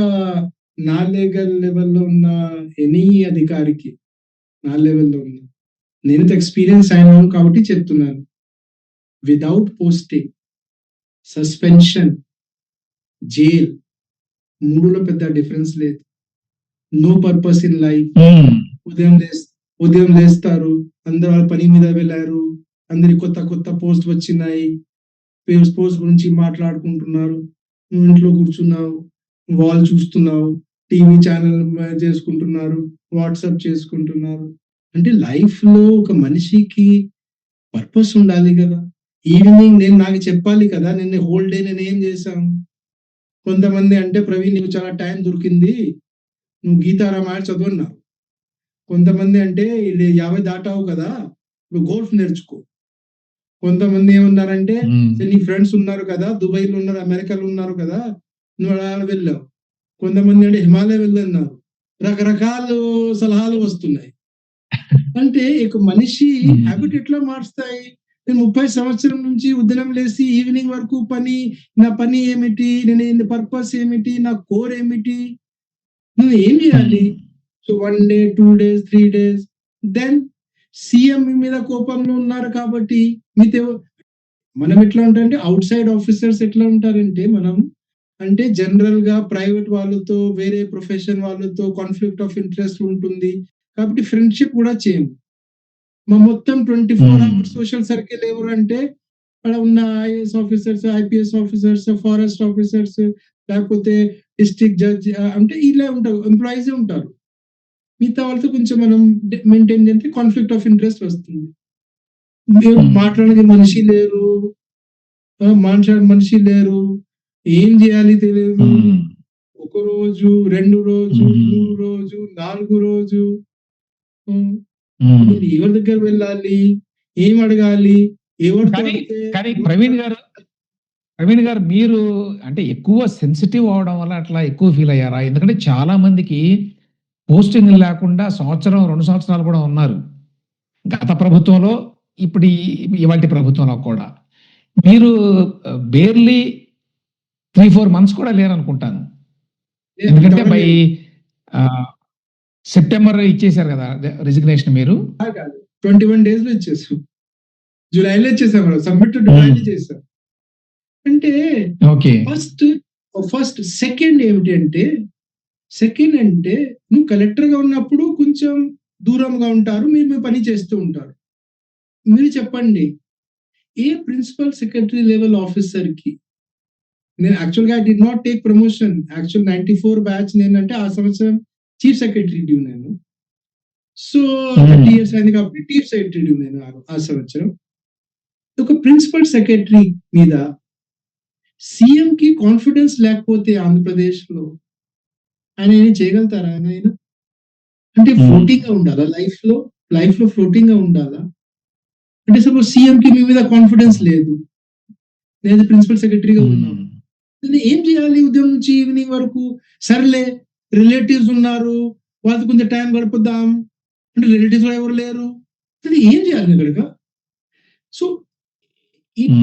నా లెవెల్లో ఉన్న ఎనీ అధికారికి, నా లెవెల్లో ఉన్న నేను ఎక్స్పీరియన్స్ అయినాను కాబట్టి చెప్తున్నాను. వితౌట్ పోస్టింగ్, సస్పెన్షన్, జైల్, మూడులో పెద్ద డిఫరెన్స్ లేదు. No purpose in life. ఉదయం లేస్తారు, అందరూ వాళ్ళ పని మీద వెళ్ళారు, అందరికి కొత్త పోస్ట్ వచ్చినాయి, పోస్ట్ గురించి మాట్లాడుకుంటున్నారు, నువ్వు ఇంట్లో కూర్చున్నావు, వాల్ చూస్తున్నావు, టీవీ ఛానల్ చేసుకుంటున్నారు, వాట్సాప్ చేసుకుంటున్నారు. అంటే లైఫ్ లో ఒక మనిషికి పర్పస్ ఉండాలి కదా. ఈవినింగ్ నాకు చెప్పాలి కదా, నిన్న హోల్ డే నేను ఏం చేశాను. కొంతమంది అంటే ప్రవీణ్ నీకు చాలా టైం దొరికింది, నువ్వు గీతారామాయణ చదువున్నావు. కొంతమంది అంటే 50 దాటావు కదా, నువ్వు గోల్ఫ్ నేర్చుకో. కొంతమంది ఏమన్నారంటే నీ ఫ్రెండ్స్ ఉన్నారు కదా, దుబాయ్లో ఉన్నారు, అమెరికాలో ఉన్నారు కదా, నువ్వు అలా వెళ్ళావు. కొంతమంది అంటే హిమాలయ వెళ్ళన్నారు. రకరకాల సలహాలు వస్తున్నాయి. అంటే ఇక మనిషి హ్యాబిట్ ఎట్లా మారుస్తాయి? నేను 30 సంవత్సరం నుంచి ఉదయం లేసి ఈవినింగ్ వరకు నా పని ఏమిటి, నేను పర్పస్ ఏమిటి, నా కోర్ ఏమిటి, నువ్వు ఏం చేయాలి? So 1 day 2 days 3 days then CM మీద కోపంలో ఉన్నారు కాబట్టి మనం ఎట్లా ఉంటారంటే అవుట్ సైడ్ ఆఫీసర్స్ ఎట్లా ఉంటారంటే, మనం అంటే జనరల్ గా ప్రైవేట్ వాళ్ళతో, వేరే ప్రొఫెషన్ వాళ్ళతో కాన్ఫ్లిక్ట్ ఆఫ్ ఇంట్రెస్ట్ ఉంటుంది కాబట్టి ఫ్రెండ్షిప్ కూడా చేయము. మా మొత్తం 24 hours సోషల్ సర్కిల్ ఎవరు అంటే అక్కడ ఉన్న IAS officers, IPS officers, forest officers, లేకపోతే డిస్ట్రిక్ట్ జడ్జి, అంటే ఇలా ఉంటారు, ఎంప్లాయీస్ ఉంటారు. మిగతా వాళ్ళతో కొంచెం మనం మెయింటైన్ చేస్తే కాన్ఫ్లిక్ట్ ఆఫ్ ఇంట్రెస్ట్ వస్తుంది. మాట్లాడే మనిషి లేరు, ఏం చేయాలి తెలియదు. ఒక రోజు, 2 రోజు, 3 రోజు, 4 రోజు ఎవరి దగ్గర వెళ్ళాలి, ఏం అడగాలి, కానీ ప్రవీణ్ గారు మీరు అంటే ఎక్కువ సెన్సిటివ్ అవడం వల్ల అట్లా ఎక్కువ ఫీల్ అయ్యారా? ఎందుకంటే చాలా మందికి పోస్టింగ్ లేకుండా 1-2 సంవత్సరాలు కూడా ఉన్నారు గత ప్రభుత్వంలో, ఇప్పుడు ఇవాళ ప్రభుత్వంలో కూడా. మీరు బేర్లీ 3-4 months కూడా లేరు అనుకుంటాను. ఎందుకంటే బై సెప్టెంబర్ ఇచ్చేసారు కదా రిజిగ్నేషన్ మీరు. 21 days లో ఇచ్చేసాం, జూలైలో ఇచ్చేసాం, సబ్మిట్ జూలైలో చేసాం. అంటే ఓకే, ఫస్ట్ సెకండ్ ఏమిటి అంటే, నువ్వు కలెక్టర్ గా ఉన్నప్పుడు కొంచెం దూరంగా ఉంటారు, మీరు మీ పని చేస్తూ ఉంటారు. మీరు చెప్పండి, ఏ ప్రిన్సిపల్ సెక్రటరీ లెవెల్ ఆఫీసర్ కి, నేను యాక్చువల్గా I did not take promotion, actual 94 batch నేనంటే ఆ సంవత్సరం చీఫ్ సెక్రటరీ డ్యూ నేను. సో 30 years అయింది కాబట్టి చీఫ్ సెక్రటరీ డ్యూ నేను ఆ సంవత్సరం. ఒక ప్రిన్సిపల్ సెక్రటరీ మీద సీఎం కి కాన్ఫిడెన్స్ లేకపోతే ఆంధ్రప్రదేశ్ లో ఆయన ఏం చేయగలుగుతారా? ఆయన అంటే ఫ్లోటింగ్ గా ఉండాలా, లైఫ్ లో ఫ్లోటింగ్ గా ఉండాలా? అంటే సపోజ్ సీఎం కి మీ మీద కాన్ఫిడెన్స్ లేదు, నేను ప్రిన్సిపల్ సెక్రటరీగా ఉన్నాను, నేను ఏం చేయాలి? ఉదయం నుంచి ఈవినింగ్ వరకు సర్లే రిలేటివ్స్ ఉన్నారు, వాళ్ళతో కొంచెం టైం గడుపుదాం అంటే రిలేటివ్స్ ఎవరు లేరు, ఏం చేయాలి ఇక్కడ? సో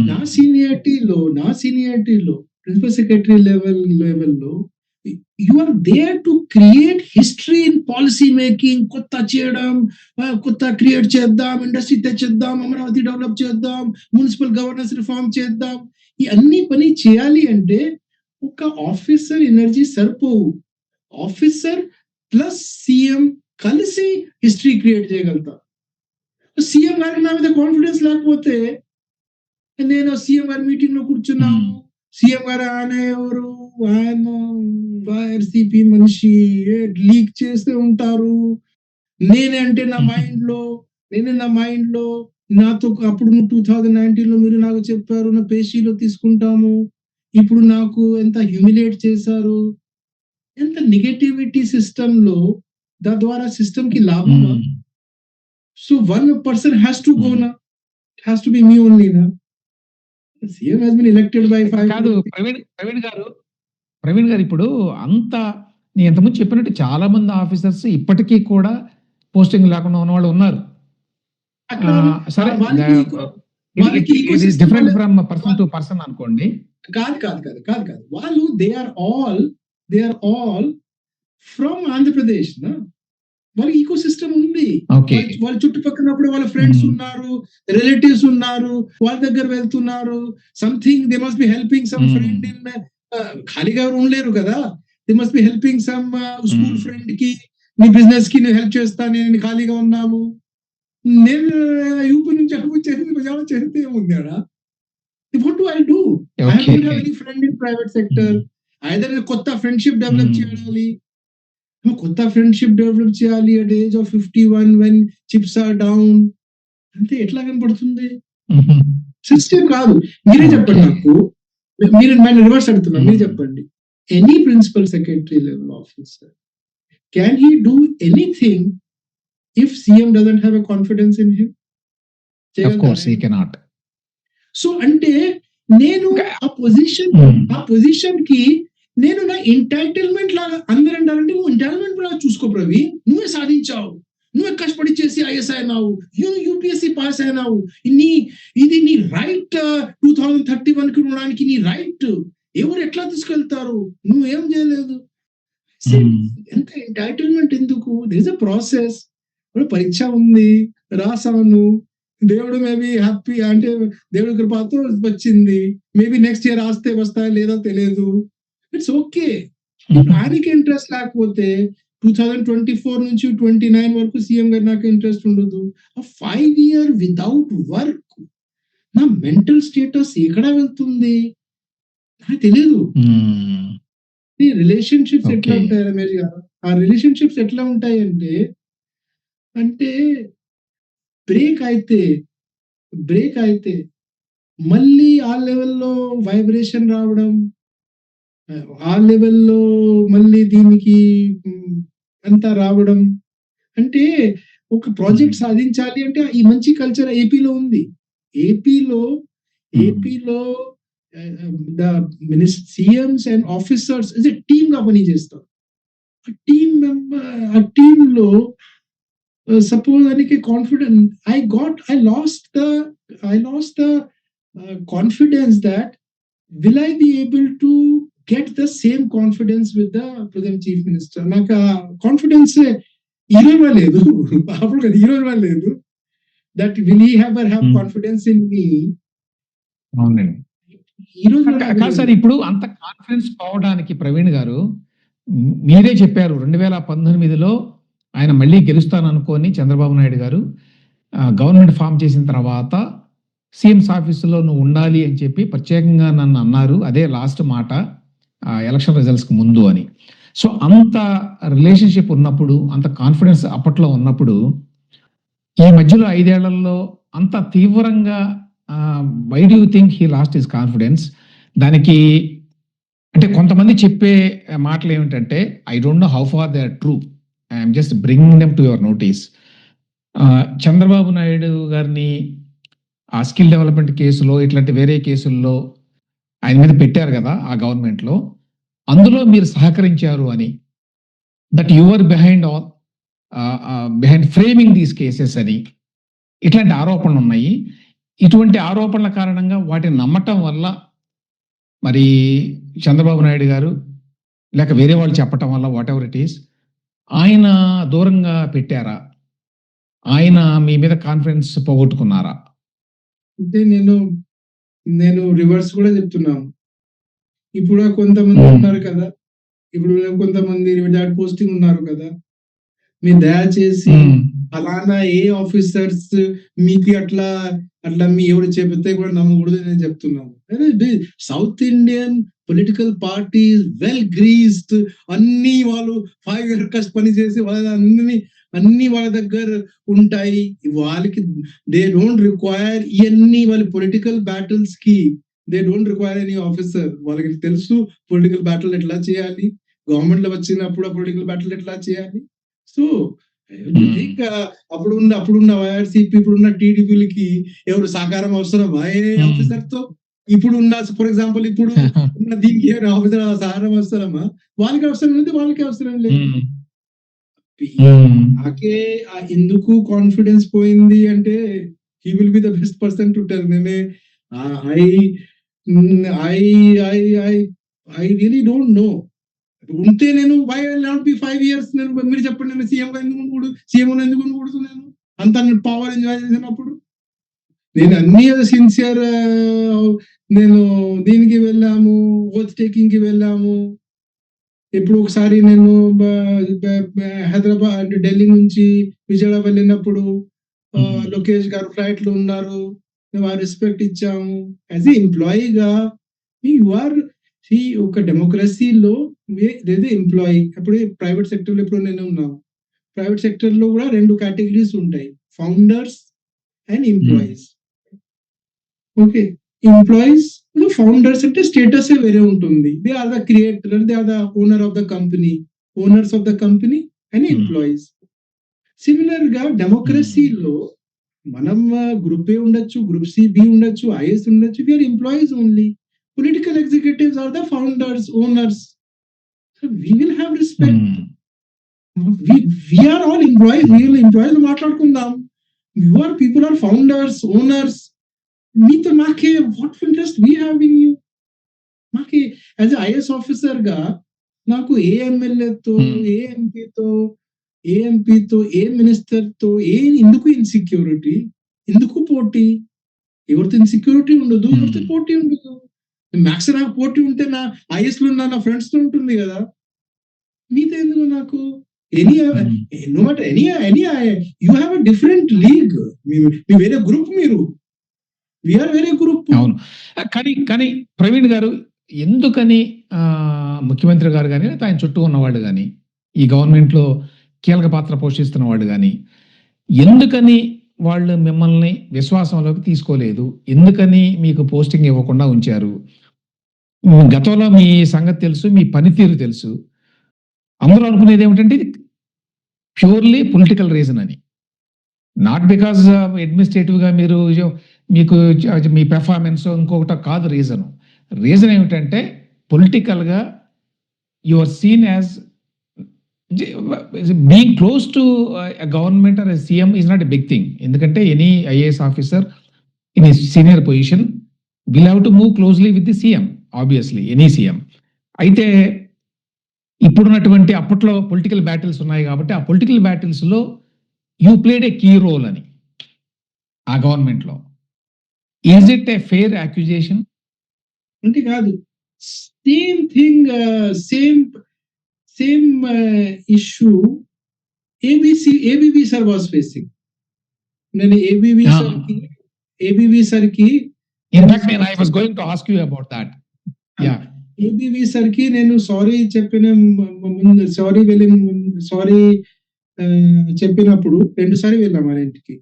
నా సీనియారిటీలో ప్రిన్సిపల్ సెక్రటరీ లెవెల్లో you are there to create history in policy making. కొత్త క్రియేట్ చేద్దాం, ఇండస్ట్రీ తెచ్చేద్దాం, అమరావతి డెవలప్ చేద్దాం, మున్సిపల్ గవర్నెన్స్ రిఫార్మ్ చేద్దాం. ఈ అన్ని పని చేయాలి అంటే ఒక ఆఫీసర్ ఎనర్జీ సరిపోవు. ఆఫీసర్ ప్లస్ సీఎం కలిసి హిస్టరీ క్రియేట్ చేయగలుగుతారు. సీఎం గారికి నా మీద కాన్ఫిడెన్స్ లేకపోతే, నేను సీఎం గారి మీటింగ్ లో కూర్చున్నాను, సీఎం గారు ఆయన ఎవరు, ఆయన వైఎస్ఆర్సీపీ మనిషి, లీక్ చేస్తూ ఉంటారు, నేనే నా మైండ్ లో నాతో అప్పుడు 2019 లో మీరు నాకు చెప్పారు నా పేషీలో తీసుకుంటాము, ఇప్పుడు నాకు ఎంత హ్యూమిలేట్ చేశారు, ఎంత నెగటివిటీ సిస్టమ్ లో, దాని ద్వారా సిస్టమ్ కి లాభమా? So one person has to go na, it has to be me only na. CM has been elected by 5. కాదు ప్రవీణ్ గారు ఇప్పుడు అంత నేను ఇంతకుముందు చెప్పినట్టు చాలా మంది ఆఫీసర్స్ ఇప్పటికీ కూడా పోస్టింగ్ లేకుండా ఉన్న వాళ్ళు ఉన్నారు. సరే, different from person to person అనుకోండి. కాదు వాళ్ళు they are all from Andhra Pradesh నా, వాళ్ళ ఈకో సిస్టమ్ ఉంది, వాళ్ళ చుట్టుపక్కల వాళ్ళ ఫ్రెండ్స్ ఉన్నారు, రిలేటివ్స్ ఉన్నారు, వాళ్ళ దగ్గర వెళ్తున్నారు, something they must be helping some friend in, ఖాళీగా ఉండలేరు కదా, they must be helping some school friend కి, నీ బిజినెస్ కి నేను హెల్ప్ చేస్తాను, నేను ఖాళీగా ఉన్నాము, నేను యూపీ నుంచి హెల్ప్ చేస్తే ఏముంది అడా? What do I do? I don't have any friend in private sector. Either కొత్త ఫ్రెండ్షిప్ డెవలప్ చేయాలి at age of 51 when chips are down. అంటే ఎట్లా కనపడుతుంది? సిస్టమ్ కాదు. మీరే చెప్పండి నాకు, మీరు రివర్స్ అడుగుతున్నా, మీరు చెప్పండి, any principal secretary level officer can he do anything if CM doesn't have a confidence in him? Of course he cannot. So అంటే నేను ఆ పొజిషన్ కి నేను నా ఎంటైటిల్మెంట్ లాగా, అందరూ అంటారంటే నువ్వు ఎంటైటిల్మెంట్ లాగా చూసుకో ప్రవీణ్, నువ్వే సాధించావు, నువ్వే కష్టపడి చేసి ఐఎస్ అయినావు, యూపీఎస్సీ పాస్ అయినావు, ఇది నీ రైట్, 2031 కి ఉండడానికి నీ రైట్, ఎవరు ఎట్లా తీసుకెళ్తారు, నువ్వేం చేయలేదు. ఎంత ఎంటైటిల్మెంట్ ఎందుకు? This is a process. పరీక్ష ఉంది, రాసాను, దేవుడు మేబీ హ్యాపీ అంటే దేవుడి కృపతో వచ్చింది, మేబీ నెక్స్ట్ ఇయర్ రాస్తే వస్తాయా లేదా తెలియదు, ఇట్స్ ఓకే. ఆయనకి ఇంట్రెస్ట్ లేకపోతే 2024 నుంచి 29 వరకు సీఎం గారు నాకు ఇంట్రెస్ట్ ఉండదు. 5 years వితౌట్ వర్క్ నా మెంటల్ స్టేటస్ ఎక్కడ వెళ్తుంది నాకు తెలియదు. రిలేషన్షిప్స్ ఎట్లా ఉంటాయి రమేష్ గారు? ఆ రిలేషన్షిప్స్ ఎట్లా ఉంటాయి అంటే బ్రేక్ అయితే మళ్ళీ ఆ లెవెల్లో వైబ్రేషన్ రావడం, ఆ లెవెల్లో మళ్ళీ దీనికి అంతా రావడం, అంటే ఒక ప్రాజెక్ట్ సాధించాలి అంటే ఈ మంచి కల్చర్ ఏపీలో ఉంది. ఏపీలో the CMs and officers is a team గా పనిచేస్తారు. ఆ టీమ్ లో suppose anike confidence I lost the confidence that will I be able to get the same confidence with the present chief minister. నాకు ఆ కాన్ఫిడెన్స్ ఈ రోజు లేదు, అప్పుడు కదా ఈ రోజు లేదు. That will he have confidence in me అవునండి. ఈ రోజు కాదు సార్, ఇప్పుడు అంత కాన్ఫిడెన్స్ పోవడానికి ప్రవీణ్ గారు మీరే చెప్పారు 2019లో ఆయన మళ్ళీ గెలుస్తాను అనుకోని చంద్రబాబు నాయుడు గారు గవర్నమెంట్ ఫామ్ చేసిన తర్వాత సీఎంస్ ఆఫీసులో నువ్వు ఉండాలి అని చెప్పి ప్రత్యేకంగా నన్ను అన్నారు. అదే లాస్ట్ మాట ఎలక్షన్ రిజల్ట్స్కి ముందు అని. సో అంత రిలేషన్షిప్ ఉన్నప్పుడు, అంత కాన్ఫిడెన్స్ అప్పట్లో ఉన్నప్పుడు, ఈ మధ్యలో 5 ఏళ్లలో అంత తీవ్రంగా why do you think he lost his confidence? దానికి అంటే కొంతమంది చెప్పే మాటలు ఏమిటంటే, I don't know how far they are true, I'm just bringing them to your notice. Chandrababu Naidu గారిని ఆ స్కిల్ డెవలప్మెంట్ కేసులో, ఇట్లాంటి వేరే కేసుల్లో ఆయన మీద పెట్టారు కదా ఆ గవర్నమెంట్లో, అందులో మీరు సహకరించారు అని, that your behind all behind framing these cases అని ఇట్లాంటి ఆరోపణలు ఉన్నాయి. ఇటువంటి ఆరోపణల కారణంగా వాటిని నమ్మటం వల్ల మరి చంద్రబాబు నాయుడు గారు లేక వేరే వాళ్ళు చెప్పటం వల్ల వాట్ ఎవర్ ఇట్ ఈస్, ఆయన దూరంగా పెట్టారా? ఆయన మీ మీద కాన్ఫిడెన్స్ పోగొట్టుకున్నారా? అంటే నేను రివర్స్ కూడా చెప్తున్నాను. ఇప్పుడు కొంతమంది ఉన్నారు కదా, ఇప్పుడు కొంతమంది వితౌట్ పోస్టింగ్ ఉన్నారు కదా, మీరు దయచేసి అలానా ఏ ఆఫీసర్స్ మీకు అట్లా మీ ఎవరు చెబితే కూడా నమ్మకూడదు నేను చెప్తున్నాను. South Indian political parties well greased, అన్ని వాళ్ళు 5 years కష్టపని చేసి అన్ని వాళ్ళ దగ్గర ఉంటాయి. వాళ్ళకి దే డోంట్ రిక్వైర్ ఇవన్నీ వాళ్ళ పొలిటికల్ బ్యాటిల్స్ కి they don't require any officer. వాళ్ళకి తెలుసు పొలిటికల్ బ్యాటిల్ ఎట్లా చేయాలి, గవర్నమెంట్ లో వచ్చినప్పుడు పొలిటికల్ బ్యాటిల్ ఎట్లా చేయాలి. సో ఇంకా అప్పుడున్న వైఆర్సీపీ, ఇప్పుడున్న టీడీపీలకి ఎవరు సహకారం అవసరమా ఏ ఆఫీసర్ తో? ఇప్పుడున్న ఫర్ ఎగ్జాంపుల్ ఇప్పుడు ఉన్న దీనికి ఎవరు ఆఫీసర్ సహకారం అవసరమా? వాళ్ళకి అవసరం లేదు, వాళ్ళకి అవసరం లేదు. నాకే ఎందుకు కాన్ఫిడెన్స్ పోయింది అంటే, he will be the best person to tell. I really don't know. ఉంటే నేను వై నాట్ బి 5 years, నేను మీరు చెప్పండి, నేను సీఎం ఎందుకు ఉండకూడుతున్నాను? అంత పవర్ ఎంజాయ్ చేసినప్పుడు నేను అన్ని సిన్సియర్. నేను దీనికి వెళ్ళాము, ఓత్ టేకింగ్ కి వెళ్ళాము. ఇప్పుడు ఒకసారి నేను హైదరాబాద్ అంటే ఢిల్లీ నుంచి విజయవాడ వెళ్ళినప్పుడు లోకేష్ గారు ఫ్లైట్ లో ఉన్నారు, మేము ఆ రెస్పెక్ట్ ఇచ్చాము. యాజ్ ఏ ఎంప్లాయీగా యు ఆర్ ఒక డెమోక్రసీలో ఎంప్లాయీ. అప్పుడు ప్రైవేట్ సెక్టర్ లో ఇప్పుడు నేను ఉన్నాను. ప్రైవేట్ సెక్టర్ లో కూడా 2 కేటగిరీస్ ఉంటాయి, founders and employees. Okay, employees founders అంటే స్టేటస్ వేరే ఉంటుంది. They are the creator, they are the owner of the company, owners of the company and employees. Similar గా డెమోక్రసీలో మనం గ్రూప్ ఏ ఉండొచ్చు, గ్రూప్ సి, బి ఉండొచ్చు, ఐఎస్ ఉండొచ్చు. We are employees only. Political executives are the founders, owners. So we will have respect. We are all employees. We will employees మాట్లాడుకుందాం. You are people are founders, owners. మీతో నాకే what interest we have in you? నాకే as a IAS officer గా నాకు ఏ ఎమ్మెల్యేతో, ఏ ఎంపీతో, ఏ మినిస్టర్తో ఎందుకు ఇన్సెక్యూరిటీ, ఎందుకు పోటీ? ఎవరితో ఇన్సెక్యూరిటీ ఉండదు, ఎవరితో పోటీ ఉండదు. మ్యాక్స్ నాకు పోటీ ఉంటే నా ఐఎస్ లో నా ఫ్రెండ్స్ తో ఉంటుంది కదా, మీతో ఎందుకు నాకు? You have a different league, మీ వేరే గ్రూప్, మీరు వీఆర్ వేరే గ్రూప్. అవును, కానీ ప్రవీణ్ గారు ఎందుకని ముఖ్యమంత్రి గారు కానీ ఆయన చుట్టూ ఉన్నవాడు కానీ ఈ గవర్నమెంట్ లో కీలక పాత్ర పోషిస్తున్న వాడు కానీ ఎందుకని వాళ్ళు మిమ్మల్ని విశ్వాసంలోకి తీసుకోలేదు? ఎందుకని మీకు పోస్టింగ్ ఇవ్వకుండా ఉంచారు? గతంలో మీ సంగతి తెలుసు, మీ పనితీరు తెలుసు. అందరూ అనుకునేది ఏమిటంటే ఇది ప్యూర్లీ పొలిటికల్ రీజన్ అని, నాట్ బికాజ్ అడ్మినిస్ట్రేటివ్ గా మీకు మీ పెర్ఫార్మెన్స్ ఇంకొకటి కాదు. రీజన్ ఏమిటంటే పొలిటికల్ గా you are seen as being close to a government or a CM is not a big thing. ఎందుకంటే any IAS officer in a senior position will have to move closely with the CM, obviously, any CM. అయితే ఇప్పుడున్నటువంటి అప్పట్లో పొలిటికల్ బ్యాటిల్స్ ఉన్నాయి కాబట్టి ఆ పొలిటికల్ బ్యాటిల్స్ లో you played a key role అని ఆ గవర్నమెంట్ లో. Is it a fair accusation? అంటే కాదు, same thing, same issue ABV sir was facing. నేను ఏబీవీ సార్ కి ఇన్ఫాక్ట్ నేను I was going to ask you about that. Ya, ABV sir కి నేను సారీ చెప్పిన సారీ చెప్పినప్పుడు 2 సార్లు వెళ్ళాం వాళ్ళ ఇంటికి.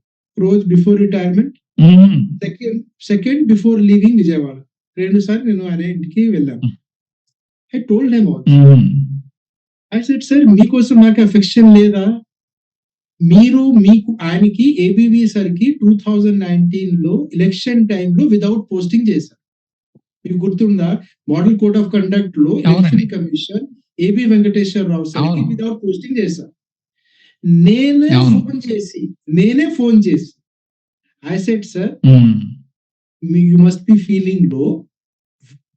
రోజు before retirement, second before leaving Vijayawada. 2 సార్లు నేను ఆయన ఇంటికి వెళ్ళాను. I told him also, I said sir మీకోసం నాకు అఫెక్షన్ లేదా? మీకు ఆయనకి ఏబీవీ సార్ కి 2019 లో ఎలక్షన్ టైంలో వితౌట్ పోస్టింగ్ చేశారు. మీకు గుర్తుందా? మోడల్ కోడ్ ఆఫ్ కండక్ట్ లో election commission AB Venkateswara Rao sir కి వితౌట్ పోస్టింగ్ చేశారు. నేనే ఫోన్ చేసి I said sir you must be feeling లో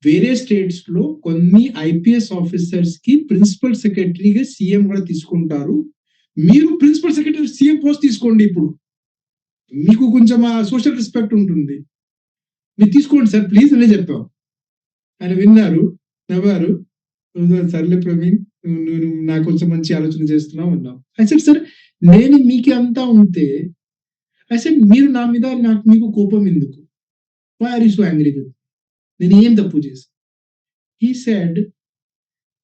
వేరే స్టేట్స్ లో కొన్ని ఐపీఎస్ ఆఫీసర్స్ కి ప్రిన్సిపల్ సెక్రటరీగా సీఎం కూడా తీసుకుంటారు. మీరు ప్రిన్సిపల్ సెక్రటరీ సీఎం పోస్ట్ తీసుకోండి, ఇప్పుడు మీకు కొంచెం సోషల్ రెస్పెక్ట్ ఉంటుంది, మీరు తీసుకోండి సార్ ప్లీజ్ అని చెప్పాం. ఆయన విన్నారు, నవ్వారు. సర్లే ప్రవీణ్, నువ్వు నాకు కొంచెం మంచి ఆలోచన చేస్తున్నావు అన్నావు. ఐ సెడ్ సార్ నేను మీకు అంతా ఉంటే ఐ సెడ్ మీరు నా మీద మీకు కోపం ఎందుకు? Why are you so angry with? నేను ఏం తప్పు చేశాను? హీ సెడ్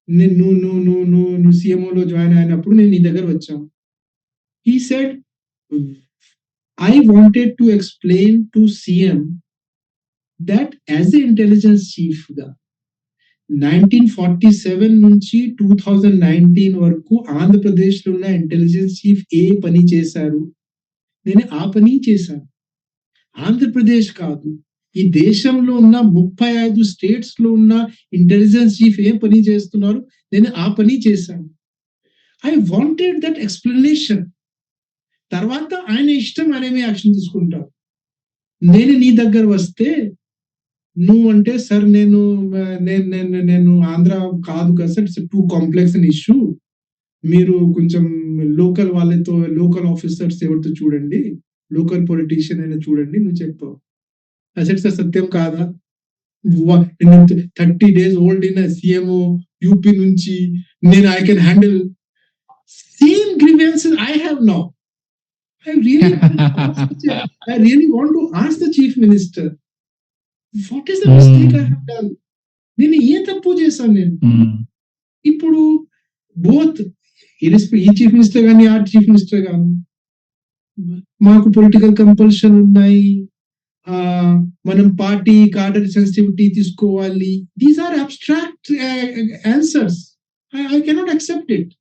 నువ్వు సీఎంఓలో జాయిన్ అయినప్పుడు నేను నీ దగ్గర వచ్చాను. He said I wanted to explain to CM that as a intelligence chief గా 1947 నుంచి 2019 వరకు ఆంధ్రప్రదేశ్ లో ఉన్న ఇంటెలిజెన్స్ చీఫ్ ఏ పని చేశారు, నేను ఆ పని చేశాను. ఆంధ్రప్రదేశ్ కాదు, ఈ దేశంలో ఉన్న 35 స్టేట్స్ లో ఉన్న ఇంటెలిజెన్స్ చీఫ్ ఏం పని చేస్తున్నారు, నేను ఆ పని చేశాను. I wanted that explanation. తర్వాత ఆయన ఇష్టం, ఆయనేమి యాక్షన్ తీసుకుంటారు. నేను నీ దగ్గర వస్తే నువ్వు అంటే సార్ నేను ఆంధ్ర కాదు కదా sir, it's two complex an issue, మీరు కొంచెం లోకల్ వాళ్ళతో, లోకల్ ఆఫీసర్స్ ఎవరితో చూడండి, లోకల్ పొలిటీషియన్ అయినా చూడండి, నువ్వు చెప్పావు. అసలు సార్ సత్యం కాదా? 30 days ఓల్డ్ అయిన సీఎంఓ యూపీ నుంచి నేను I can handle same grievances I have now. I really want to ask the chief minister, what is the mistake I have done? నేను ఏ తప్పు చేశాను? నేను ఇప్పుడు బోత్ ఈ చీఫ్ మినిస్టర్ కానీ ఆ చీఫ్ మినిస్టర్ కానీ మాకు పొలిటికల్ కంపల్షన్ ఉన్నాయి, మనం పార్టీ కార్డర్ సెన్సిటివిటీ తీసుకోవాలి. These are abstract answers. I cannot accept it.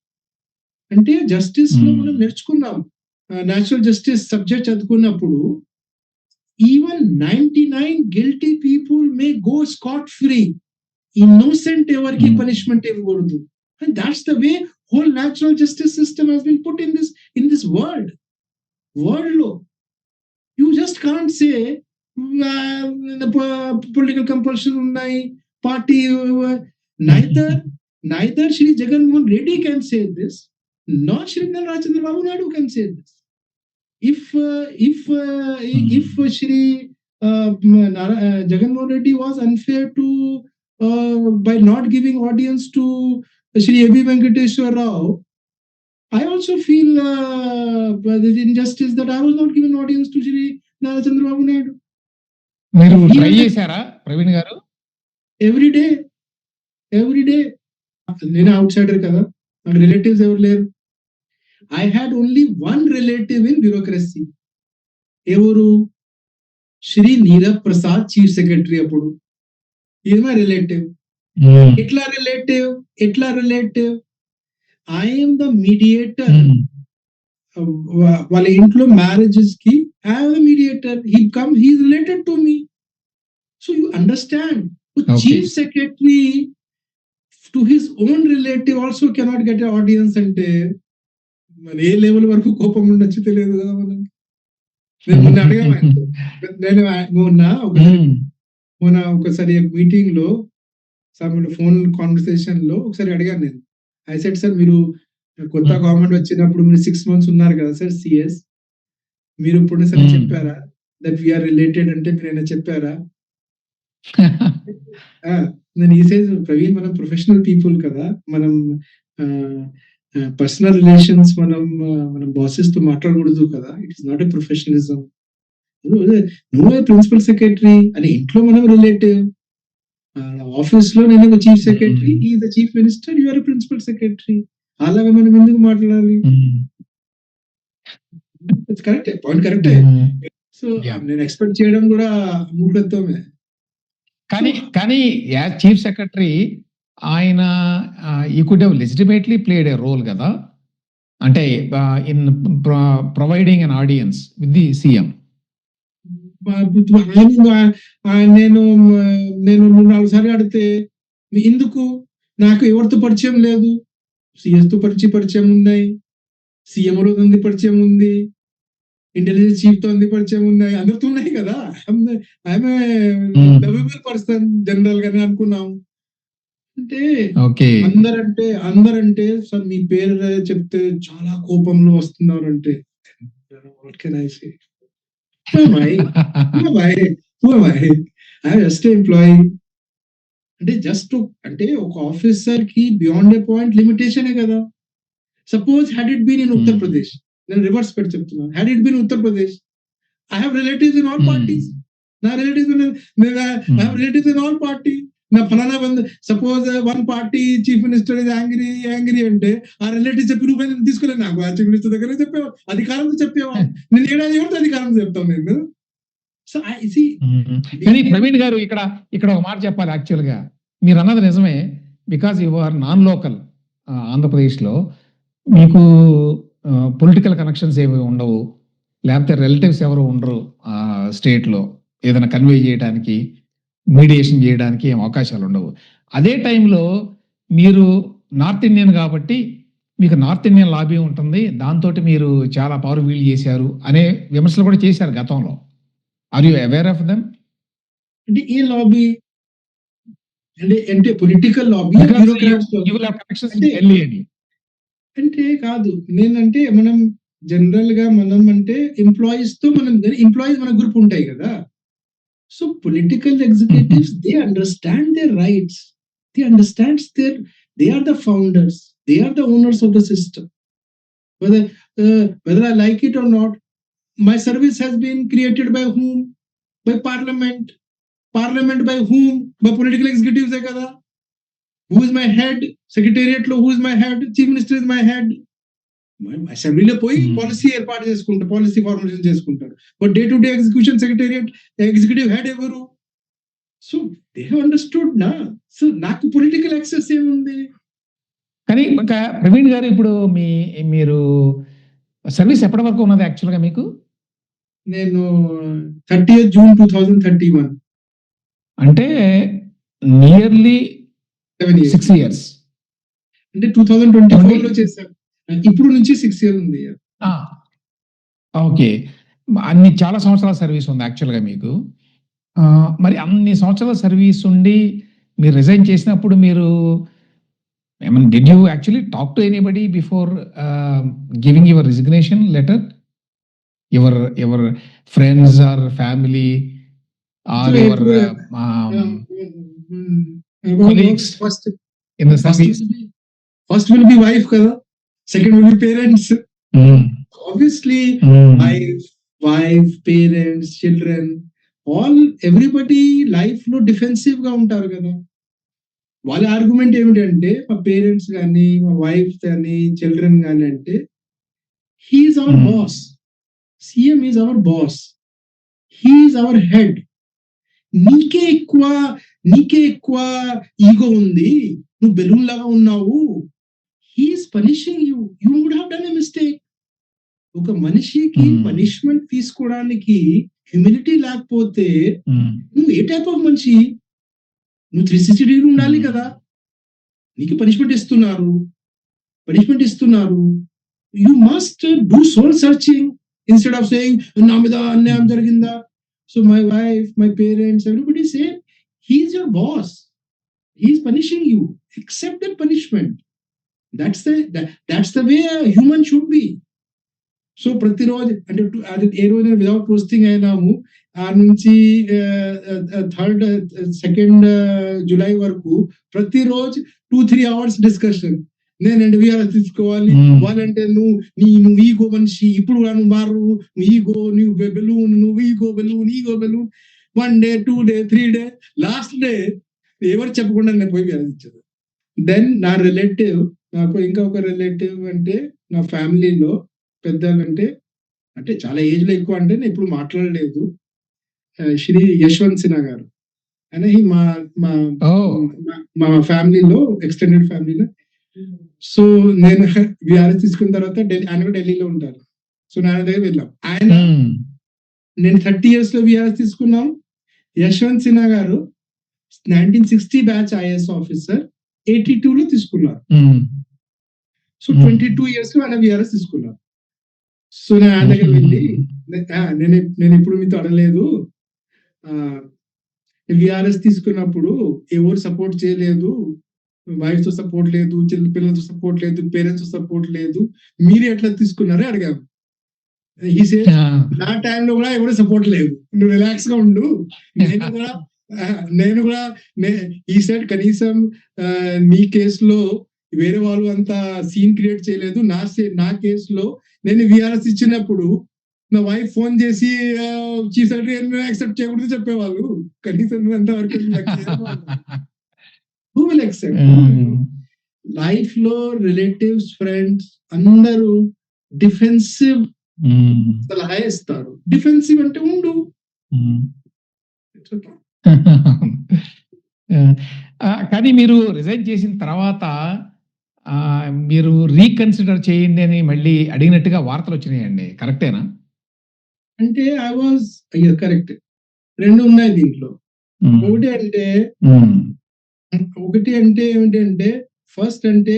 అంటే జస్టిస్ లో మనం నేర్చుకున్నాం, న్యాచురల్ జస్టిస్ సబ్జెక్ట్ చదువుకున్నప్పుడు even 99 guilty people may go scot free, innocent ఎవరికి పనిష్మెంట్ ఇవ్వకూడదు. And that's the way whole natural justice system has been put in this world లో. You just can't say political compulsion ఉన్నాయి, party. neither Shri Jagannath Reddy can say this, nor Shri Nara Chandrababu Naidu can say this. If Shri Jagannath Reddy was unfair to by not giving audience to Shri A.B. Venkateshwar Rao, I also feel the injustice that I was not given audience to Shri Nara Chandrababu Naidu. మీరు ట్రై చేశారా ప్రవీణ్ గారు? ఎవ్రీ డే నేను అవుట్ సైడర్ కదా, నాకు రిలేటివ్స్ ఎవరు లేరు. I had only one relative in bureaucracy. ఎవరు? శ్రీ నీరవ్ ప్రసాద్, చీఫ్ సెక్రటరీ అప్పుడు. Is my relative. ఎట్లా రిలేటివ్? I'm the mediator. వాళ్ళ ఇంట్లో మ్యారేజెస్ కి I am a mediator. He is related to me. So you understand. Okay. Chief secretary to his own relative also cannot get an audience అంటే మన ఏ లెవెల్ వరకు కోపం ఉండొచ్చు తెలియదు కదా మనకి. నేను మొన్న ఒకసారి మీటింగ్ లో ఫోన్ కాన్వర్సేషన్ లో ఒకసారి అడిగాను నేను. ఐ సెడ్ సార్ మీరు కొత్త గవర్నమెంట్ వచ్చినప్పుడు మీరు 6 months ఉన్నారు కదా సార్ సిఎస్, మీరు ఇప్పుడు సరే చెప్పారా దట్ వీఆర్ రిలేటెడ్ అంటే మీరైనా చెప్పారా? నేను ఈ సైజ్ ప్రవీణ్ మనం ప్రొఫెషనల్ పీపుల్ కదా, మనం పర్సనల్ రిలేషన్స్ మనం బాసెస్ తో మాట్లాడకూడదు కదా, it is not a professionalism. నువ్వే ప్రిన్సిపల్ సెక్రటరీ అని ఇంట్లో మనం రిలేటివ్, ఆఫీస్ లో నేను చీఫ్ సెక్రటరీ, ఈ the chief minister, you are principal secretary. అలాగే మనం ఎందుకు మాట్లాడాలి? కరెక్టే, పాయింట్ కరెక్టే. సో నేను ఎక్స్పెక్ట్ చేయడం కూడా మూఢత్వమే. కానీ యాజ్ చీఫ్ సెక్రటరీ ఆయన ఈ could have legitimately played a role కదా, అంటే in providing an audience with the CM. నేను 4 సార్లు అడిగితే ఎందుకు, నాకు ఎవరితో పరిచయం లేదు, సిఎస్ తో పరిచయం ఉన్నాయి, సీఎం ఉంది పరిచయం ఉంది, ఇంటెలిజెన్స్ చీఫ్ తో ఉంది పరిచయం ఉన్నాయి, అందరితో ఉన్నాయి కదా. పర్సన్ జనరల్ గానే అనుకున్నాం. అంటే అందరంటే సార్ మీ పేరు చెప్తే చాలా కోపంలో వస్తున్నారు అంటే what can I say? Who am I? I'm just an employee. అంటే ఒక ఆఫీసర్ కి బియాండ్ ఏ పాయింట్ లిమిటేషన్ కదా. Suppose had it been in Uttar Pradesh, నేను రివర్స్ పెట్టి చెప్తున్నాను, had it been Uttar Pradesh, I have relatives in all parties. నా I have relatives in all party. నా ఫలానా suppose one party chief minister is angry అంటే ఆ రిలేటివ్ చెప్పి రూపాయలు తీసుకోలేదు. నాకు ఆ చీఫ్ మినిస్టర్ దగ్గర చెప్పేవా, అధికారంతో చెప్పేవా, నేను ఏడాది ఎవరితో అధికారంతో చెప్తాను నేను. సో కానీ ప్రవీణ్ గారు ఇక్కడ ఒక మాట చెప్పాలి. యాక్చువల్ గా మీరు అన్నది నిజమే, because you are non local. Andhra Pradesh లో మీకు పొలిటికల్ కనెక్షన్స్ ఏమి ఉండవు, లేకపోతే రిలేటివ్స్ ఎవరు ఉండరు స్టేట్ లో ఏదైనా కన్వే చేయడానికి, మీడియేషన్ చేయడానికి ఏం అవకాశాలు ఉండవు. అదే టైంలో మీరు నార్త్ ఇండియన్ కాబట్టి మీకు నార్త్ ఇండియన్ లాబీ ఉంటుంది, దాంతో మీరు చాలా పవర్ వీల్ చేశారు అనే విమర్శలు కూడా చేశారు గతంలో. Are you aware of them? అంటే ఏ లాబీ అంటే పొలిటికల్ లాబీ అంటే కాదు. నేనంటే మనం జనరల్ గా మనం అంటే ఎంప్లాయీస్ తో ఎంప్లాయీస్ మన గ్రూప్ ఉంటాయి కదా. So political executives, they understand their rights. They are the founders. They are the owners of the system. Whether I like it or not, my service has been created by whom? By parliament. Parliament by whom? By political executives. Who is my head? Secretariat lo, who is my head? Chief Minister is my head. అసెంబ్లీలో పోయి పాలసీ ఏర్పాటు చేసుకుంటారు, పాలసీ ఫార్ములేషన్ చేసుకుంటారు. But day to day secretariat executive head ఎవరు? సో దే హావ్ అండర్స్టూడ్ నా. సో నాకు పొలిటికల్ యాక్సెస్ ఏముంది? కానీ ప్రవీణ్ గారు ఇప్పుడు మీరు సర్వీస్ ఎప్పటి వరకు ఉన్నది యాక్చువల్ గా మీకు? నేను 30th June 2031, అంటే నియర్లీ 6 years. అంటే 2024 లో చేశాను. ఇప్పుడు నుంచి 6 years ఉంది. ఓకే, చాలా సంవత్సరాల సర్వీస్ ఉంది యాక్చువల్ గా మీకు. మరి అన్ని సంవత్సరాల సర్వీస్ ఉండి మీరు రిజైన్ చేసినప్పుడు మీరు did you actually talk to anybody before giving your resignation letter? Your friends or family or your colleagues in the service? First will be wife kada, second will be parents. Obviously wife, parents, children, everybody life లో డిఫెన్సివ్ గా ఉంటారు కదా. వాళ్ళ ఆర్గ్యుమెంట్ ఏమిటంటే మా పేరెంట్స్ కానీ మా వైఫ్ కానీ చిల్డ్రన్ కానీ అంటే he is our boss, CM is our boss, he is our head. నీకే ఎక్కువ ఈగో ఉంది, నువ్వు బెలూన్ లాగా ఉన్నావు. He is punishing you. You would have done a mistake. ఒక మనిషికి పనిష్మెంట్ తీసుకోవడానికి హ్యూమిలిటీ లేకపోతే నువ్వు ఏ టైప్ ఆఫ్ మనిషి? నువ్వు 360 degree ఉండాలి కదా. నీకు పనిష్మెంట్ ఇస్తున్నారు. You must do soul searching instead of saying నా మీద అన్యాయం జరిగిందా. So my wife, my parents, everybody say he is your boss. He's punishing you. Accept that punishment. That's the way a human should be. So ప్రతిరోజు అంటే అది ఏ రోజు వితౌట్ పోస్టింగ్ అయినాము ఆ నుంచి 2nd జూలై వరకు ప్రతిరోజు 2-3 hours డిస్కషన్. నేనంటే విఆర్ఎస్ తీసుకోవాలి, వాళ్ళంటే నువ్వు ఈగో మనిషి, ఇప్పుడు నువ్వు మారు, నువ్వు ఈగో, నువ్వు బెలూన్, నువ్వు ego balloon. 1 day, 2 day, 3 day, last day ఎవరు చెప్పకుండా నేను పోయి విఆర్ఎస్ ఇచ్చాను. దెన్ నా రిలేటివ్, నాకు ఇంకా ఒక రిలేటివ్ అంటే నా ఫ్యామిలీలో పెద్దలంటే అంటే చాలా ఏజ్ లో ఎక్కువ అంటే నేను ఇప్పుడు మాట్లాడలేదు, శ్రీ యశ్వంత్ సిన్హా గారు అని మా ఫ్యామిలీలో ఎక్స్టెండెడ్ ఫ్యామిలీలో. సో నేను విఆర్ఎస్ తీసుకున్న తర్వాత ఆయన కూడా ఢిల్లీలో ఉంటారు. సో నా దగ్గర వెళ్ళాం. నేను 30 years లో విఆర్ఎస్ తీసుకున్నాం. యశ్వంత్ సిన్హా గారు 1960 బ్యాచ్ ఐఏఎస్ ఆఫీసర్ 82 లో తీసుకున్నారు. సో 22 years లో ఆయన విఆర్ఎస్ తీసుకున్నారు. సో నేను ఆయన దగ్గర వెళ్ళి నేను ఇప్పుడు మీతో అడగలేదు, విఆర్ఎస్ తీసుకున్నప్పుడు ఎవరు సపోర్ట్ చేయలేదు, వైఫ్ తో సపోర్ట్ లేదు, పిల్లలతో సపోర్ట్ లేదు, పేరెంట్స్ తో సపోర్ట్ లేదు, మీరు ఎట్లా తీసుకున్నారో అడిగాము. నా టైంలో కూడా ఎవరు సపోర్ట్ లేదు, నువ్వు రిలాక్స్ గా ఉండు. నేను కూడా ఈ సైడ్ కనీసం నీ కేసులో వేరే వాళ్ళు అంత సీన్ క్రియేట్ చేయలేదు. నా కేసులో నేను విఆర్ఎస్ ఇచ్చినప్పుడు నా వైఫ్ ఫోన్ చేసి చీఫ్ సెక్రటరీ యాక్సెప్ట్ చేయకూడదు చెప్పేవాళ్ళు. కనీసం అంతవరకు who will accept? లైఫ్ లో రిలేటివ్స్, ఫ్రెండ్స్ అందరూ డిఫెన్సివ్ సలహా ఇస్తారు. డిఫెన్సివ్ అంటే ఉండు. కానీ మీరు రిజైన్ చేసిన తర్వాత మీరు రీకన్సిడర్ చేయండి అని మళ్ళీ అడిగినట్టుగా వార్తలు వచ్చినాయండి, కరెక్టేనా? అంటే ఐ వాజ్ కరెక్ట్. 2 ఉన్నాయి దీంట్లో. ఒకటి అంటే ఏమిటంటే ఫస్ట్ అంటే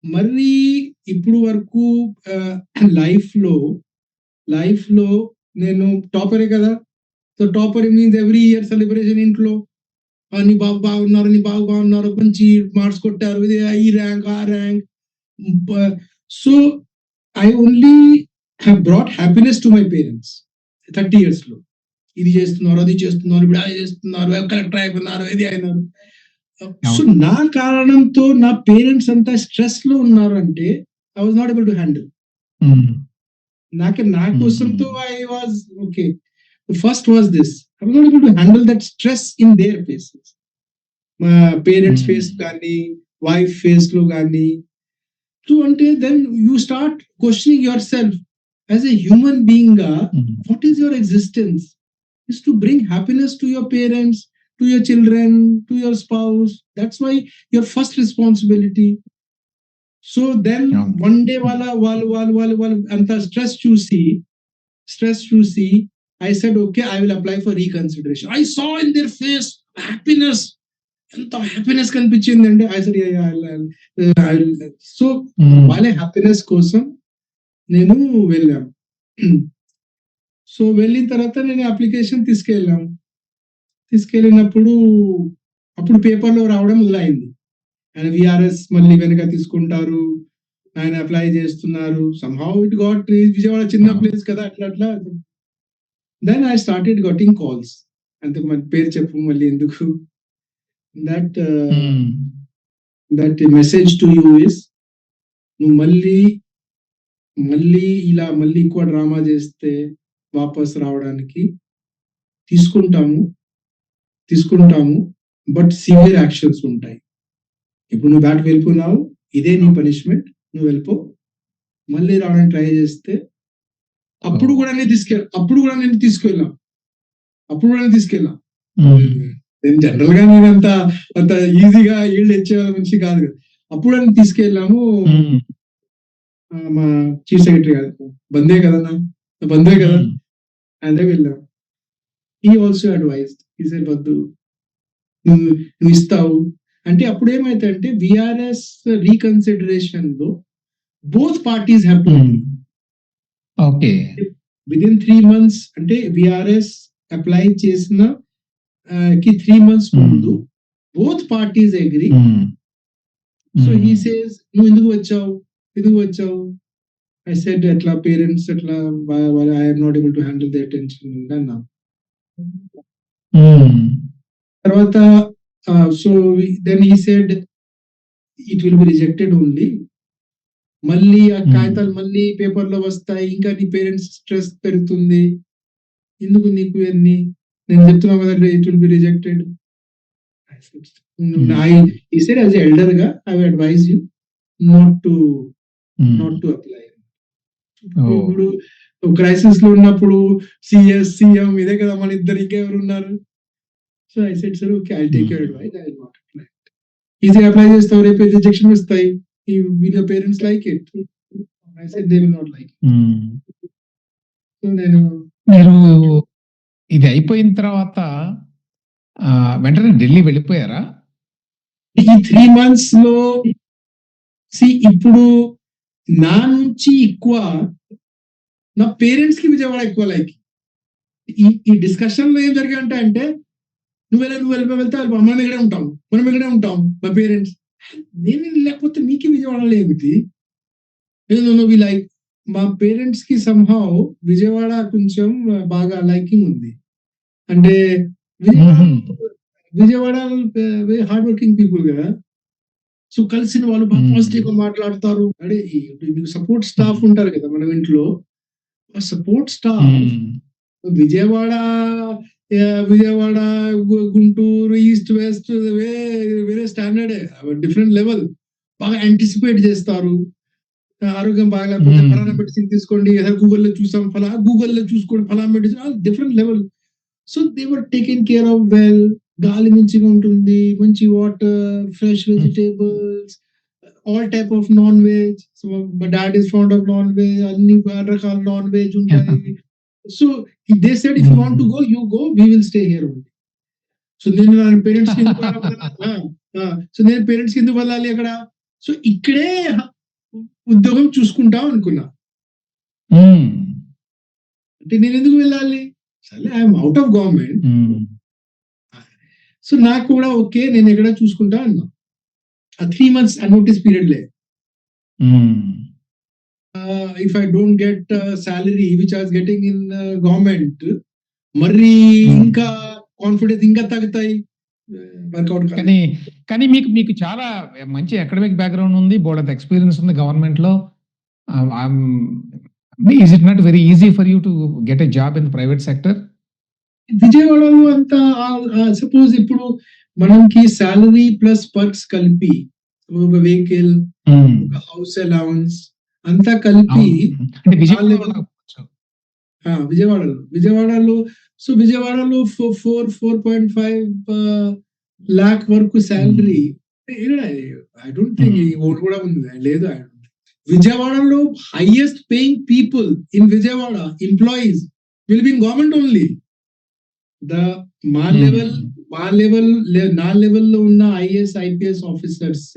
మరి ఇప్పుడు వరకు లైఫ్ లో నేను టాపరే కదా. So topper means every year celebration ఇంట్లో నీ బాబు బాగున్నారు, మంచి మార్క్స్ కొట్టారు, ఈ ర్యాంక్ ఆ rank. So I only have brought happiness to my parents 30 years లో. ఇది చేస్తున్నారు, అది చేస్తున్నారు, ఇప్పుడు అది చేస్తున్నారు, కలెక్టర్ అయిపోయినారు, ఇది అయినారు. సో నా కారణంతో నా పేరెంట్స్ అంతా స్ట్రెస్ లో ఉన్నారు అంటే I was not able to handle. నా కోసంతో I was okay. First was this, I was not able to handle that stress in their faces. మా పేరెంట్స్ ఫేస్ కానీ వైఫ్ ఫేస్ లో కానీ. సో అంటే then you start questioning yourself as a human being గా, what is your existence? is to bring happiness to your parents, to your children, to your spouse. That's why your first responsibility. So then one day wala anta stress choosy, I said okay, I will apply for reconsideration. I saw in their face happiness, anta happiness kanpichindante. I said yeah, I'll. So wale happiness kosam nenu vellam. So వెళ్ళిన తర్వాత నేను అప్లికేషన్ తీసుకెళ్ళినప్పుడు అప్పుడు పేపర్లో రావడం మొదలైంది. ఆయన విఆర్ఎస్ మళ్ళీ వెనక తీసుకుంటారు, ఆయన అప్లై చేస్తున్నారు. సమ్హౌ ఇట్ గాట్, విజయవాడ చిన్న ప్లేస్ కదా, అట్లా. Then I started getting calls. అంతే, మన పేరు చెప్పు మళ్ళీ ఎందుకు. That message to you is, నువ్వు మళ్ళీ ఇలా ఎక్కువ డ్రామా చేస్తే వాపస్ రావడానికి తీసుకుంటాము, బట్ సివియర్ యాక్షన్స్ ఉంటాయి. ఇప్పుడు నువ్వు బ్యాట్ వెళ్ళిపోయినావు, ఇదే నీ పనిష్మెంట్, నువ్వు వెళ్ళిపో. మళ్ళీ రావడానికి ట్రై చేస్తే అప్పుడు కూడా నేను తీసుకెళ్ళాం. నేను జనరల్ గా నేను అంత ఈజీగా ఈల్డ్ ఇచ్చే మనిషి కాదు కదా. అప్పుడు అని తీసుకెళ్ళాము. మా చీఫ్ సెక్రటరీ గారు బందే కదా అదే వెళ్ళాం. ఈ ఆల్సో అడ్వైజ్డ్, ఈ సెడ్ వద్దు, నువ్వు ఇస్తావు అంటే. అప్పుడు ఏమైతే విఆర్ఎస్ రీకన్సిడరేషన్ లో both parties have to okay within 3 months. అంటే విఆర్ఎస్ అప్లై చేసిన కి 3 months ముందు both parties agree. Um, so um, he says నువ్వు ఎందుకు వచ్చావు ఐ సెడ్ అట్లా పేరెంట్స్ అట్లా I'm not able to handle the tension అన్నా. ఉమ్, తర్వాత so then he said it will be rejected only. మళ్ళీ ఆ కాగితాలు మళ్ళీ పేపర్ లో వస్తాయి, ఇంకా నీ పేరెంట్స్ స్ట్రెస్ పెరుగుతుంది, ఎందుకు నీకు ఇవన్నీ, నేను చెప్తున్నా కదా it will be rejected. He said as an elder గా I would advise you not to apply. ఇప్పుడు క్రైసిస్ లో ఉన్నప్పుడు సీఎం ఇదే కదా మన ఇద్దరు, ఇంకెవరు ఉన్నారు. So I said sir okay I take your advice, I will not apply. ఈజీగా అప్లై చేస్తావు, రేపు రిజెక్షన్ వస్తాయి, వీళ్ళ parents like it. I said they will not like. So నేను మీరు ఇది అయిపోయిన తర్వాత వెంటనే ఢిల్లీ వెళ్ళిపోయారా? ఈ 3 months లో ఇప్పుడు నా నుంచి ఎక్కువ నా పేరెంట్స్ కి విజయవాడ ఎక్కువ లైక్. ఈ డిస్కషన్ లో ఏం జరిగాయంటే అంటే నువ్వు వెళ్తే మనం ఇక్కడే ఉంటాం మా పేరెంట్స్. నేను లేకపోతే మీకు విజయవాడలో ఏమిటి నువ్వు లైక్. మా పేరెంట్స్ కి సంహౌ విజయవాడ కొంచెం బాగా లైకింగ్ ఉంది. అంటే Vijayawada very hard working people కదా. సో కలిసిన వాళ్ళు బాగా పాజిటివ్ గా మాట్లాడతారు. అంటే మీకు సపోర్ట్ స్టాఫ్ ఉంటారు కదా మనం ఇంట్లో, support staff Vijayawada Guntur east west వేరే స్టాండర్డ్ డిఫరెంట్ లెవెల్, బాగా యాంటిసిపేట్ చేస్తారు. ఆరోగ్యం బాగాలేకపోతే ఫలానా మెడిసిన్ తీసుకోండి, గూగుల్లో చూసాం గూగుల్లో చూసుకోండి ఫలానా medicine, different level. So they were taken care of well. గాలి మంచిగా ఉంటుంది, మంచి water, fresh vegetables, all type of non veg. So my dad is fond of non veg, అన్ని రకాల నాన్ వెజ్ ఉంటాయి. So they said if you want to go you go, we will stay here only. So నేను నా పేరెంట్స్ ఎందుకు వెళ్ళాలి అక్కడ, సో ఇక్కడే ఉద్యోగం చూసుకుంటాం అనుకున్నా. అంటే నేను ఎందుకు వెళ్ళాలి, సరే I'm out of government. So నాకు కూడా ఓకే నేను ఎక్కడ చూసుకుంటా అన్నా. ఆ 3 months నోటీస్ పీరియడ్ లే. If I don't get salary which I was getting in government, మరి ఇంకా కాన్ఫిడెన్స్ ఇంకా తగ్గుతాయి, వర్కౌట్. కానీ మీకు చాలా మంచి అకాడమిక్ బ్యాక్గ్రౌండ్ ఉంది, బోర్డ్ ఎక్స్పీరియన్స్ ఉంది గవర్నమెంట్ లో. Is it not very easy for you to get a job in private sector? విజయవాడలో అంతా సపోజ్ ఇప్పుడు మనకి సాలరీ ప్లస్ పర్క్స్ కలిపి ఒక వెహికల్, ఒక హౌస్ అలౌన్స్ అంతా కలిపి విజయవాడలో సో విజయవాడలో 4.5 lakh వరకు salary. I don't think vote కూడా ఉంది, లేదు. విజయవాడలో highest paying people in Vijayawada employees will be in government only. నా లెవెల్లో ఉన్న ఐఏఎస్ ఐపీఎస్ ఆఫీసర్స్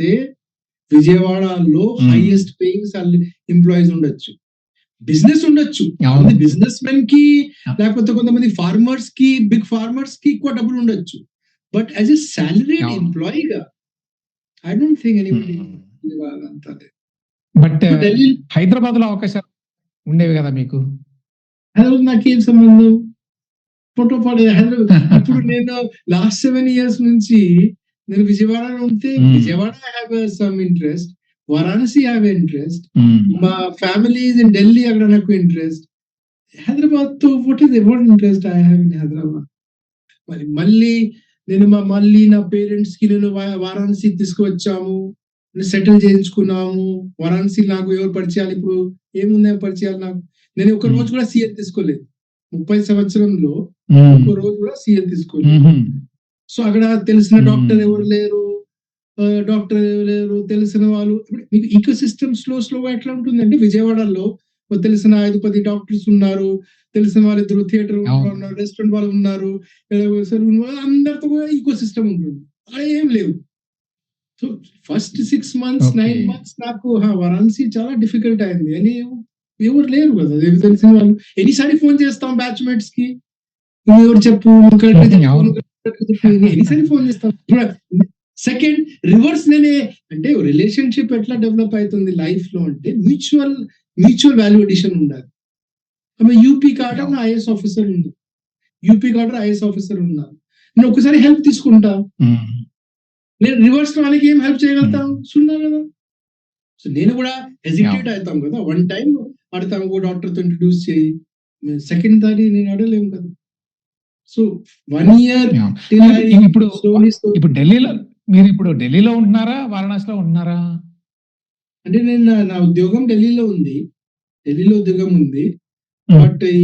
విజయవాడలో హైయెస్ట్ పేయింగ్ ఎంప్లాయీస్ ఉండొచ్చు. బిజినెస్ ఉండొచ్చు, బిజినెస్ మెన్ కి లేకపోతే కొంతమంది ఫార్మర్స్ కి, బిగ్ ఫార్మర్స్ కి ఎక్కువ డబ్బులు ఉండొచ్చు. బట్ యాజ్ ఎ సాలరీడ్ ఎంప్లాయీగా I don't think anybody. But Hyderabad లో అవకాశాలు ఉండేవి కదా మీకు? హైదరాబాద్ నాకేం సంబంధం, హైదరాబాద్. ఇప్పుడు నేను లాస్ట్ 7 years నుంచి నేను విజయవాడలో ఉంటే Vijayawada I have some interest, Varanasi I have interest, మా ఫ్యామిలీ ఇస్ ఇన్ ఢిల్లీ, అక్కడ నాకు ఇంట్రెస్ట్. హైదరాబాద్ తో what interest I have in Hyderabad. మళ్ళీ నా పేరెంట్స్ కి నేను వారాణసి తీసుకువచ్చాము, సెటిల్ చేయించుకున్నాము. వారాణసి నాకు ఎవరు పరిచయాలు, ఇప్పుడు ఏమున్నాయో పరిచయాలు నాకు. నేను ఒక రోజు కూడా సీఎల్ తీసుకోలేదు 30 సంవత్సరంలో, ఒక రోజు కూడా సీఎల్ తీసుకోలేదు. సో అక్కడ తెలిసిన డాక్టర్ ఎవరు లేరు, తెలిసిన వాళ్ళు. మీకు ఈకో సిస్టమ్ స్లోగా ఎట్లా ఉంటుందంటే విజయవాడలో తెలిసిన 5-10 డాక్టర్స్ ఉన్నారు, తెలిసిన వాళ్ళు 2 థియేటర్ ఉన్నారు, రెస్టారెంట్ వాళ్ళు ఉన్నారు, అందరితో కూడా ఈకో సిస్టమ్ ఉంటుంది. అలా ఏం లేవు. సో ఫస్ట్ 6 months 9 months నాకు వారాణసి చాలా డిఫికల్ట్ అయింది. అని ఎవరు లేరు కదా తెలిసిన వాళ్ళు. ఎన్నిసారి ఫోన్ చేస్తాం బ్యాచ్ మేట్స్ కి, ఎవరు చెప్పు ఎన్నిసార్లు ఫోన్ చేస్తాం. సెకండ్ రివర్స్ నేనే అంటే రిలేషన్షిప్ ఎట్లా డెవలప్ అవుతుంది లైఫ్ లో అంటే మ్యూచువల్ వాల్యూ అడిషన్ ఉండాలి. ఆమె యూపీ కార్డర్ నా ఐఏఎస్ ఆఫీసర్ ఉంది, యూపీ కార్డర్ ఐఏఎస్ ఆఫీసర్ ఉన్నారు. నేను ఒకసారి హెల్ప్ తీసుకుంటా, నేను రివర్స్ వాళ్ళకి ఏం హెల్ప్ చేయగలుగుతాం, సున్నా కదా. సో నేను కూడా హెజిటేట్ అవుతాం కదా, వన్ టైం అడతాం ఓ డాక్టర్ తో ఇంట్రడ్యూస్ చేయి, సెకండ్ దారి నేను అడలేము కదా. సో 1 year ఇప్పుడు ఢిల్లీలో మీరు ఇప్పుడు ఢిల్లీలో ఉంటున్నారా, వారణాసిలో ఉంటున్నారా? అంటే నేను నా ఉద్యోగం ఢిల్లీలో ఉంది, ఉద్యోగం ఉంది. బట్ ఈ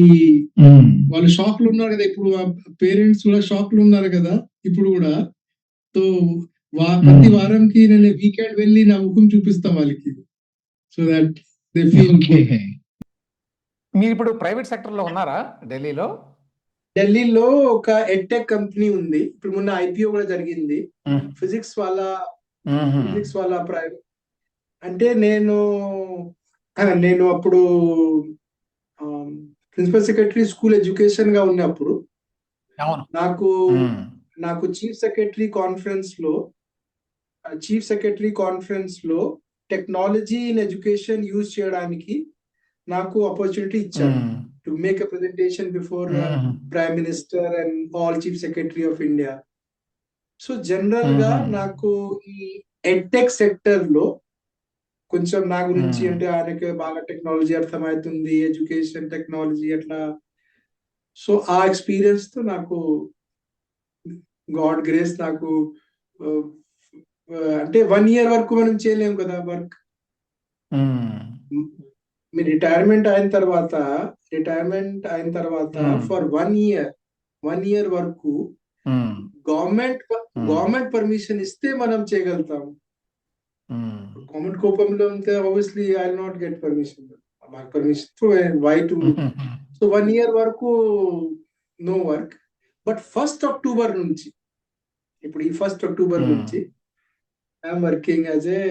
వాళ్ళు షాక్ లో ఉన్నారు కదా, ఇప్పుడు పేరెంట్స్ కూడా షాక్ లో ఉన్నారు కదా ఇప్పుడు కూడా. సో ప్రతి వారంకి నేను వీకెండ్ వెళ్ళి నా ముఖం చూపిస్తాం వాళ్ళకి, so that they feel good. మీరు ఇప్పుడు ప్రైవేట్ సెక్టర్ లో ఉన్నారా ఢిల్లీలో? ఢిల్లీలో ఒక ఎడ్టెక్ కంపెనీ ఉంది, ఇప్పుడు మొన్న ఐపీఓ కూడా జరిగింది. ఫిజిక్స్ వాళ్ళ ప్రైవేట్. అంటే నేను అప్పుడు ప్రిన్సిపల్ సెక్రటరీ స్కూల్ ఎడ్యుకేషన్ గా ఉన్నప్పుడు నాకు చీఫ్ సెక్రటరీ కాన్ఫరెన్స్ లో టెక్నాలజీ ఇన్ ఎడ్యుకేషన్ యూజ్ చేయడానికి నాకు ఆపర్చునిటీ ఇచ్చారు to make a presentation before prime minister and all chief secretary of India. So general గా నాకు ఈ ఎడ్టెక్ సెక్టర్ లో కొంచెం నా గురించి అంటే ఆయనకి బాగా టెక్నాలజీ అర్థమవుతుంది, ఎడ్యుకేషన్ టెక్నాలజీ అట్లా. సో ఆ ఎక్స్పీరియన్స్ తో నాకు గాడ్ గ్రేస్ నాకు అంటే 1 year వరకు మనం చేయలేము కదా వర్క్. మీ రిటైర్మెంట్ అయిన తర్వాత ఫర్ 1 year వరకు గవర్నమెంట్ పర్మిషన్ ఇస్తే మనం చేయగలుగుతాము. గవర్నమెంట్ కోపంలో ఉంటే obviously I will not get permission. Why to. So 1 year వరకు no work. But 1st October నుంచి, ఇప్పుడు ఈ 1st October నుంచి I'm working as a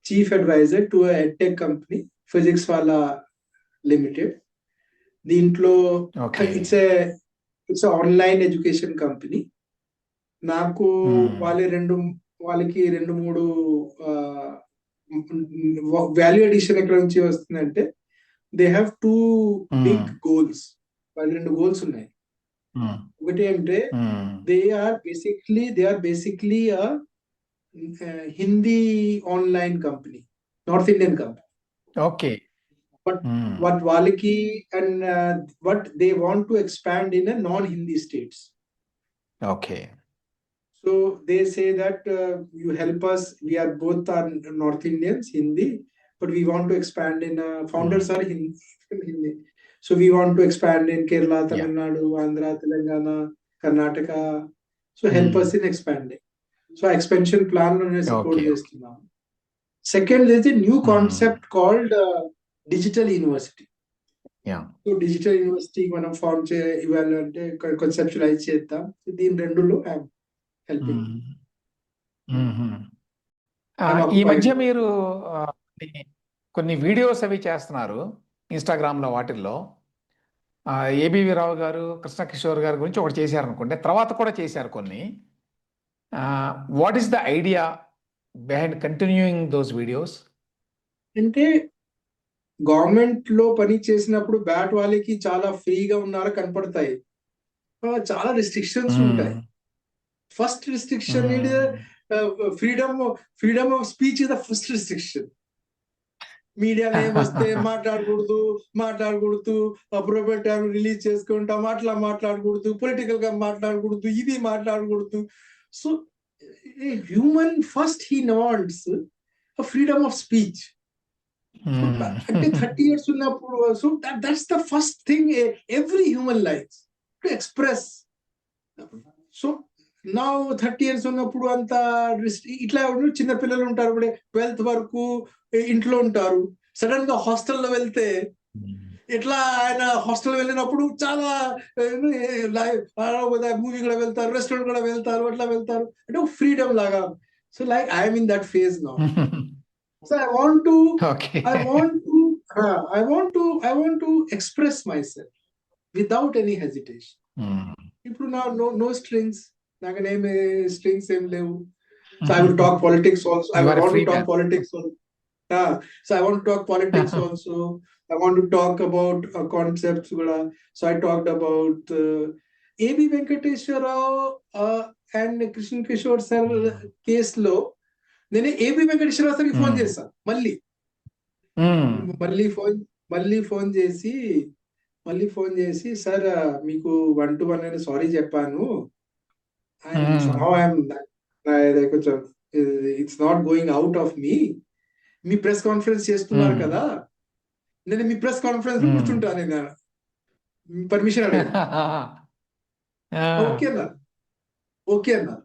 chief advisor to edtech company Physics Wallah limited. దీంట్లో ఇట్స్ ఆన్లైన్ ఎడ్యుకేషన్ కంపెనీ. నాకు వాళ్ళకి 2-3 వాల్యూ అడిషన్ ఎక్కడ నుంచి వస్తుందంటే, దే హ్యావ్ 2 big goals. వాళ్ళ 2 goals ఉన్నాయి. ఒకటి అంటే they are basically Hindi online company, north Indian company. Okay. But వాళ్ళకి and what they want to expand in a non-Hindi states. Okay. So they say that you help us. We are both are North Indians, Hindi, but we want to expand in founders are Hindi. So we want to expand in Kerala, Tamil Nadu, Andhra, Telangana, Karnataka. So help us in expanding. So expansion plan lo support chestunnam. Second, there is a new concept called digital university. So digital university మనం ఫార్మ్ ఇవ్వాలంటే కాన్సెప్చువలైజ్ చేద్దాం. దీని రెండులో హెల్పింగ్. ఈ మధ్య మీరు కొన్ని వీడియోస్ అవి చేస్తున్నారు ఇన్స్టాగ్రామ్ లో, వాటిల్లో ఏబీవీ రావు గారు, కృష్ణ కిషోర్ గారి గురించి ఒకటి చేశారు అనుకోండి, తర్వాత కూడా చేశారు కొన్ని. What is the idea behind continuing those videos? అంటే గవర్నమెంట్ లో పని చేసినప్పుడు బ్యాట్ వాళ్ళకి చాలా ఫ్రీగా ఉన్నారో కనపడతాయి, చాలా రిస్ట్రిక్షన్స్ ఉంటాయి. First restriction freedom of speech is the first restriction. Media name వస్తే మాట్లాడకూడదు, అప్రోప్రియట్ టైం రిలీజ్ చేసుకుంటాం, అట్లా మాట్లాడకూడదు, పొలిటికల్ గా మాట్లాడకూడదు, ఇది మాట్లాడకూడదు. So human first he wants freedom of speech. అంటే 30 years ఉన్నప్పుడు, so that's the first thing every human likes to express. So నా 30 years ఉన్నప్పుడు అంత ఇట్లా చిన్న పిల్లలు ఉంటారు, ఇప్పుడు 12th వరకు ఇంట్లో ఉంటారు. సడన్ గా హాస్టల్లో వెళ్తే ఇట్లా ఆయన హాస్టల్ వెళ్ళినప్పుడు చాలా మూవీ కూడా వెళ్తారు, రెస్టారెంట్ కూడా వెళ్తారు, అట్లా వెళ్తారు అంటే ఫ్రీడమ్ లాగా. So like I'm in that phase now. So I want to express myself without any hesitation. ఇప్పుడు నా no strings, నాకనేమి స్ట్రింగ్స్ ఏం లేవు. So I will talk politics also. I You are a want free to talk man. Politics also. So I want to talk politics also. I want to talk about concepts కూడా. So I talked about A.B. Venkateswara Rao and Krishnan Kishore sir case లో నేను A.B. Venkateswara Rao సార్కి ఫోన్ చేశా. మళ్ళీ ఫోన్ చేసి సార్ మీకు 1-to-1 అని సారీ చెప్పాను. కొంచెం it's not going out of me press conference చేస్తున్నారు కదా, నేను మీ ప్రెస్ కాన్ఫరెన్స్ లో కూర్చుంటాను, నేను పర్మిషన్ అడిగాను. ఓకే అన్నా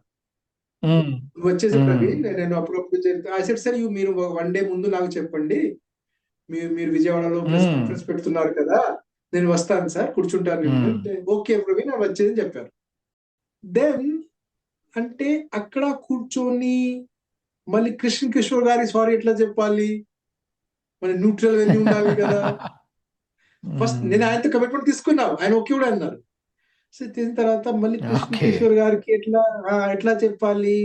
వచ్చేసి ప్రవీణ్, నేను అప్పుడప్పుడు సార్ మీరు 1 day ముందు నాకు చెప్పండి, మీరు విజయవాడలో ప్రెస్ కాన్ఫరెన్స్ పెడుతున్నారు కదా, నేను వస్తాను సార్, కూర్చుంటాను. ఓకే ప్రవీణ్ వచ్చేదని చెప్పారు. దెన్ అంటే అక్కడ కూర్చొని మళ్ళీ కృష్ణ కిషోర్ గారి సారీ ఎట్లా చెప్పాలి, మన న్యూట్రల్ వెళ్ళి ఉండాలి కదా. ఫస్ట్ నేను ఆయనతో కమిట్మెంట్ తీసుకున్నాను, ఆయన ఓకే కూడా అన్నారు. సో దీని తర్వాత మళ్ళీ కృష్ణ కిషోర్ గారికి ఎట్లా చెప్పాలి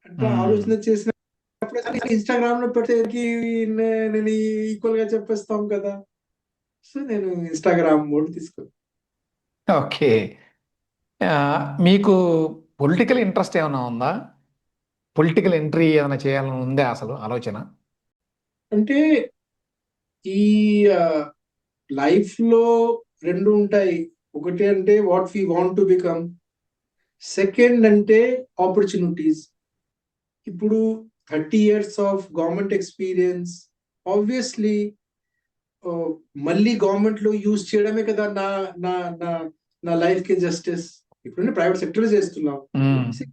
అట్లా ఆలోచన చేసినప్పుడు ఇన్స్టాగ్రామ్ లో పెడితే నేను ఈక్వల్ గా చెప్పేస్తాం కదా. సో నేను ఇన్స్టాగ్రామ్ మోడ్ తీసుకున్నాను. ఓకే, మీకు పొలిటికల్ ఇంట్రెస్ట్ ఏమైనా ఉందా? పొలిటికల్ ఎంట్రీ ఏమైనా చేయాలని ఉందే అసలు ఆలోచన? అంటే ఈ లైఫ్ లో 2 ఉంటాయి. ఒకటి అంటే what we want to become, second అంటే ఆపర్చునిటీస్. ఇప్పుడు 30 years of government experience, obviously మళ్ళీ గవర్నమెంట్ లో యూజ్ చేయడమే కదా నా నా నా నా లైఫ్ కి జస్టిస్. ఇప్పుడు ప్రైవేట్ సెక్టర్ లో చేస్తున్నాం.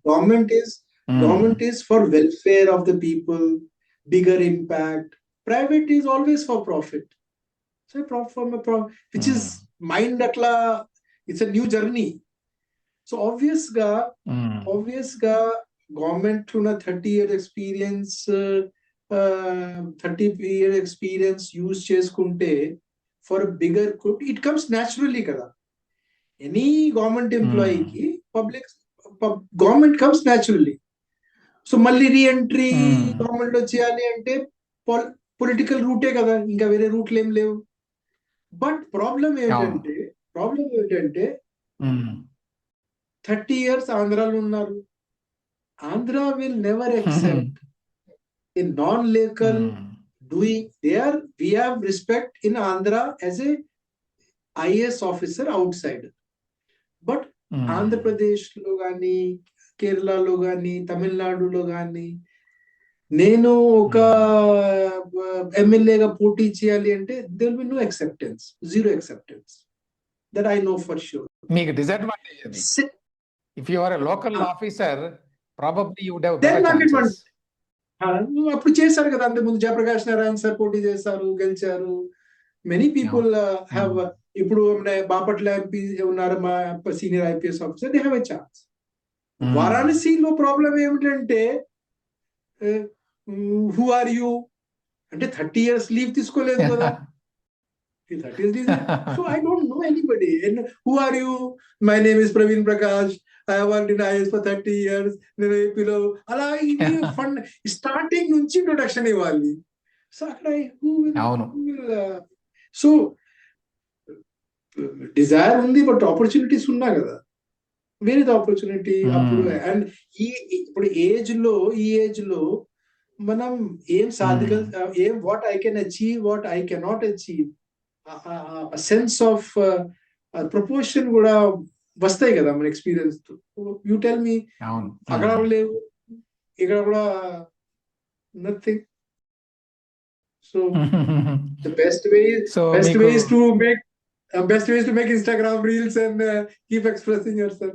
Government is for welfare of the people, bigger impact. Private is always for profit. So which is mind అట్లా, it's a new journey. So obvious గా గవర్నమెంట్ ఉన్న 30-year experience 30-year experience use చేసుకుంటే for bigger good it comes naturally కదా. ఎనీ గవర్నమెంట్ ఎంప్లాయీకి గవర్నమెంట్ కమ్స్ న్యాచురల్లీ. సో మళ్ళీ రీఎంట్రీ గవర్నమెంట్ లో చేయాలి అంటే పొలిటికల్ రూటే కదా, ఇంకా వేరే రూట్లు ఏం లేవు. బట్ ప్రాబ్లం ఏంటంటే 30 years ఆంధ్రాలో ఉన్నారు. Andhra will never accept a non-local doing there. We have respect in Andhra as a IAS officer outsider. But Andhra Pradesh లో గాని, కేరళలో గాని, తమిళనాడులో గాని నేను ఒక ఎమ్మెల్యేగా పోటీ చేయాలి అంటే there will be no acceptance, zero acceptance. That I know for sure. మీకు డిసడ్వాంటేజ్ అది. If you are a local officer, probably you would have better Then chances. అప్పుడు చేశారు కదా, అంతే ముందు జయప్రకాష్ నారాయణ సార్ పోటీ చేశారు, గెలిచారు. Many people have. ఇప్పుడు బాపట్ల ఎంపీ ఉన్నారు, మా senior IPS officer, they have a chance. వారాణసిలో ప్రాబ్లం ఏమిటంటే హూ ఆర్ యూ అంటే 30 years లీవ్ తీసుకోలేదు కదా. So I don't know anybody. And who are you? My name is Praveen Prakash. I have worked in IAS for 30 years. నేను ఏపీలో అలా ఇది ఫండ్ స్టార్టింగ్ నుంచి ఇంట్రొడక్షన్ ఇవ్వాలి. సో అక్కడ సో డిజైర్ ఉంది, బట్ ఆపర్చునిటీస్ ఉన్నా కదా, వేర్ ఇస్ ఆపర్చునిటీ అప్పుడు. అండ్ ఇప్పుడు ఈ ఏజ్ లో మనం ఏం ఏం what I can achieve, what I cannot achieve, sense of proportion కూడా వస్తాయి కదా మన ఎక్స్పీరియన్స్ తో. యూ టెల్ మీ, అక్కడ లేవు, ఇక్కడ కూడా nothing. So the best way is to make Instagram reels and keep expressing yourself.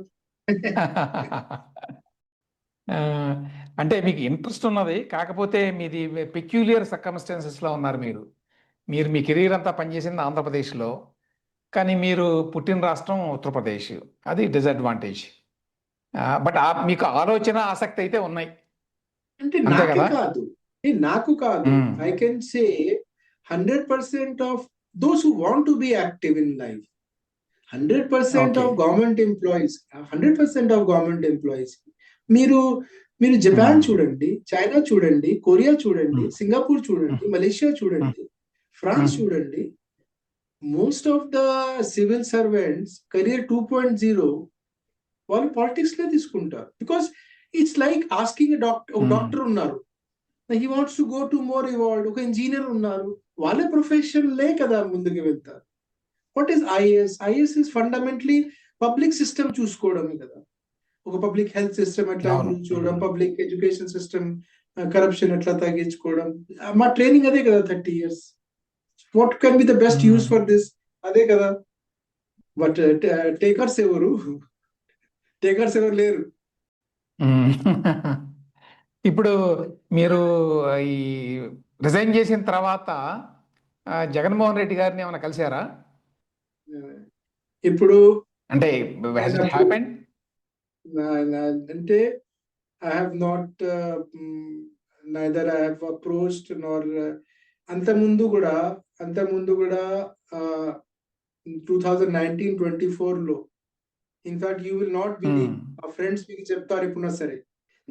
అంటే మీకు ఇంట్రెస్ట్ ఉన్నది, కాకపోతే మీది పెక్యులియర్ సర్కమ్స్టాన్సెస్ లో ఉన్నారు. మీరు మీ కెరీర్ అంతా పనిచేసింది ఆంధ్రప్రదేశ్లో, కానీ మీరు పుట్టిన రాష్ట్రం ఉత్తరప్రదేశ్. అది డిసడ్వాంటేజ్. బట్ మీకు ఆలోచన, ఆసక్తి అయితే ఉన్నాయి. అంటే నాకు కాదు. I can say 100% of those who want to be active in life. 100% Okay. Of government employees, 100% of government employees. మీరు మీరు జపాన్ Hmm. చూడండి, చైనా చూడండి, కొరియా చూడండి, Hmm. సింగపూర్ చూడండి, మలేషియా చూడండి, ఫ్రాన్స్ చూడండి. Most of the civil servants career 2.0 వాళ్ళు పాలిటిక్స్ లో తీసుకుంటారు. బికాస్ ఇట్స్ లైక్ ఆస్కింగ్ ఒక డాక్టర్ ఉన్నారు, he wants to go to more evolved. ఒక ఇంజనీర్ ఉన్నారు, వాళ్ళే ప్రొఫెషన్ లే కదా ముందుకు వెళ్తారు. What is IAS? IAS is fundamentally public system చూసుకోవడమే కదా. ఒక పబ్లిక్ హెల్త్ సిస్టమ్ ఎట్లా అవును. ఇంప్రూవ్ చేయడం, పబ్లిక్ ఎడ్యుకేషన్ సిస్టమ్ కరప్షన్ ఎట్లా తగ్గించుకోవడం. మా ట్రైనింగ్ అదే కదా 30 years. What can be the best use for this? అదే కదా. బట్ టేకర్స్ ఎవరు? టేకర్స్ ఎవరు లేరు. ఇప్పుడు మీరు ఈ రిజైన్ చేసిన తర్వాత జగన్మోహన్ రెడ్డి గారిని ఏమైనా కలిశారా? ఇప్పుడు అంటే has it happened? అంటే I have not neither I have approached నార్. అంతకుముందు కూడా 2019-24 లో in fact you will not believe, ఆ ఫ్రెండ్స్ మీకు చెప్తారు ఎప్పుడున్నా సరే,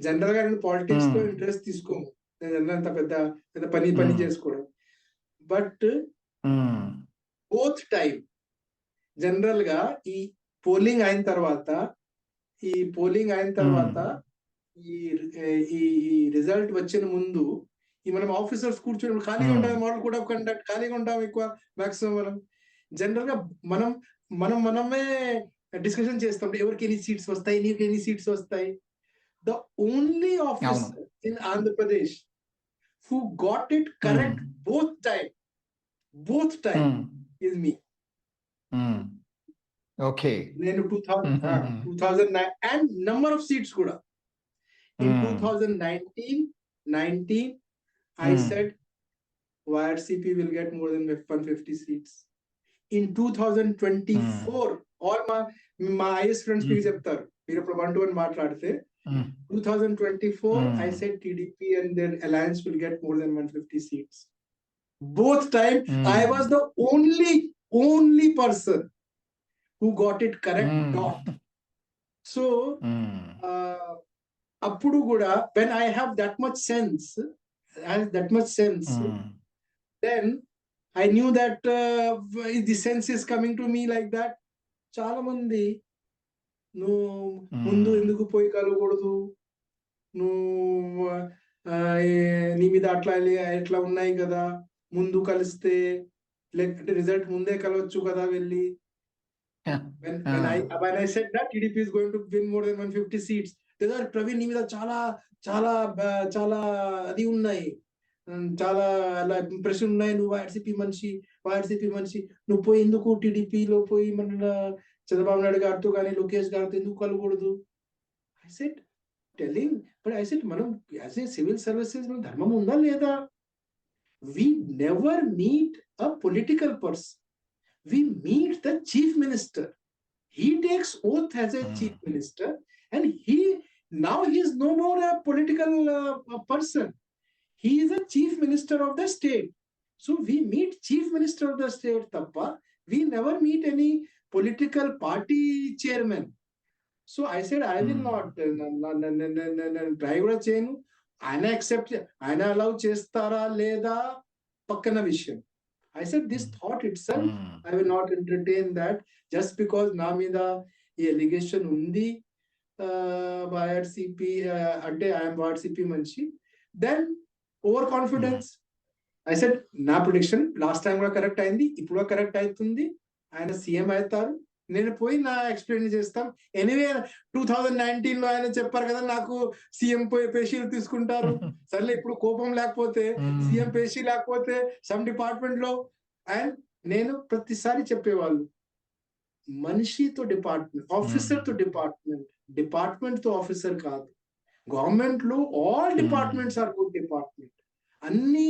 జనరల్ గా నేను పాలిటిక్స్ లో ఇంట్రెస్ట్ తీసుకోము, నేను అంత పెద్ద పెద్ద పని చేసుకోవడం. బట్ బోత్ టైం జనరల్ గా ఈ పోలింగ్ అయిన తర్వాత ఈ ఈ రిజల్ట్ వచ్చిన ముందు ఈ మనం ఆఫీసర్స్ కూర్చొని ఖాళీగా ఉంటాం, మోడల్ కోడ్ ఆఫ్ కండక్ట్ ఖాళీగా ఉంటాం ఎక్కువ మాక్సిమం. మనం జనరల్ గా మనమే డిస్కషన్ చేస్తాం, ఎవరికి ఎన్ని సీట్స్ వస్తాయి, నీకు ఎన్ని సీట్స్ వస్తాయి. The only officer in Andhra Pradesh who got it correct both time is me. Okay. నేను 2009 and number of seats kuda. In 2019 I said YRCP will get more than 150 seats. In 2024 all my IS friends మీకు చెప్తారు, మీరు ఇప్పుడు 1-to-1 మాట్లాడితే 2024 I said TDP and their alliance will get more than 150 seats. Both time I was the only person who got it correct dot. So appudu kuda when I have that much sense, then I knew that the sense is coming to me like that. Chala mandi nu mundu enduku poi kalagudadu, nu నీ మీద ఎట్లా ఉన్నాయి కదా, ముందు కలిస్తే లేకపోతే రిజల్ట్ ముందే కలవచ్చు కదా వెళ్ళి. When I said that TDP is going to win more than 150 seats, Praveen నీ మీద చాలా చాలా చాలా అది ఉన్నాయి, చాలా అలా ఇంప్రెషన్ ఉన్నాయి, నువ్వు వైఆర్సీపీ మనిషి నువ్వు పోయి ఎందుకు టీడీపీలో పోయి మన చంద్రబాబు నాయుడు గారితో కానీ లోకేష్ గారితో ఎందుకు కలగకూడదు? I said మనం యాజ్ ఏ సివిల్ సర్వీసెస్ మన ధర్మం ఉందా లేదా? We never meet a political person. We meet the chief minister. He takes oath as a chief minister, and he is no more a political person. He is a chief minister of the state. So we meet chief minister of the state tappa. We never meet any political party chairman. So I said I will not try కూడా చేయను. ఆయన accept, ఆయన allow చేస్తారా లేదా పక్కన విషయం. I said this thought itself, I will not entertain that just because నా మీద ఈ allegation ఉంది YRCP అంటే ఐఎమ్ YRCP మనిషి. Then over confidence I said నా prediction లాస్ట్ టైం కూడా కరెక్ట్ అయింది, ఇప్పుడు కరెక్ట్ అవుతుంది, ఆయన సీఎం అవుతారు, నేను పోయి నా ఎక్స్ప్లెయిన్ చేస్తాం. ఎనీవే 2019 లో ఆయన చెప్పారు కదా నాకు సీఎం పేషీలు తీసుకుంటారు, సర్లే ఇప్పుడు కోపం లేకపోతే సీఎం పేషీ లేకపోతే సమ్ డిపార్ట్మెంట్ లో. అండ్ నేను ప్రతిసారి చెప్పేవాళ్ళు, మనిషితో డిపార్ట్మెంట్, ఆఫీసర్ తో డిపార్ట్మెంట్ తో ఆఫీసర్ కాదు. గవర్నమెంట్ లో all departments are good department. అన్ని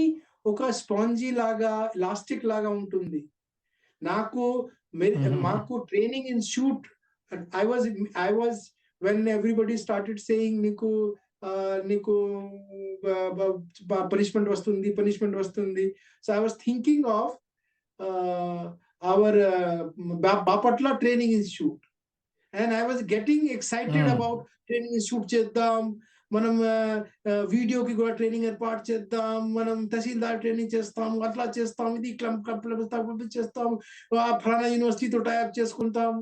ఒక స్పాంజీ లాగా ఎలాస్టిక్ లాగా ఉంటుంది. మాకు training institute I was when everybody started saying నీకు పనిష్మెంట్ వస్తుంది. So I was thinking of our Bapatla Training Institute. And I was getting excited about training institute చేద్దాం, మనం వీడియోకి కూడా ట్రైనింగ్ ఏర్పాటు చేద్దాం, మనం తహసీల్దార్ ట్రైనింగ్ చేస్తాం, అట్లా చేస్తాం, ఇది క్లబ్ చేస్తాం, ఫలానా యూనివర్సిటీతో టైప్ చేసుకుంటాం.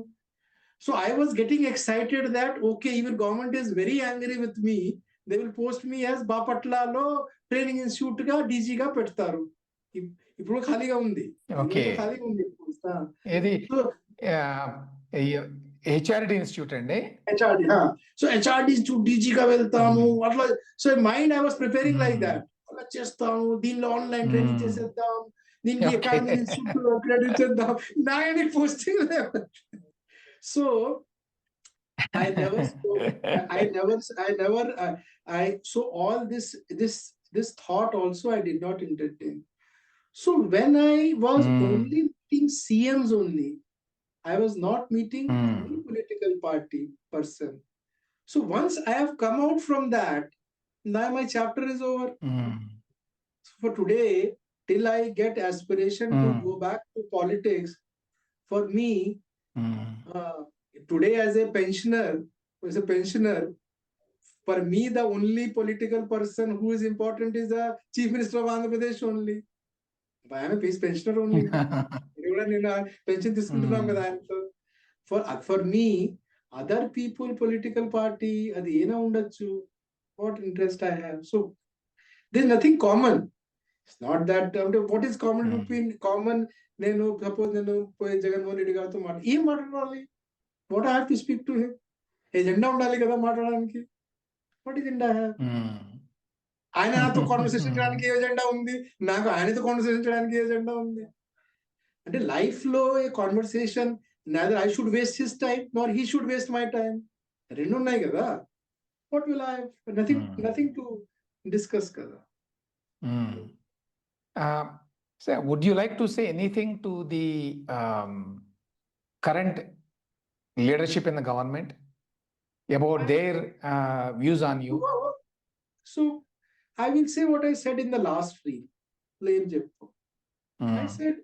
So I was getting excited that okay, even government is very angry with me, they will post me as Bapatla training institute గా డీజీ గా పెడతారు. ఇప్పుడు ఖాళీగా ఉంది, ఖాళీగా ఉంది. ఏది హెచ్ఆర్డి ఇన్స్టిట్యూట్ అండి? HRD. So HRD institute DG గా వెళ్తాము అట్లా. So mind I was preparing like that, అలా చేస్తాము, దీనిలో ఆన్లైన్ ట్రైనింగ్ చేసేద్దాం, దీనికి అకాడమీ ఇన్స్టిట్యూట్ లో క్రెడిట్ చేద్దాం, నాయన posting. So so all this thought also I did not entertain. So when I was only meeting CMs only, I was not meeting any political party person. So once I have come out from that, now my chapter is over. So for today, till I get aspiration to go back to politics, for me, today as a pensioner, for me the only political person who is important is the Chief Minister of Andhra Pradesh only. I am a pensioner only. Pension తీసుకుంటున్నాం కదా ఆయనతో. For me, other people, political party, అది ఏనా ఉండొచ్చు, what interest I have. So there's nothing common. It's not that what is common between common. నేను సపోజ్ నేను పోయి జగన్మోహన్ రెడ్డి గారితో ఏం మాట్లాడాలి? What I have to speak to him? Agenda ఉండాలి కదా మాట్లాడడానికి. What agenda I have? ఆయన నాతో కాన్వర్సేషన్ చేయడానికి ఎజెండా ఉంది, నాకు ఆయనతో కాన్వర్సేషన్ చేయడానికి ఎజెండా ఉంది. అంటే లైఫ్ లో ఏ conversation, neither I should waste his time nor he should waste my time. రెండు ఉన్నాయి కదా. What will I have? Nothing to discuss కదా. So would you like to say anything to the current leadership in the government about their views on you? So I will say what I said in the last reel. I said,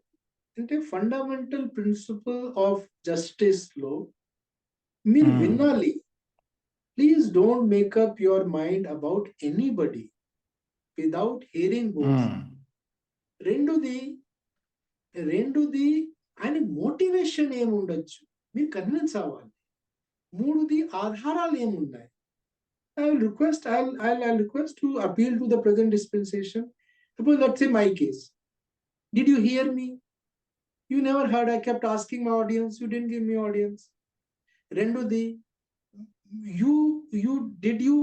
అంటే ఫండమెంటల్ ప్రిన్సిపల్ ఆఫ్ జస్టిస్ లో మీరు వినాలి. Please don't make up your mind about anybody without hearing both. రెండుది ఆయన మోటివేషన్ ఏముండొచ్చు, మీరు కన్విన్స్ అవ్వాలి. మూడుది ఆధారాలు ఏమున్నాయి. I'll request to appeal to the present dispensation. Suppose let's say my case. Did you hear me? You never heard. I kept asking my audience. You didn't give me audience. Rendudi, did you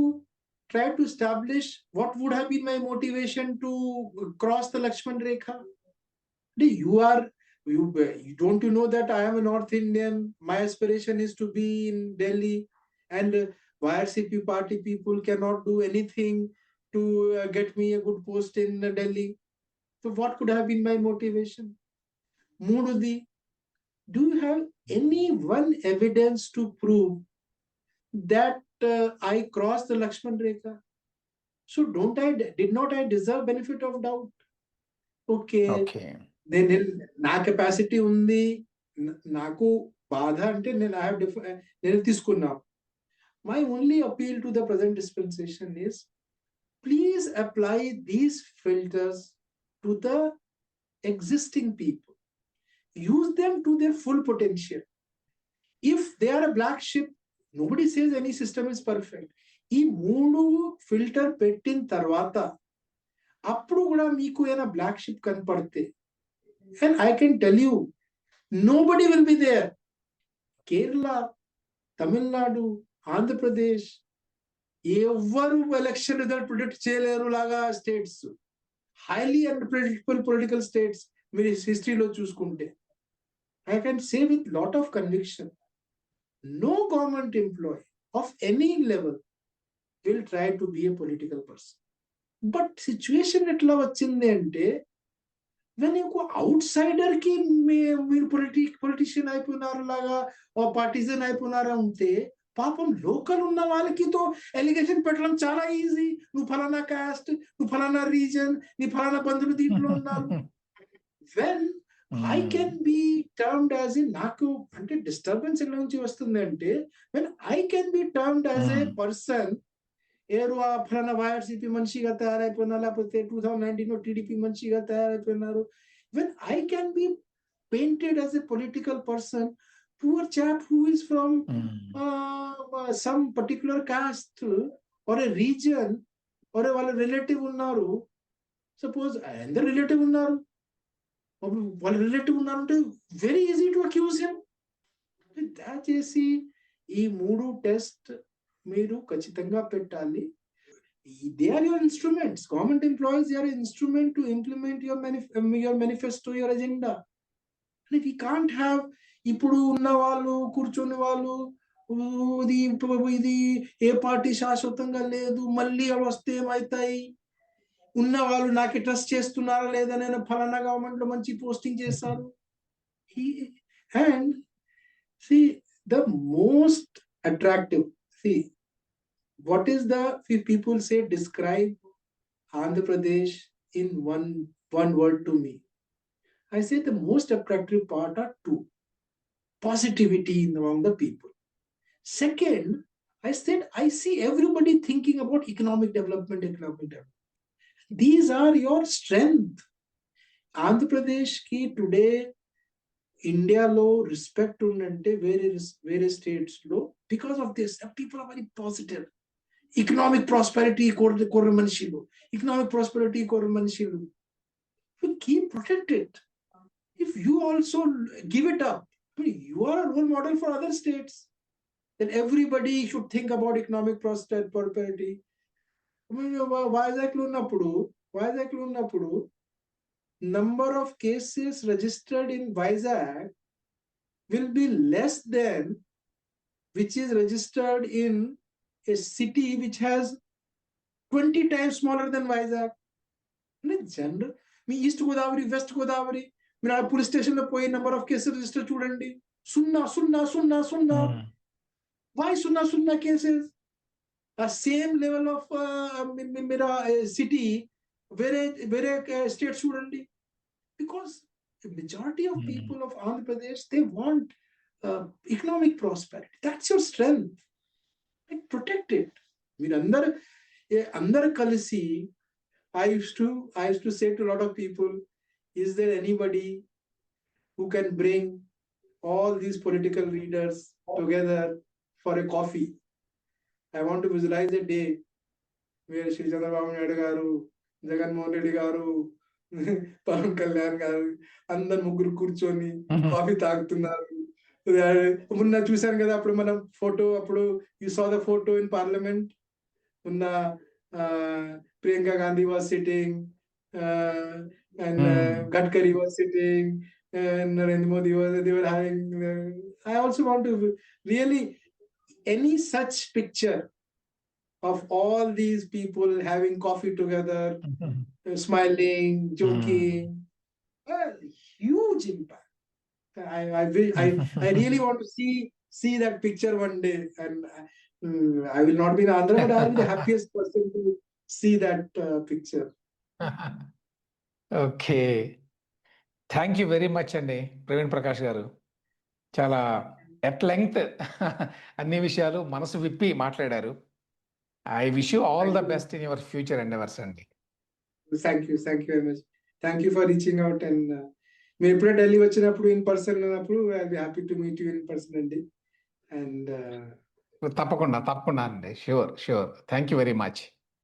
try to establish what would have been my motivation to cross the Lakshman Rekha? Don't you know that I am a North Indian? My aspiration is to be in Delhi, and YRCP party people cannot do anything to get me a good post in Delhi. So what could have been my motivation? Moodudi, do you have any one evidence to prove that I crossed the Lakshman Rekha? So did not I deserve benefit of doubt? Okay. నా కెపాసిటీ ఉంది, నాకు బాధ అంటే నేను తీసుకున్నా. My only appeal to the present dispensation is, please apply these filters to the existing people. Use them to their full potential. If they are a black sheep, nobody says any system is perfect. ఈ 3 ఫిల్టర్ పెట్టిన తర్వాత అప్పుడు కూడా మీకు ఏమైనా బ్లాక్ షిప్ కనపడితే, and I can tell you, nobody will be there. Kerala, Tamil Nadu, Andhra Pradesh ఎవరు ఎలక్షన్ రిజల్ట్ ప్రిడిక్ట్ చేయలేరు లాగా states, highly unpredictable political states మీరు హిస్టరీలో చూసుకుంటే. I can say with lot of conviction, no government employee of any level will try to be a political person. But situation ఎట్లా వచ్చింది అంటే, అవుట్ సైడర్ కి మీరు పొలిటీషియన్ అయిపోయినారు లాగా పార్టిజన్ అయిపోయినారా ఉంటే, పాపం లోకల్ ఉన్న వాళ్ళకితో ఎలిగేషన్ పెట్టడం చాలా ఈజీ. నువ్వు ఫలానా కాస్ట్, నువ్వు ఫలానా రీజన్, నీ ఫలానా బంధువులు దీంట్లో ఉన్నారు. I can B termed as in నాకు అంటే డిస్టర్బెన్స్ ఎక్కడ నుంచి వస్తుంది అంటే when I can B termed as a person ఏరు ఆ ఫలానా వైఆర్సీపీ మనిషిగా తయారైపోయినా లేకపోతే 2019 టీడీపీ మనిషిగా తయారైపోయినారు. When I can be painted as a political person, poor chap who is from some particular caste or a region or a వాళ్ళ రిలేటివ్ ఉన్నారు, సపోజ్ అందరు రిలేటివ్ ఉన్నారు, వాళ్ళ రిలేటివ్ ఉన్నారంటే very easy to accuse him. దయచేసి ఈ 3 టెస్ట్ మీరు ఖచ్చితంగా పెట్టాలి. They are your instruments. Government employees are instrument to implement your manifesto, your agenda. We can't have ఇప్పుడు ఉన్న వాళ్ళు కూర్చొని వాళ్ళు ఇది ఏ పార్టీ శాశ్వతంగా లేదు, మళ్ళీ అవి వస్తే ఏమవుతాయి, ఉన్న వాళ్ళు నాకు ట్రస్ట్ చేస్తున్నారా లేదా, నేను ఫలానా గవర్నమెంట్ లో మంచి పోస్టింగ్ చేశాను. And see the most attractive, see what is the, if people say describe Andhra Pradesh in one word to me, I say the most attractive part are 2: positivity among the people. Second, I said I see everybody thinking about economic development. These are your strength. Andhra Pradesh ki today ఇండియాలో రెస్పెక్ట్ ఉందంటే వేరే స్టేట్స్ లో because of this. People are very positive. Economic prosperity కోరు మనుషులు, ఎకనామిక్ ప్రాస్పెరిటీ కోరు మనుషులు. Keep protected. If you also give it up, you are a role model for other states, that everybody should think about economic prosperity. Vizag లో ఉన్నప్పుడు number of cases registered in Vizag will be less than which is registered in a city which has 20 times smaller than Vizag. General, me east Godavari, west Godavari, మీరు ఆ పోలీస్ స్టేషన్ లో పోయి నెంబర్ ఆఫ్ కేసెస్ రిజిస్టర్ చూడండి, 0. Why 0 cases? A same level of मेरा city వేరే స్టేట్ చూడండి. Because the majority of people of Andhra Pradesh, they want economic prosperity. That's your strength. Like, protect it. మీరు అందరు కలిసి, I used to say to a lot of people, is there anybody who can bring all these political leaders together for a coffee? I want to visualize a day where Shri Chandrababu Naidu garu, Jagannath Reddy garu, Pawan Kalyan గారు అందరు ముగ్గురు కూర్చొని కాఫీ తాగుతున్నారు. మొన్న చూశాను కదా, అప్పుడు మనం ఫోటో, అప్పుడు you saw the photo in parliament. ఉన్న Priyanka Gandhi was sitting and Gadkari was sitting and Narendra Modi they were having. I also want to really any such picture of all these people having coffee together, smiling, joking, huge impact. I really want to see that picture one day, and I will not be in Andhra, but I will be the happiest person to see that picture. Okay, thank you very much అండి ప్రవీణ్ ప్రకాష్ గారు. చాలా ఎట్ లెంగ్త్ అన్ని విషయాలు మనసు విప్పి మాట్లాడారు. I wish you all the best in your future endeavours అండి. Thank you very much. Thank you for reaching out. And మీరు ఎప్పుడైనా ఢిల్లీ వచ్చినప్పుడు ఇన్ పర్సన్ ఉన్నప్పుడు I be happy to meet you in person అండి. అండ్ తప్పకుండా అండి. Sure. Thank you very much.